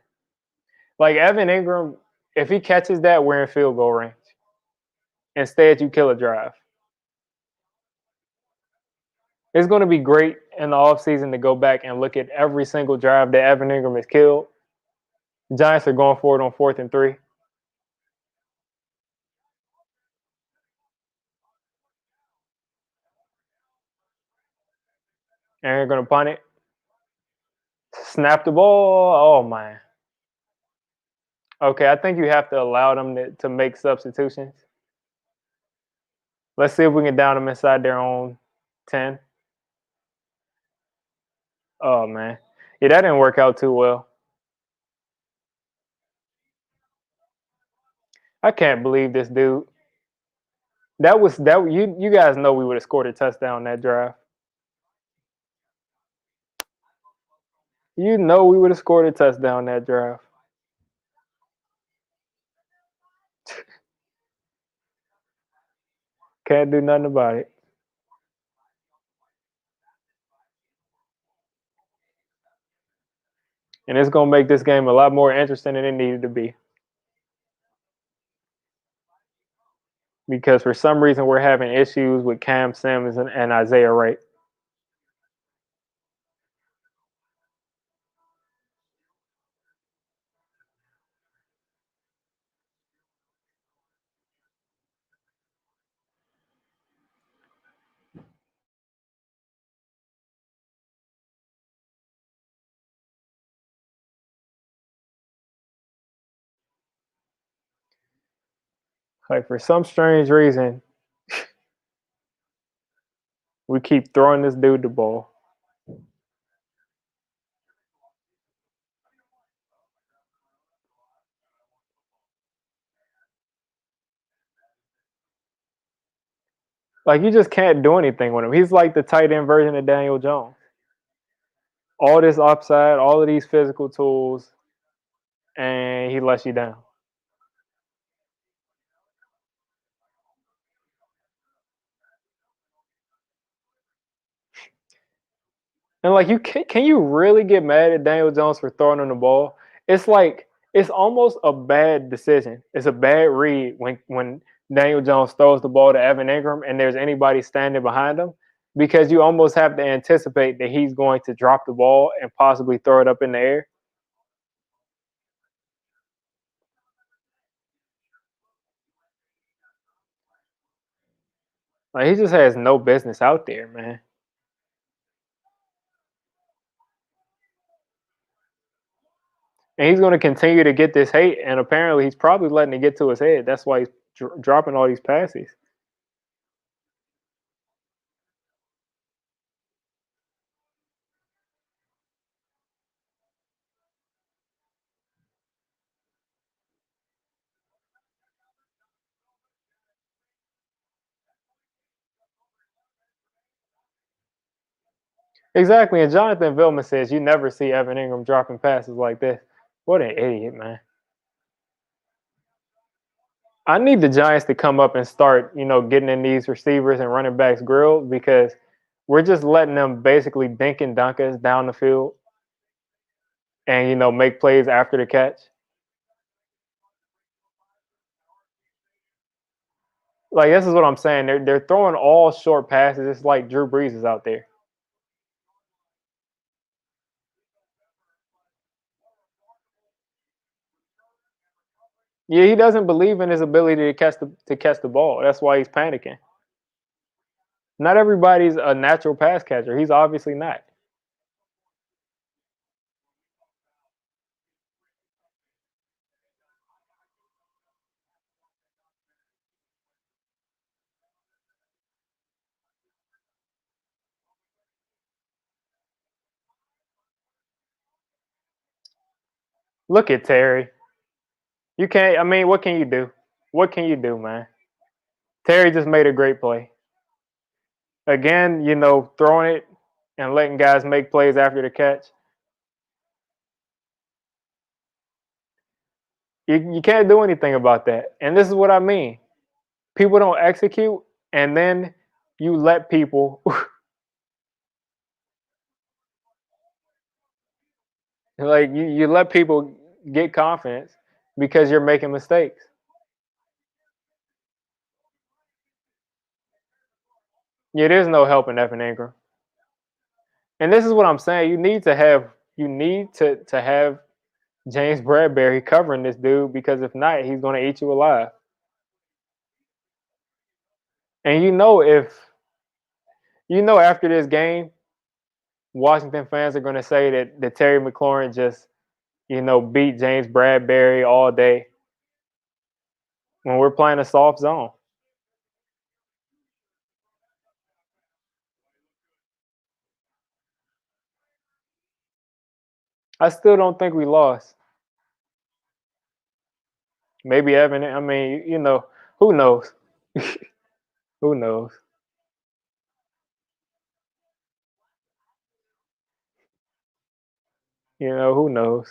Like Evan Ingram, if he catches that, we're in field goal range. Instead, you kill a drive. It's going to be great in the offseason to go back and look at every single drive that Evan Ingram has killed. The Giants are going for it on 4th and 3. And they're going to punt it. Snap the ball. Oh, man. Okay, I think you have to allow them to make substitutions. Let's see if we can down them inside their own 10. Oh, man. Yeah, that didn't work out too well. I can't believe this dude. You guys know we would have scored a touchdown that drive. You know we would have scored a touchdown that drive. Can't do nothing about it. And it's gonna make this game a lot more interesting than it needed to be. Because for some reason we're having issues with Cam Simmons and Isaiah Wright. Like for some strange reason, we keep throwing this dude the ball. Like you just can't do anything with him. He's like the tight end version of Daniel Jones. All this upside, all of these physical tools, and he lets you down. And like can you really get mad at Daniel Jones for throwing him the ball? It's like it's almost a bad decision. It's a bad read when Daniel Jones throws the ball to Evan Ingram and there's anybody standing behind him because you almost have to anticipate that he's going to drop the ball and possibly throw it up in the air. Like he just has no business out there, man. And he's going to continue to get this hate, and apparently he's probably letting it get to his head. That's why he's dropping all these passes. Exactly. And Jonathan Vilma says you never see Evan Ingram dropping passes like this. What an idiot, man. I need the Giants to come up and start, getting in these receivers and running backs grilled because we're just letting them basically dink and dunk us down the field and, make plays after the catch. Like, this is what I'm saying. They're throwing all short passes. It's like Drew Brees is out there. Yeah, he doesn't believe in his ability to catch the ball. That's why he's panicking. Not everybody's a natural pass catcher. He's obviously not. Look at Terry. You can't. I mean, what can you do? What can you do, man? Terry just made a great play. Again, throwing it and letting guys make plays after the catch. You can't do anything about that. And this is what I mean. People don't execute, and then you let people like you let people get confidence because you're making mistakes. Yeah, there's no helping Evan Ingram. And this is what I'm saying. You need to have James Bradbury covering this dude because if not, he's going to eat you alive. And after this game, Washington fans are going to say that Terry McLaurin just beat James Bradbury all day when we're playing a soft zone. I still don't think we lost. Maybe Evan. I mean, who knows? Who knows? Who knows?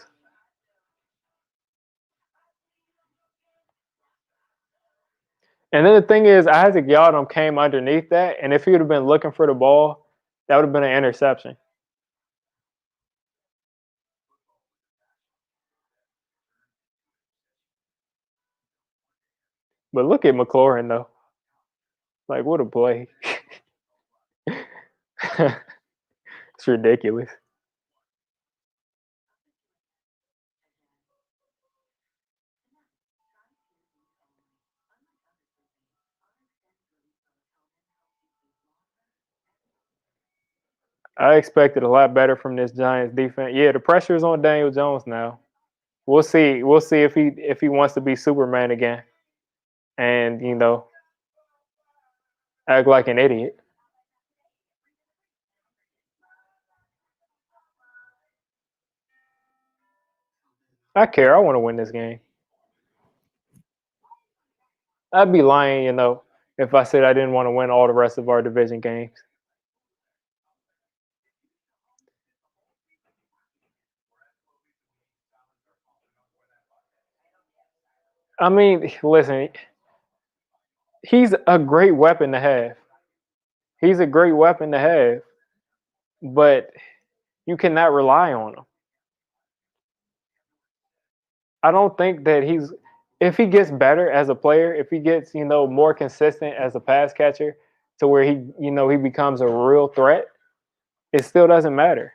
And then the thing is, Isaac Yadam came underneath that, and if he would have been looking for the ball, that would have been an interception. But look at McLaurin though. Like, what a play! It's ridiculous. I expected a lot better from this Giants defense. Yeah, the pressure is on Daniel Jones now. We'll see. We'll see if he wants to be Superman again, and act like an idiot. I care. I want to win this game. I'd be lying, if I said I didn't want to win all the rest of our division games. I mean, listen, he's a great weapon to have. He's a great weapon to have, but you cannot rely on him. I don't think that if he gets better as a player, if he gets, more consistent as a pass catcher to where he becomes a real threat, it still doesn't matter.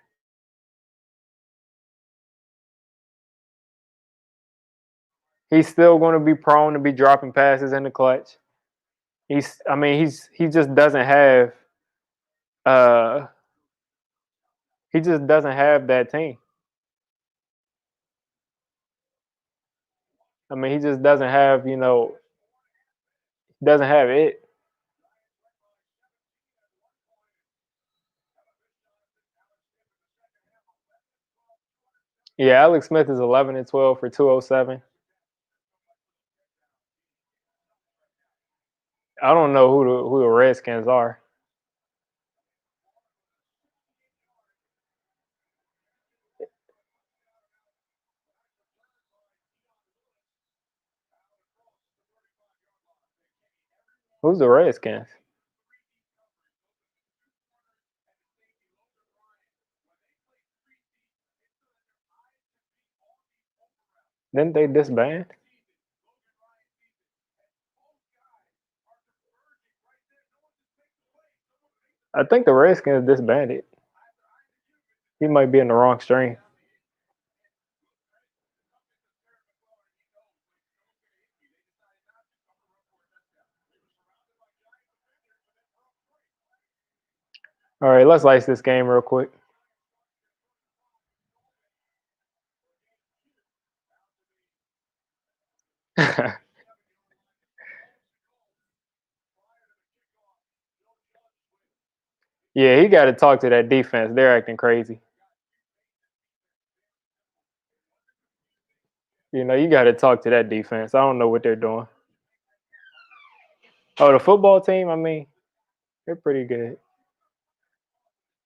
He's still going to be prone to be dropping passes in the clutch. He just doesn't have uh he just doesn't have that team. He just doesn't have it. Yeah, Alex Smith is 11-12 for 207. I don't know who the Redskins are. Who's the Redskins? Didn't they disband? I think the Redskins disbanded. He might be in the wrong stream. All right, let's ice this game real quick. Yeah, he got to talk to that defense. They're acting crazy. You know, you got to talk to that defense. I don't know what they're doing. Oh, the football team, I mean, they're pretty good.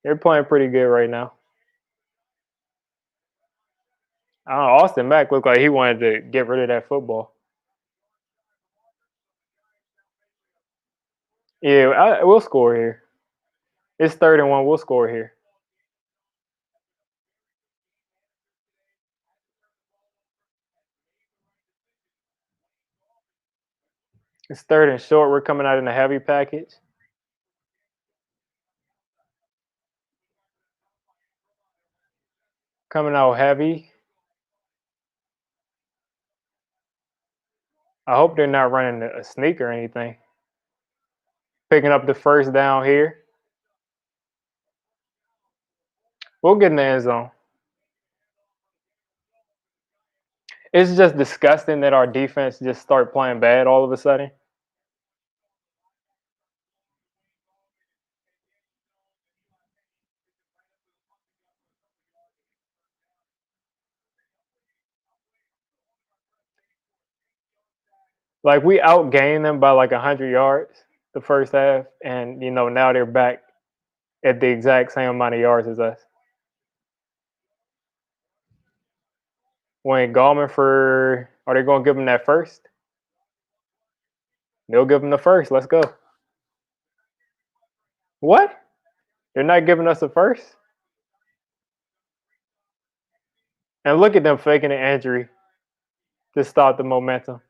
They're playing pretty good right now. Austin Mack looked like he wanted to get rid of that football. Yeah, we'll score here. It's 3rd-and-1. We'll score here. It's 3rd and short. We're coming out in a heavy package. Coming out heavy. I hope they're not running a sneak or anything. Picking up the 1st down here. We'll get in the end zone. It's just disgusting that our defense just start playing bad all of a sudden. Like we outgained them by like 100 yards the first half, and you know now they're back at the exact same amount of yards as us. Wayne Gallman for are they going to give him that first? They'll give him the first. Let's go. What? They're not giving us a first? And look at them faking an injury to stop the momentum.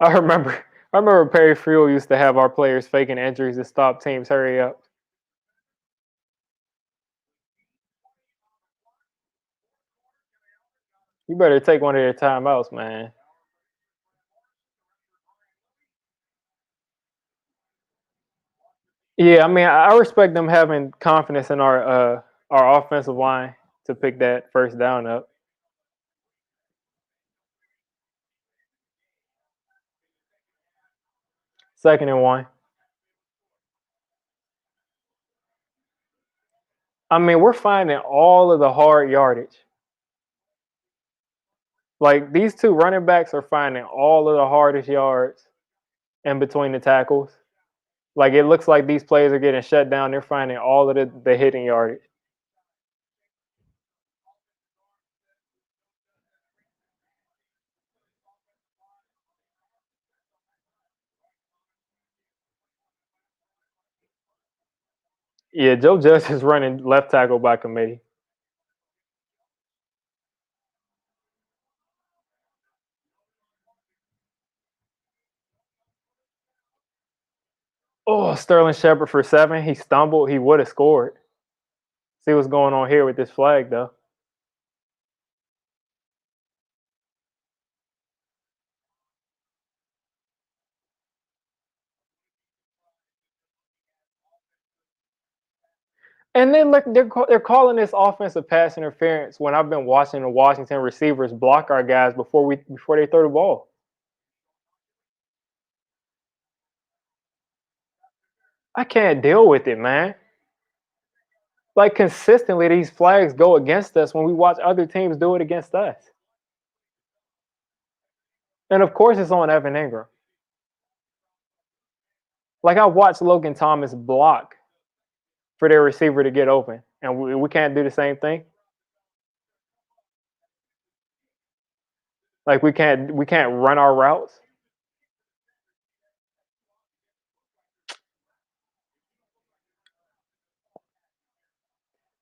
I remember Perry Friel used to have our players faking injuries to stop teams. Hurry up. You better take one of their timeouts, man. Yeah, I mean, I respect them having confidence in our offensive line to pick that first down up. 2nd-and-1. I mean, we're finding all of the hard yardage. Like these two running backs are finding all of the hardest yards in between the tackles. Like it looks like these plays are getting shut down. They're finding all of the hitting yardage. Yeah, Joe Judge is running left tackle by committee. Oh, Sterling Shepard for 7. He stumbled. He would have scored. See what's going on here with this flag, though. And then look, they're calling this offensive pass interference when I've been watching the Washington receivers block our guys before they throw the ball. I can't deal with it, man. Like consistently, these flags go against us when we watch other teams do it against us. And of course, it's on Evan Ingram. Like I watched Logan Thomas block for their receiver to get open, and we can't do the same thing. Like we can't run our routes.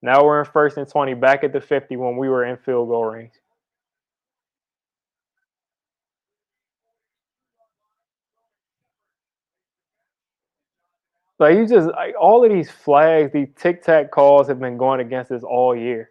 Now we're in 1st and 20, back at the 50 when we were in field goal range. Like you just like all of these flags, these tic tac calls have been going against us all year.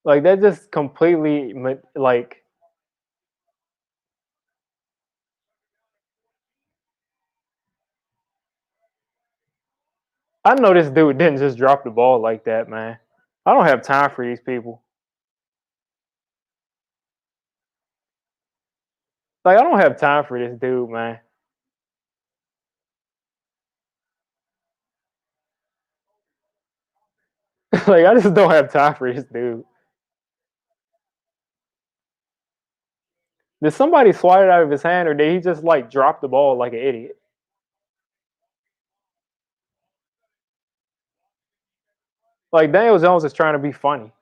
Like that just completely like I know this dude didn't just drop the ball like that, man. I don't have time for these people. Like I don't have time for this dude, man. Like I just don't have time for this dude. Did somebody swat it out of his hand, or did he just like drop the ball like an idiot? Like Daniel Jones is trying to be funny.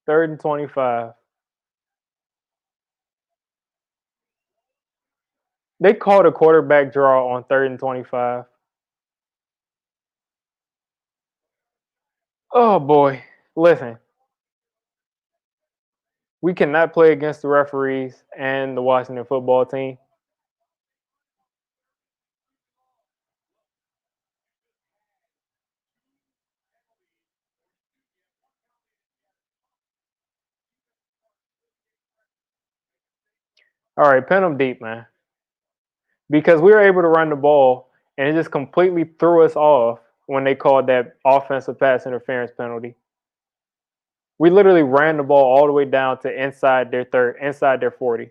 3rd and 25. They called a quarterback draw on 3rd and 25. Oh boy. Listen, we cannot play against the referees and the Washington football team. All right, pin them deep, man. Because we were able to run the ball and it just completely threw us off when they called that offensive pass interference penalty. We literally ran the ball all the way down to inside their 40.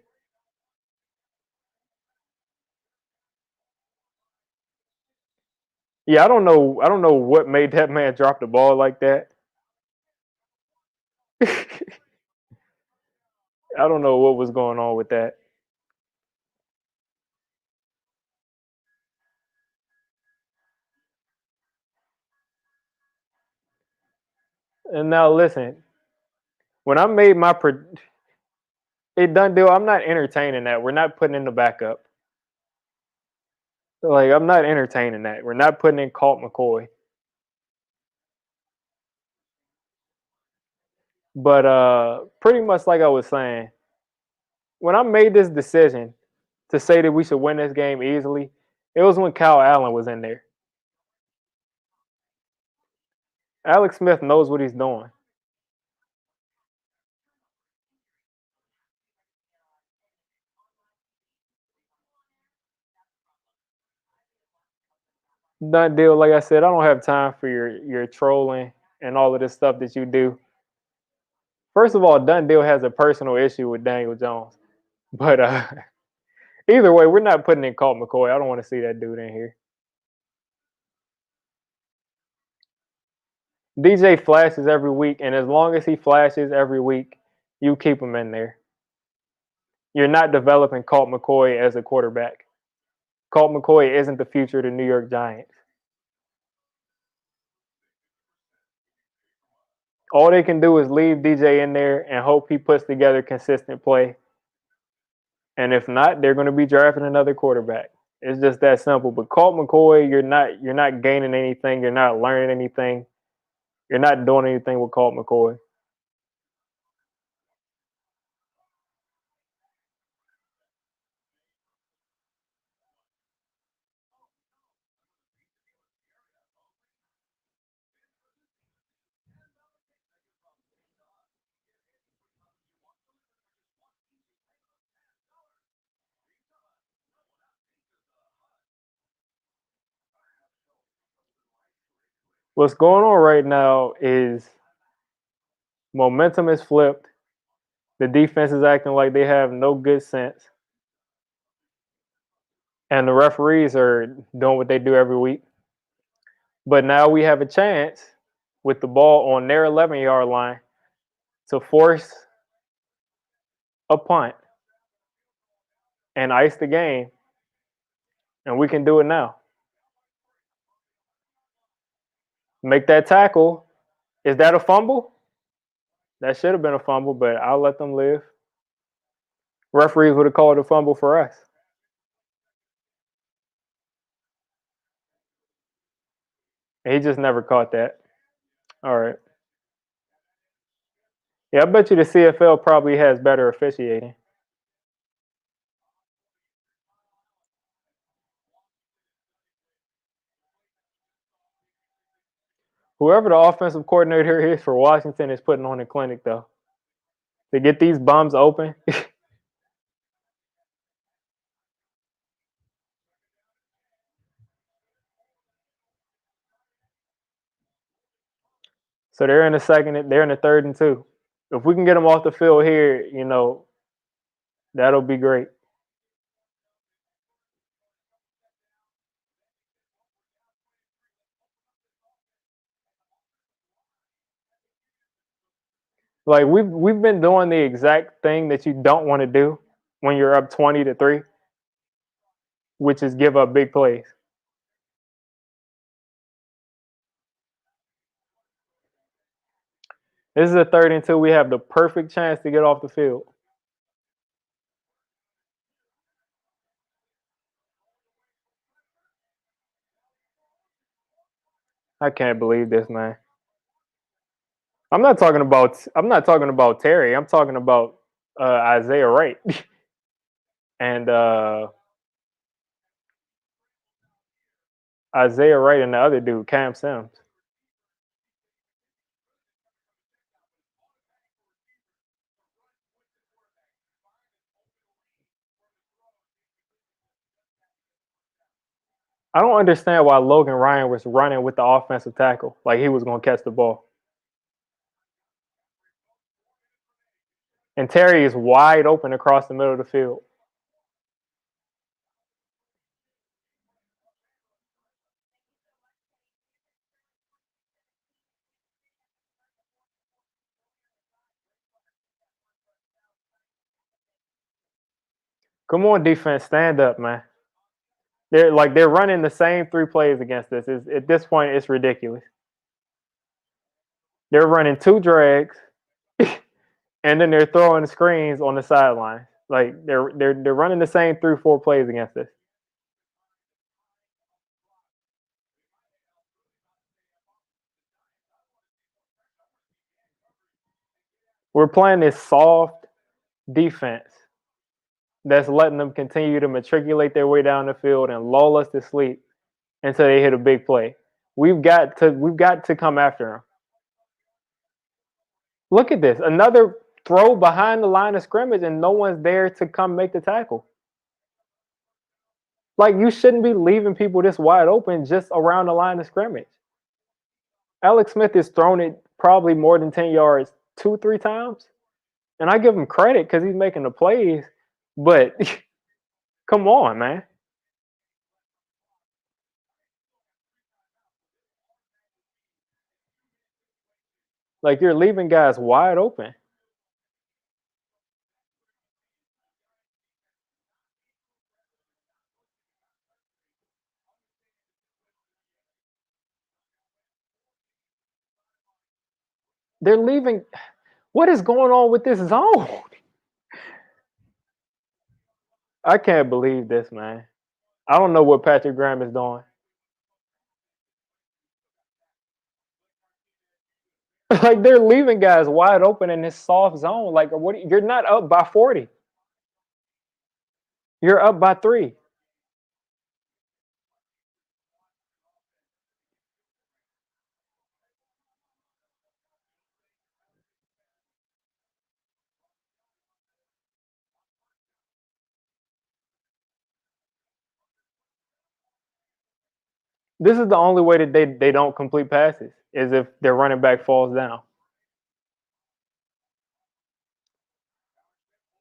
Yeah, I don't know. I don't know what made that man drop the ball like that. I don't know what was going on with that. And now listen, when I made my it done deal, I'm not entertaining that. We're not putting in the backup. Like I'm not entertaining that. We're not putting in Colt McCoy. But pretty much like I was saying, when I made this decision to say that we should win this game easily, it was when Kyle Allen was in there. Alex Smith knows what he's doing. Done deal. Like I said, I don't have time for your trolling and all of this stuff that you do. First of all, Done Deal has a personal issue with Daniel Jones. But either way, we're not putting in Colt McCoy. I don't want to see that dude in here. DJ flashes every week, and as long as he flashes every week, you keep him in there. You're not developing Colt McCoy as a quarterback. Colt McCoy isn't the future of the New York Giants. All they can do is leave DJ in there and hope he puts together consistent play. And if not, they're going to be drafting another quarterback. It's just that simple. But Colt McCoy, you're not gaining anything. You're not learning anything. You're not doing anything with Colt McCoy. What's going on right now is momentum is flipped. The defense is acting like they have no good sense. And the referees are doing what they do every week. But now we have a chance with the ball on their 11-yard line to force a punt and ice the game. And we can do it now. Make that tackle. Is that a fumble? That should have been a fumble, but I'll let them live. Referees would have called a fumble for us. And he just never caught that. All right. Yeah, I bet you the CFL probably has better officiating. Whoever the offensive coordinator is for Washington is putting on a clinic, though, to get these bums open. So they're in the second, they're in the 3rd and 2. If we can get them off the field here, that'll be great. Like we've been doing the exact thing that you don't want to do when you're up 20-3, which is give up big plays. This is a 3rd and 2. We have the perfect chance to get off the field. I can't believe this, man. I'm not talking about Terry. I'm talking about Isaiah Wright and Isaiah Wright and the other dude, Cam Sims. I don't understand why Logan Ryan was running with the offensive tackle like he was going to catch the ball. And Terry is wide open across the middle of the field. Come on, defense, stand up, man. They're running the same 3 plays against us. At this point, it's ridiculous. They're running 2 drags, and then they're throwing screens on the sideline. Like they're running the same 3-4 plays against us. We're playing this soft defense that's letting them continue to matriculate their way down the field and lull us to sleep until they hit a big play. We've got to come after them. Look at this. Another throw behind the line of scrimmage and no one's there to come make the tackle. Like you shouldn't be leaving people this wide open just around the line of scrimmage. Alex Smith has thrown it probably more than 10 yards 2-3 times. And I give him credit because he's making the plays, but come on, man. Like you're leaving guys wide open. They're leaving. What is going on with this zone? I can't believe this, man. I don't know what Patrick Graham is doing. Like they're leaving guys wide open in this soft zone. Like you're not up by 40. You're up by 3. This is the only way that they don't complete passes is if their running back falls down.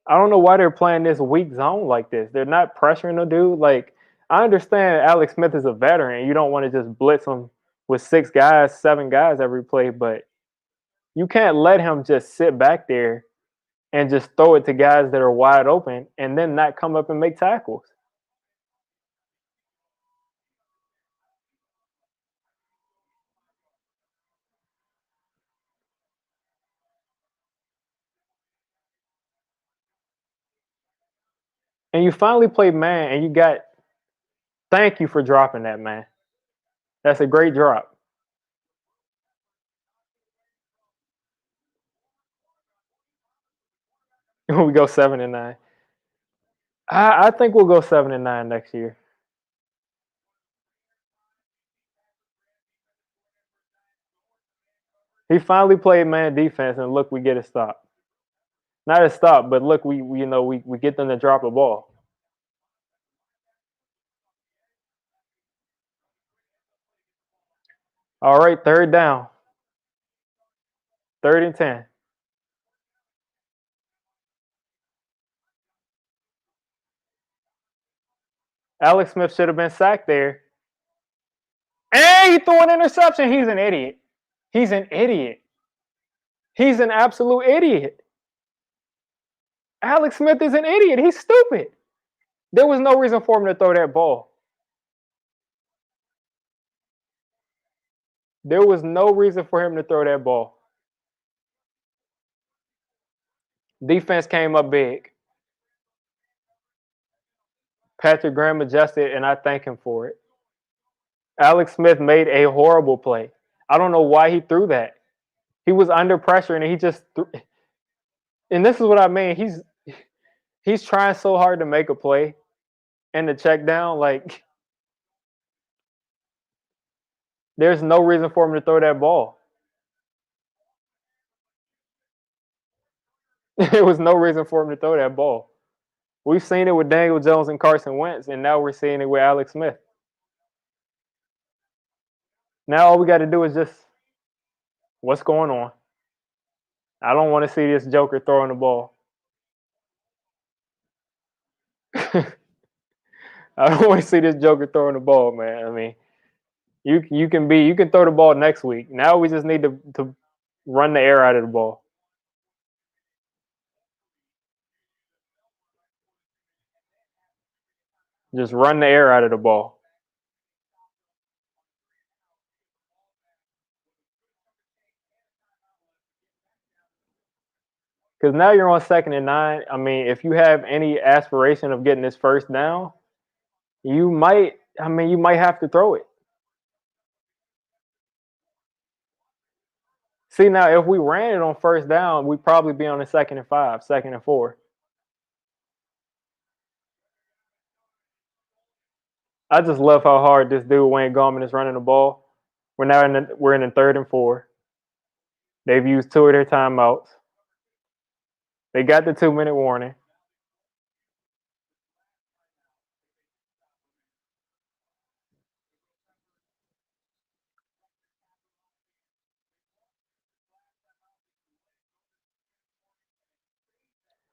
I don't know why they're playing this weak zone like this. They're not pressuring the dude. Like, I understand Alex Smith is a veteran. You don't want to just blitz him with 6 guys, 7 guys every play, but you can't let him just sit back there and just throw it to guys that are wide open and then not come up and make tackles. And you finally play man and you got thank you for dropping that, man. That's a great drop. We go 7-9. I think we'll go 7-9 next year. He finally played man defense, and look, we get a stop. Not a stop, but look, we get them to drop the ball. All right, third down, 3rd and 10. Alex Smith should have been sacked there. And he threw an interception. He's an idiot. He's an idiot. He's an absolute idiot. Alex Smith is an idiot. He's stupid. There was no reason for him to throw that ball. There was no reason for him to throw that ball. Defense came up big. Patrick Graham adjusted, and I thank him for it. Alex Smith made a horrible play. I don't know why he threw that. He was under pressure, and he just threw. And this is what I mean. He's trying so hard to make a play and to check down. Like, there's no reason for him to throw that ball. There was no reason for him to throw that ball. We've seen it with Daniel Jones and Carson Wentz, and now we're seeing it with Alex Smith. Now all we got to do is just, what's going on? I don't want to see this joker throwing the ball. I don't want to see this joker throwing the ball, man. I mean, you can throw the ball next week. Now we just need to run the air out of the ball. Just run the air out of the ball. Because now you're on 2nd and 9. I mean, if you have any aspiration of getting this first down, you might have to throw it. See, now if we ran it on first down, we'd probably be on the 2nd and 5, 2nd and 4. I just love how hard this dude Wayne Gallman is running the ball. We're in the 3rd and 4. They've used 2 of their timeouts. They got the 2-minute warning.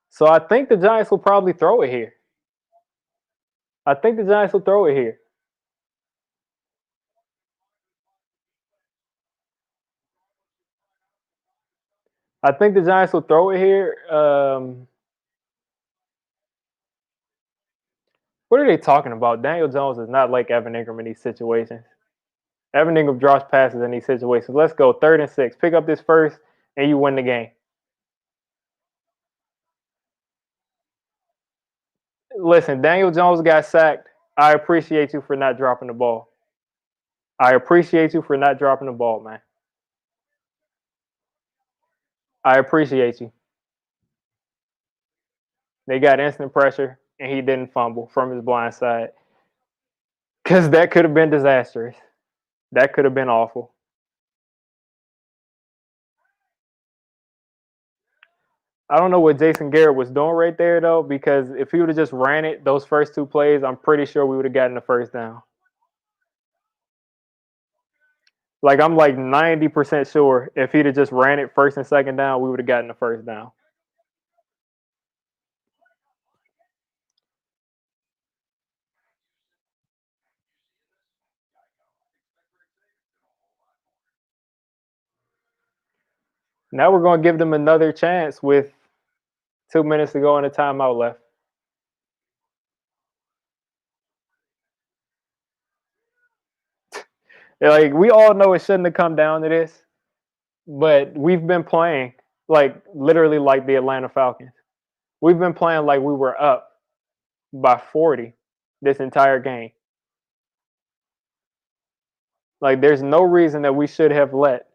So I think the Giants will probably throw it here. I think the Giants will throw it here. I think the Giants will throw it here. What are they talking about? Daniel Jones is not like Evan Ingram in these situations. Evan Ingram drops passes in these situations. Let's go 3rd and 6. Pick up this first, and you win the game. Listen, Daniel Jones got sacked. I appreciate you for not dropping the ball. I appreciate you for not dropping the ball, man. I appreciate you. They got instant pressure, and he didn't fumble from his blind side. Because that could have been disastrous. That could have been awful. I don't know what Jason Garrett was doing right there, though, because if he would have just ran it those first 2 plays, I'm pretty sure we would have gotten the first down. Like I'm like 90% sure if he'd have just ran it first and second down, we would have gotten the first down. Now we're going to give them another chance with 2 minutes to go and a timeout left. Like we all know it shouldn't have come down to this, but we've been playing like literally like the Atlanta Falcons. We've been playing like we were up by 40 this entire game. Like there's no reason that we should have let.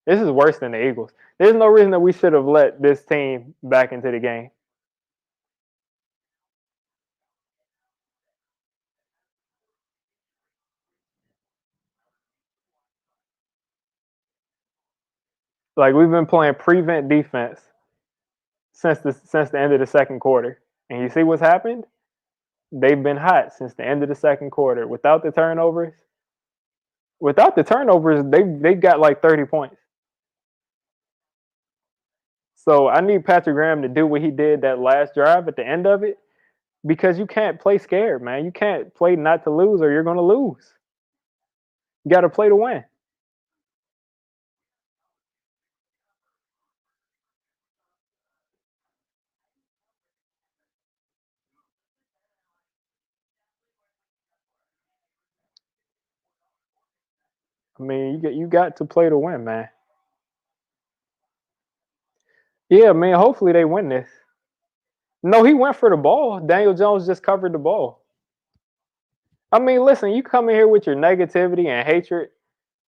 This is worse than the Eagles. There's no reason that we should have let this team back into the game. Like we've been playing prevent defense since the end of the second quarter. And you see what's happened? They've been hot since the end of the second quarter. Without the turnovers, they got like 30 points. So I need Patrick Graham to do what he did that last drive at the end of it, because you can't play scared, man. You can't play not to lose or you're going to lose. You got to play to win. I mean, you got to play to win, man. Yeah, man. Hopefully they win this. No, he went for the ball. Daniel Jones just covered the ball. I mean, listen, you come in here with your negativity and hatred,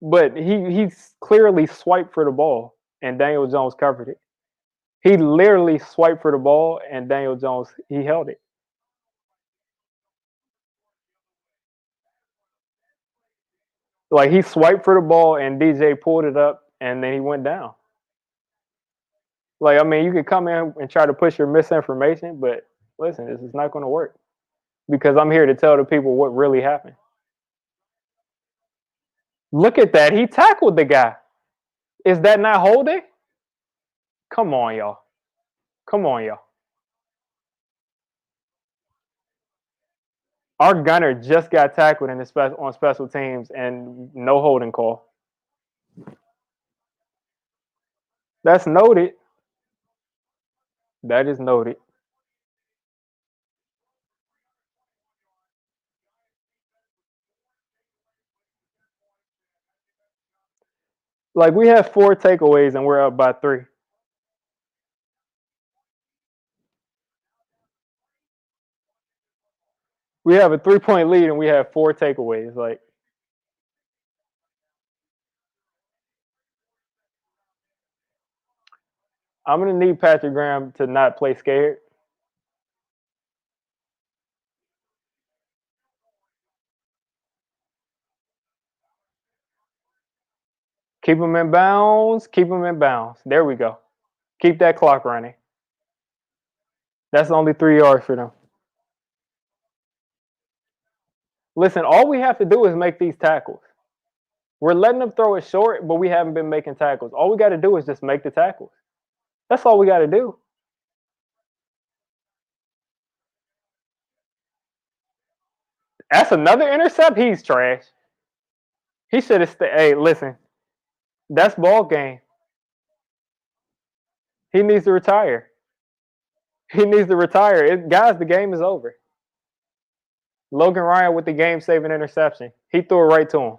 but he's clearly swiped for the ball and Daniel Jones covered it. He literally swiped for the ball and Daniel Jones he held it. Like he swiped for the ball and DJ pulled it up and then he went down. Like I mean, you could come in and try to push your misinformation, but listen, this is not going to work because I'm here to tell the people what really happened. Look at that. He tackled the guy. Is that not holding? Come on, y'all. Come on, y'all. Our gunner just got tackled on special teams and no holding call. That's noted. That is noted. Like we have 4 takeaways and we're up by 3. We have a 3-point lead and we have 4 takeaways. Like I'm gonna need Patrick Graham to not play scared. Keep him in bounds. Keep him in bounds. There we go. Keep that clock running. That's only 3 yards for them. Listen, all we have to do is make these tackles. We're letting them throw it short, but we haven't been making tackles. All we got to do is just make the tackles. That's all we got to do. That's another intercept. He's trash. He should have stayed. Hey, listen, that's ball game. He needs to retire. He needs to retire. Guys, the game is over. Logan Ryan with the game-saving interception. He threw it right to him.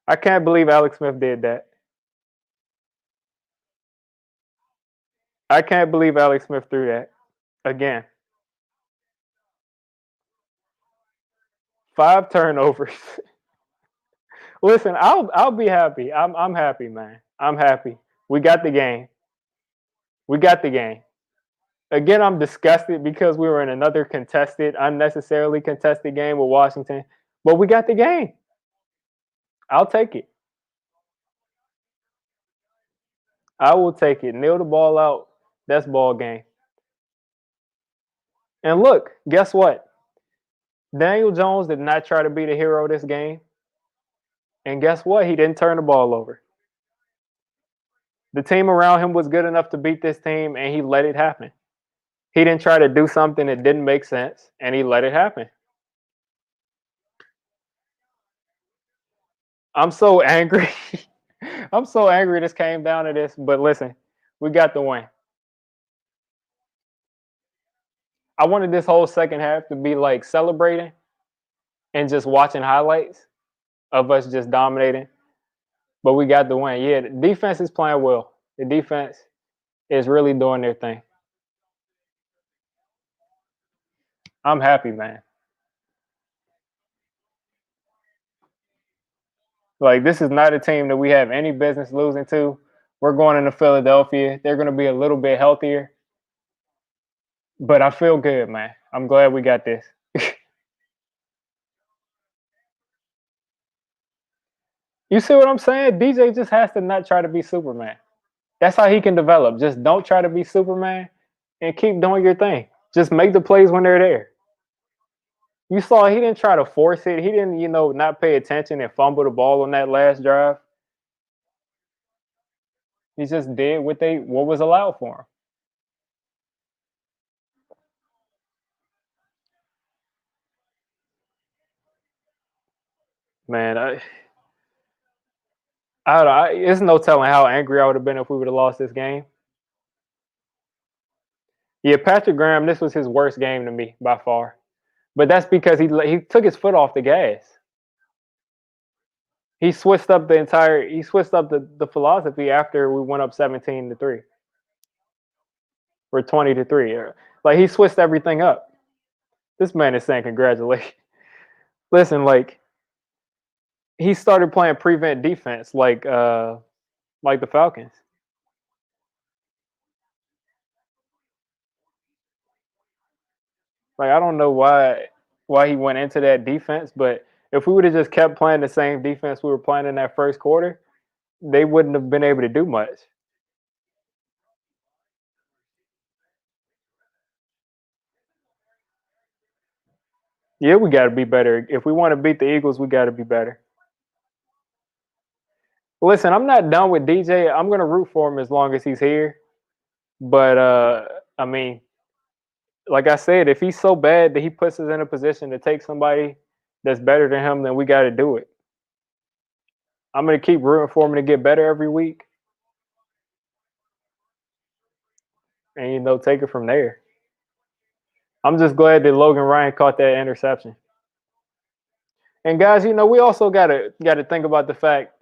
I can't believe Alex Smith did that. I can't believe Alex Smith threw that again. 5 turnovers. Listen, I'll be happy. I'm happy, man. I'm happy. We got the game. We got the game. Again, I'm disgusted because we were in another unnecessarily contested game with Washington, but we got the game. I'll take it. I will take it. Nail the ball out. That's ball game. And look, guess what? Daniel Jones did not try to be the hero of this game, And guess what? He didn't turn the ball over. The team around him was good enough to beat this team, and he let it happen. He didn't try to do something that didn't make sense, and he let it happen. I'm so angry. I'm so angry this came down to this, but listen, we got the win. I wanted this whole second half to be like celebrating and just watching highlights of us just dominating, but we got the win. Yeah, the defense is playing well. The defense is really doing their thing. I'm happy, man. Like, this is not a team that we have any business losing to. We're going into Philadelphia. They're going to be a little bit healthier, but I feel good, man. I'm glad we got this. You see what I'm saying? DJ just has to not try to be Superman. That's how he can develop. Just don't try to be Superman and keep doing your thing. Just make the plays when they're there. You saw he didn't try to force it. He didn't, not pay attention and fumble the ball on that last drive. He just did what was allowed for him. Man, it's no telling how angry I would have been if we would have lost this game. Yeah, Patrick Graham, this was his worst game to me by far. But that's because he took his foot off the gas. He switched up the philosophy after we went up 17-3. Or 20-3. Like, he switched everything up. This man is saying congratulations. Listen, like, he started playing prevent defense like the Falcons. Like, I don't know why he went into that defense, but if we would have just kept playing the same defense we were playing in that first quarter, they wouldn't have been able to do much. Yeah, we got to be better. If we want to beat the Eagles, we got to be better. Listen, I'm not done with DJ. I'm going to root for him as long as he's here. But I mean, like I said, if he's so bad that he puts us in a position to take somebody that's better than him, then we got to do it. I'm going to keep rooting for him to get better every week, and take it from there. I'm just glad that Logan Ryan caught that interception. And guys, we also gotta think about the fact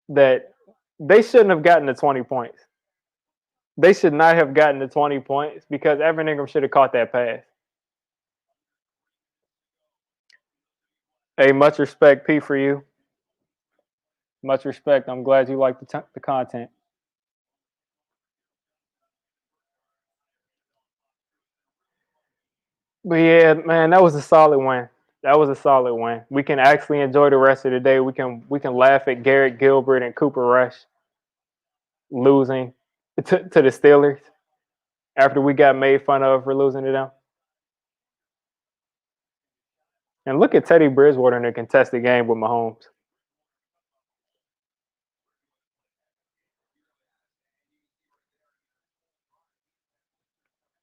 that they shouldn't have gotten the 20 points. They should not have gotten the 20 points because Evan Ingram should have caught that pass. Hey, much respect, P, for you. Much respect. I'm glad you like the content. But yeah, man, that was a solid win. That was a solid win. We can actually enjoy the rest of the day. We can laugh at Garrett Gilbert and Cooper Rush losing to the Steelers after we got made fun of for losing to them. And look at Teddy Bridgewater in a contested game with Mahomes.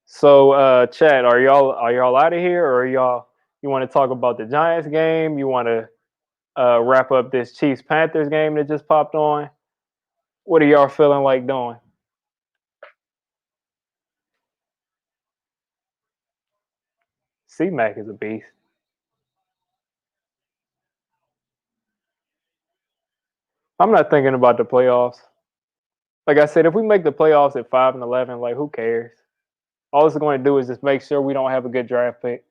So, Chad, are y'all out of here, or you want to talk about the Giants game? You want to wrap up this Chiefs Panthers game that just popped on? What are y'all feeling like doing? C-Mac is a beast. I'm not thinking about the playoffs. Like I said, if we make the playoffs at 5-11, like, who cares? All it's going to do is just make sure we don't have a good draft pick.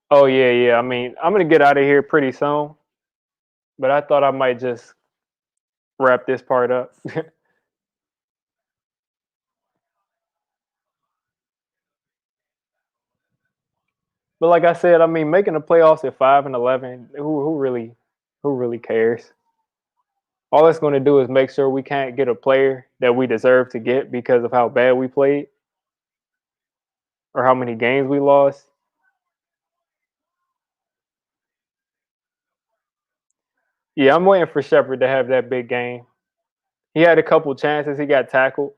Oh yeah, yeah. I mean, I'm gonna get out of here pretty soon, but I thought I might just wrap this part up. But like I said, I mean, making the playoffs at 5-11, who really cares? All it's going to do is make sure we can't get a player that we deserve to get because of how bad we played or how many games we lost. Yeah, I'm waiting for Shepard to have that big game. He had a couple chances. He got tackled.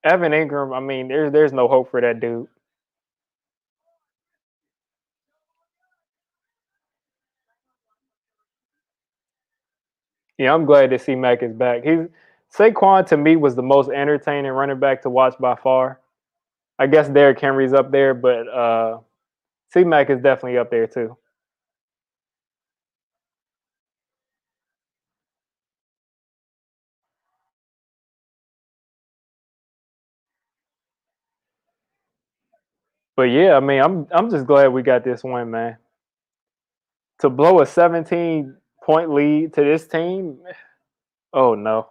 Evan Ingram, I mean, there's no hope for that dude. Yeah, I'm glad to see Mac is back. Saquon to me was the most entertaining running back to watch by far. I guess Derrick Henry's up there, but C Mac is definitely up there too. But yeah, I mean, I'm just glad we got this win, man. To blow a 17-point lead to this team, oh no.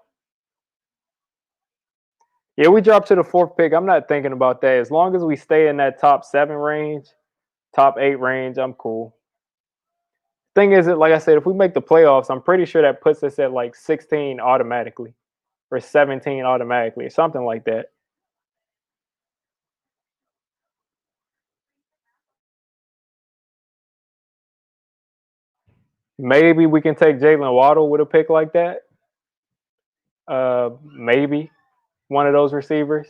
Yeah, we dropped to the fourth pick. I'm not thinking about that. As long as we stay in that top 7 range, top 8 range, I'm cool. Thing is, like I said, if we make the playoffs, I'm pretty sure that puts us at like 16 automatically or 17 automatically or something like that. Maybe we can take Jalen Waddle with a pick like that. Maybe one of those receivers,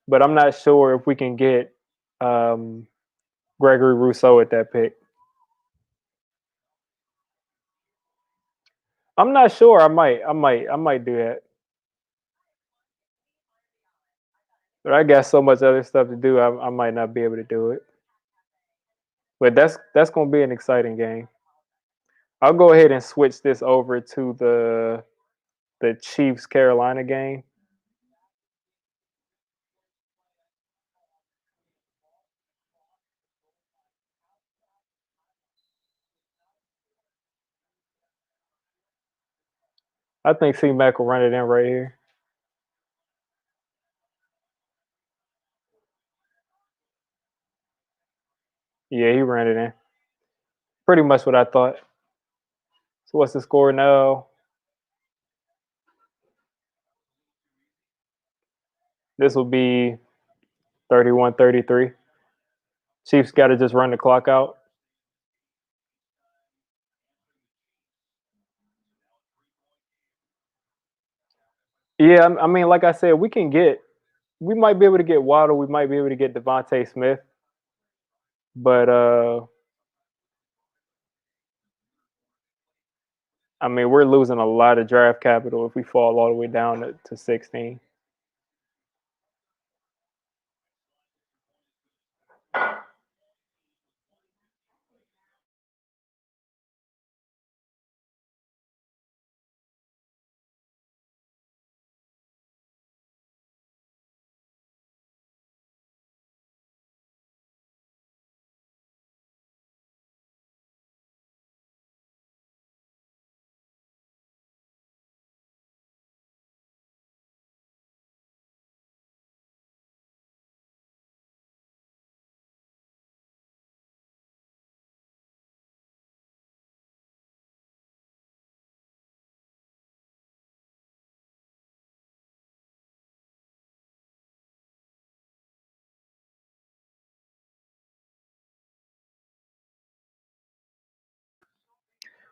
but I'm not sure if we can get um, Gregory Rousseau at that pick. I'm not sure. I might do that. But I got so much other stuff to do. I might not be able to do it. But that's gonna be an exciting game. I'll go ahead and switch this over to the Chiefs Carolina game. I think C Mac will run it in right here. Yeah, he ran it in. Pretty much what I thought. So what's the score now? This will be 31-33. Chiefs got to just run the clock out. Yeah, I mean, like I said, we might be able to get Waddle, we might be able to get Devontae Smith, but I mean, we're losing a lot of draft capital if we fall all the way down to 16.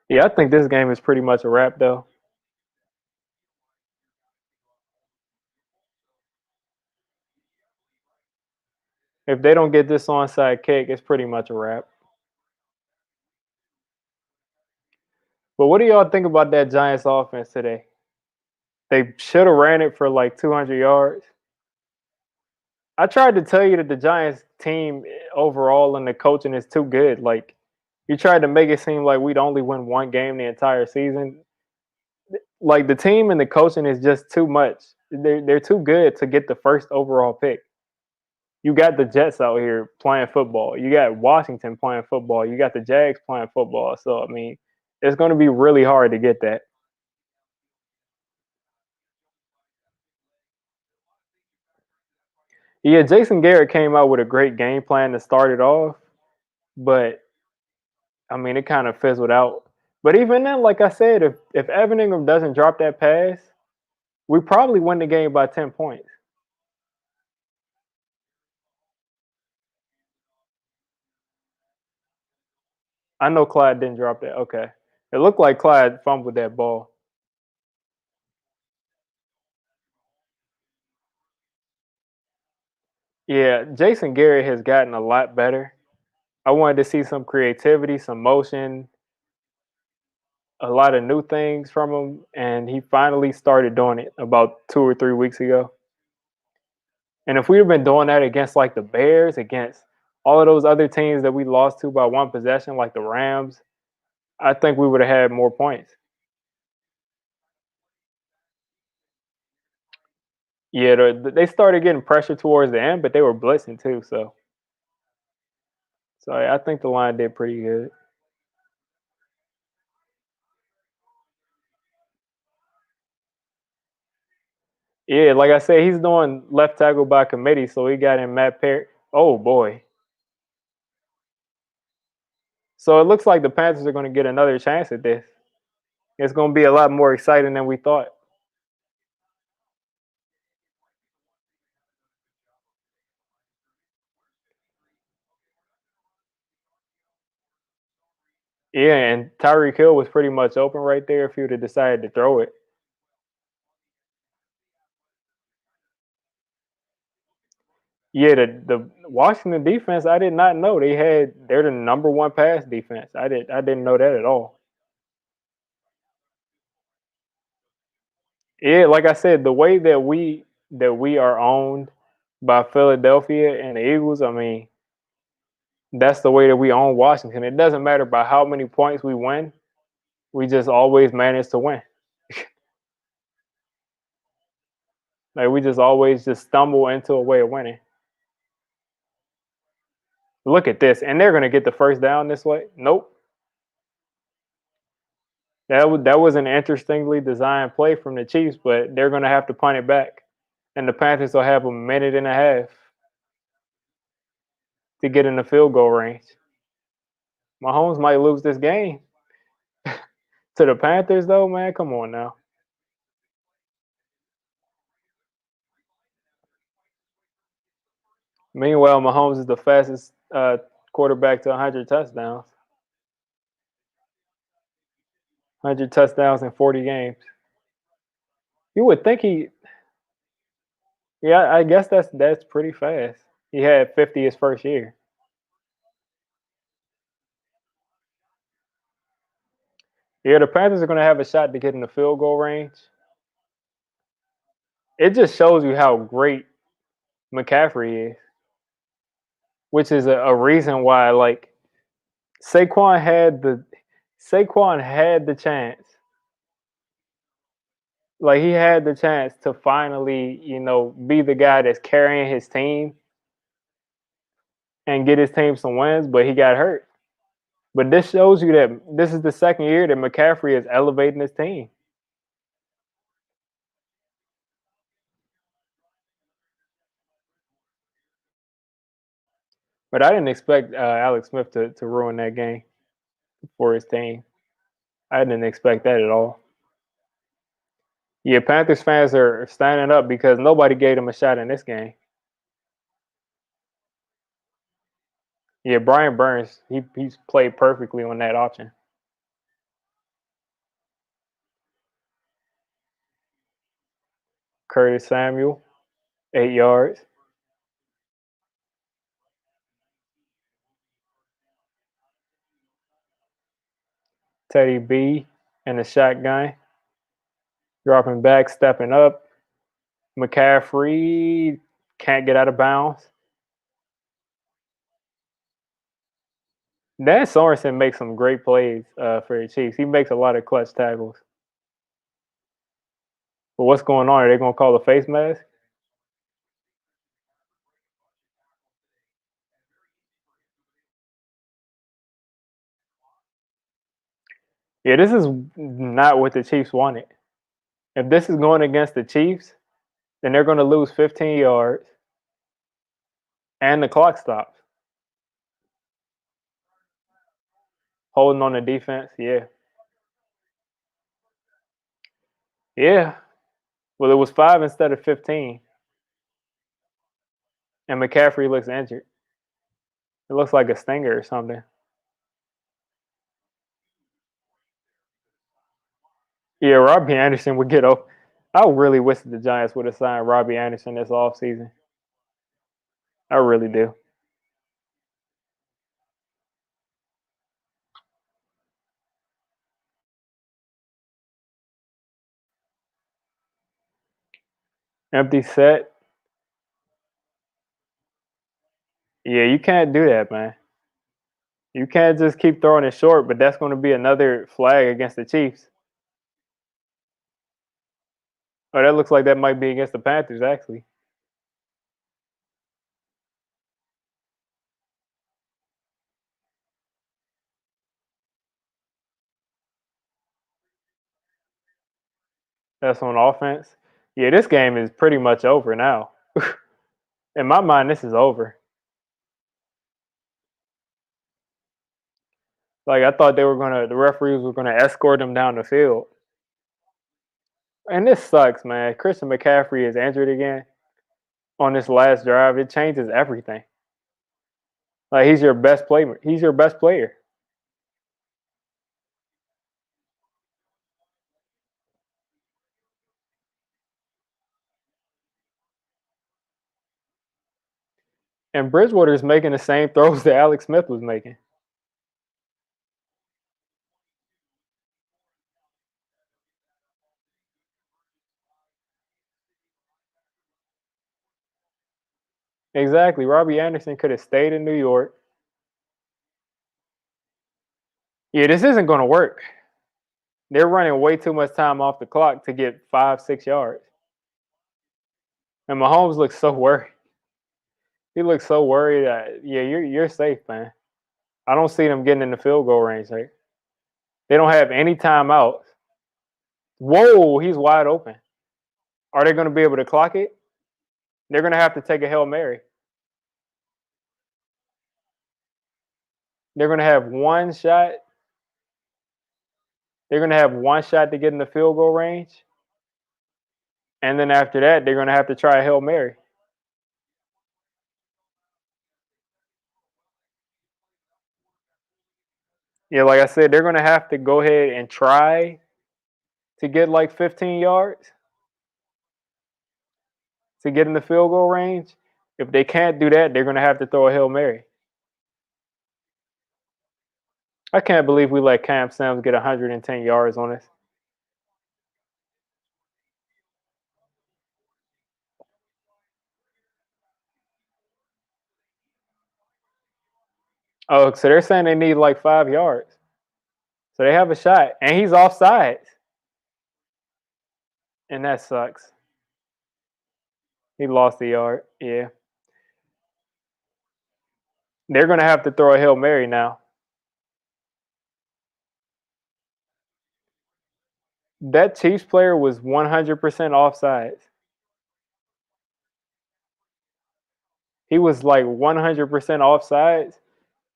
Yeah, I think this game is pretty much a wrap though. If they don't get this onside kick, it's pretty much a wrap. But what do y'all think about that Giants offense today? They should have ran it for like 200 yards. I tried to tell you that the Giants team overall and the coaching is too good. Like you tried to make it seem like we'd only win one game the entire season. Like the team and the coaching is just too much. They're too good to get the first overall pick. You got the Jets out here playing football. You got Washington playing football. You got the Jags playing football. So I mean, it's going to be really hard to get that. Yeah, Jason Garrett came out with a great game plan to start it off, but I mean, it kind of fizzled out. But even then, like I said, if Evan Ingram doesn't drop that pass, we probably win the game by 10 points. I know Clyde didn't drop that. Okay. It looked like Clyde fumbled that ball. Yeah, Jason Garrett has gotten a lot better. I wanted to see some creativity, some motion, a lot of new things from him, and he finally started doing it about 2 or 3 weeks ago. And if we'd have been doing that against like the Bears, against all of those other teams that we lost to by one possession, like the Rams, I think we would have had more points. Yeah, they started getting pressure towards the end, but they were blitzing too. So I think the line did pretty good. Yeah, like I said, he's doing left tackle by committee, so he got in Matt Perry. Oh boy. So it looks like the Panthers are going to get another chance at this. It's going to be a lot more exciting than we thought. Yeah, and Tyreek Hill was pretty much open right there if he would have decided to throw it. Yeah, the Washington defense, I did not know they're the number one pass defense. I didn't know that at all. Yeah, like I said, the way that we are owned by Philadelphia and the Eagles, I mean, that's the way that we own Washington. It doesn't matter by how many points we win. We just always manage to win. Like we just always just stumble into a way of winning. Look at this, and they're gonna get the first down this way. Nope. That was an interestingly designed play from the Chiefs, but they're gonna have to punt it back, and the Panthers will have a minute and a half to get in the field goal range. Mahomes might lose this game to the Panthers, though. Man, come on now. Meanwhile, Mahomes is the fastest quarterback to 100 touchdowns. 100 touchdowns in 40 games. You would think he, yeah, I guess that's pretty fast. He had 50 his first year. Yeah, the Panthers are going to have a shot to get in the field goal range. It just shows you how great McCaffrey is, which is a reason why like Saquon had the Saquon had the chance. Like he had the chance to finally, be the guy that's carrying his team and get his team some wins, but he got hurt. But this shows you that this is the second year that McCaffrey is elevating his team. But I didn't expect Alex Smith to ruin that game for his team. I didn't expect that at all. Yeah, Panthers fans are standing up because nobody gave them a shot in this game. Yeah, Brian Burns, he's played perfectly on that option. Curtis Samuel, 8 yards. Teddy B in the shotgun, dropping back, stepping up. McCaffrey can't get out of bounds. Dan Sorensen makes some great plays for the Chiefs. He makes a lot of clutch tackles. But what's going on? Are they going to call a face mask? Yeah, this is not what the Chiefs wanted. If this is going against the Chiefs, then they're going to lose 15 yards and the clock stops. Holding on the defense, yeah. Yeah. Well, it was 5 instead of 15, and McCaffrey looks injured. It looks like a stinger or something. Yeah, Robbie Anderson would get off. I really wish the Giants would have signed Robbie Anderson this offseason. I really do. Empty set. Yeah, you can't do that, man. You can't just keep throwing it short, but that's going to be another flag against the Chiefs. Oh, that looks like that might be against the Panthers, actually. That's on offense. Yeah, this game is pretty much over now. In my mind, this is over. Like, I thought the referees were gonna escort them down the field. And this sucks, man. Christian McCaffrey is injured again on this last drive. It changes everything. Like, he's your best player. He's your best player. And Bridgewater's making the same throws that Alex Smith was making. Exactly. Robbie Anderson could have stayed in New York. Yeah, this isn't going to work. They're running way too much time off the clock to get 5, 6 yards. And Mahomes looks so worried. He looks so worried. Yeah, you're safe, man. I don't see them getting in the field goal range. Right? They don't have any timeouts. Whoa, he's wide open. Are they going to be able to clock it? They're going to have to take a Hail Mary. They're going to have one shot. They're going to have one shot to get in the field goal range. And then after that, they're going to have to try a Hail Mary. Yeah, like I said, they're going to have to go ahead and try to get like 15 yards to get in the field goal range. If they can't do that, they're going to have to throw a Hail Mary. I can't believe we let Cam Sims get 110 yards on us. Oh, so they're saying they need like 5 yards. So they have a shot, and he's offsides, and that sucks. He lost the yard. Yeah, they're gonna have to throw a Hail Mary now. That Chiefs player was 100% offsides. He was like 100% offsides,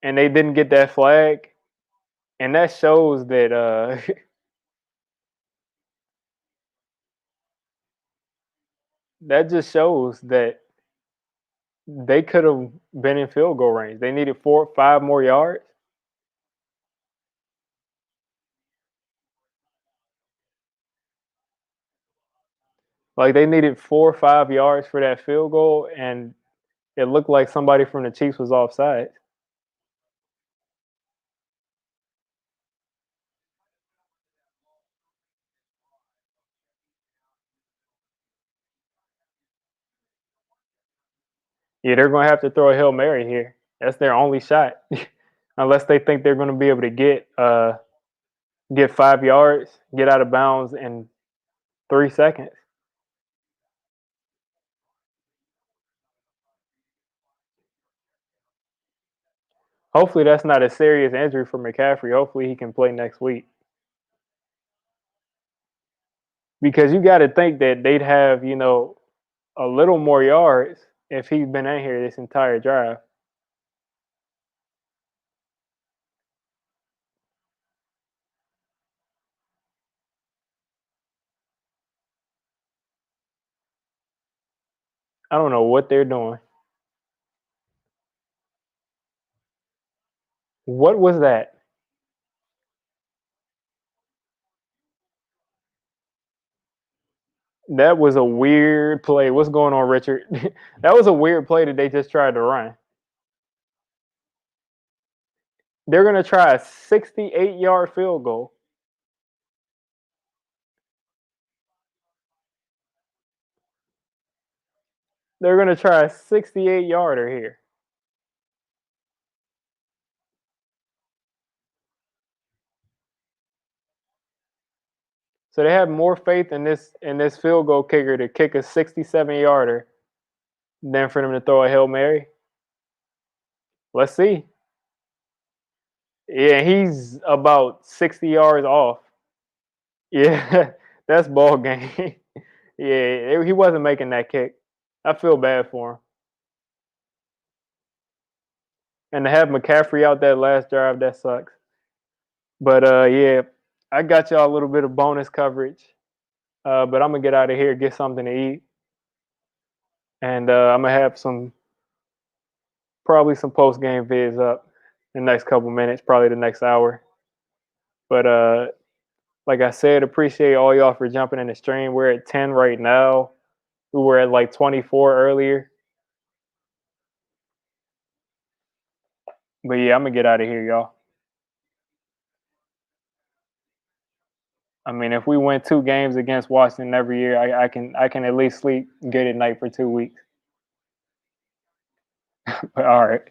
and they didn't get that flag, and that shows that that just shows that they could have been in field goal range. They needed 5 more yards. Like they needed 4 or 5 yards for that field goal, and it looked like somebody from the Chiefs was offside. Yeah, they're gonna have to throw a Hail Mary here. That's their only shot, unless they think they're gonna be able to get 5 yards, get out of bounds in 3 seconds. Hopefully, that's not a serious injury for McCaffrey. Hopefully, he can play next week. Because you got to think that they'd have, a little more yards if he's been in here this entire drive. I don't know what they're doing. What was that? That was a weird play. What's going on, Richard? That was a weird play that they just tried to run. They're going to try a 68-yard field goal. They're going to try a 68-yarder here. So they have more faith in this field goal kicker to kick a 67-yarder than for them to throw a Hail Mary. Let's see. Yeah, he's about 60 yards off. Yeah, that's ball game. Yeah, he wasn't making that kick. I feel bad for him. And to have McCaffrey out that last drive, that sucks. But yeah, I got y'all a little bit of bonus coverage. But I'm gonna get out of here, get something to eat, and I'm gonna have probably some post game vids up in the next couple minutes, probably the next hour. But like I said, appreciate all y'all for jumping in the stream. We're at 10 right now. We were at like 24 earlier. But yeah, I'm gonna get out of here, y'all. I mean, if we win 2 games against Washington every year, I can at least sleep good at night for 2 weeks. All right.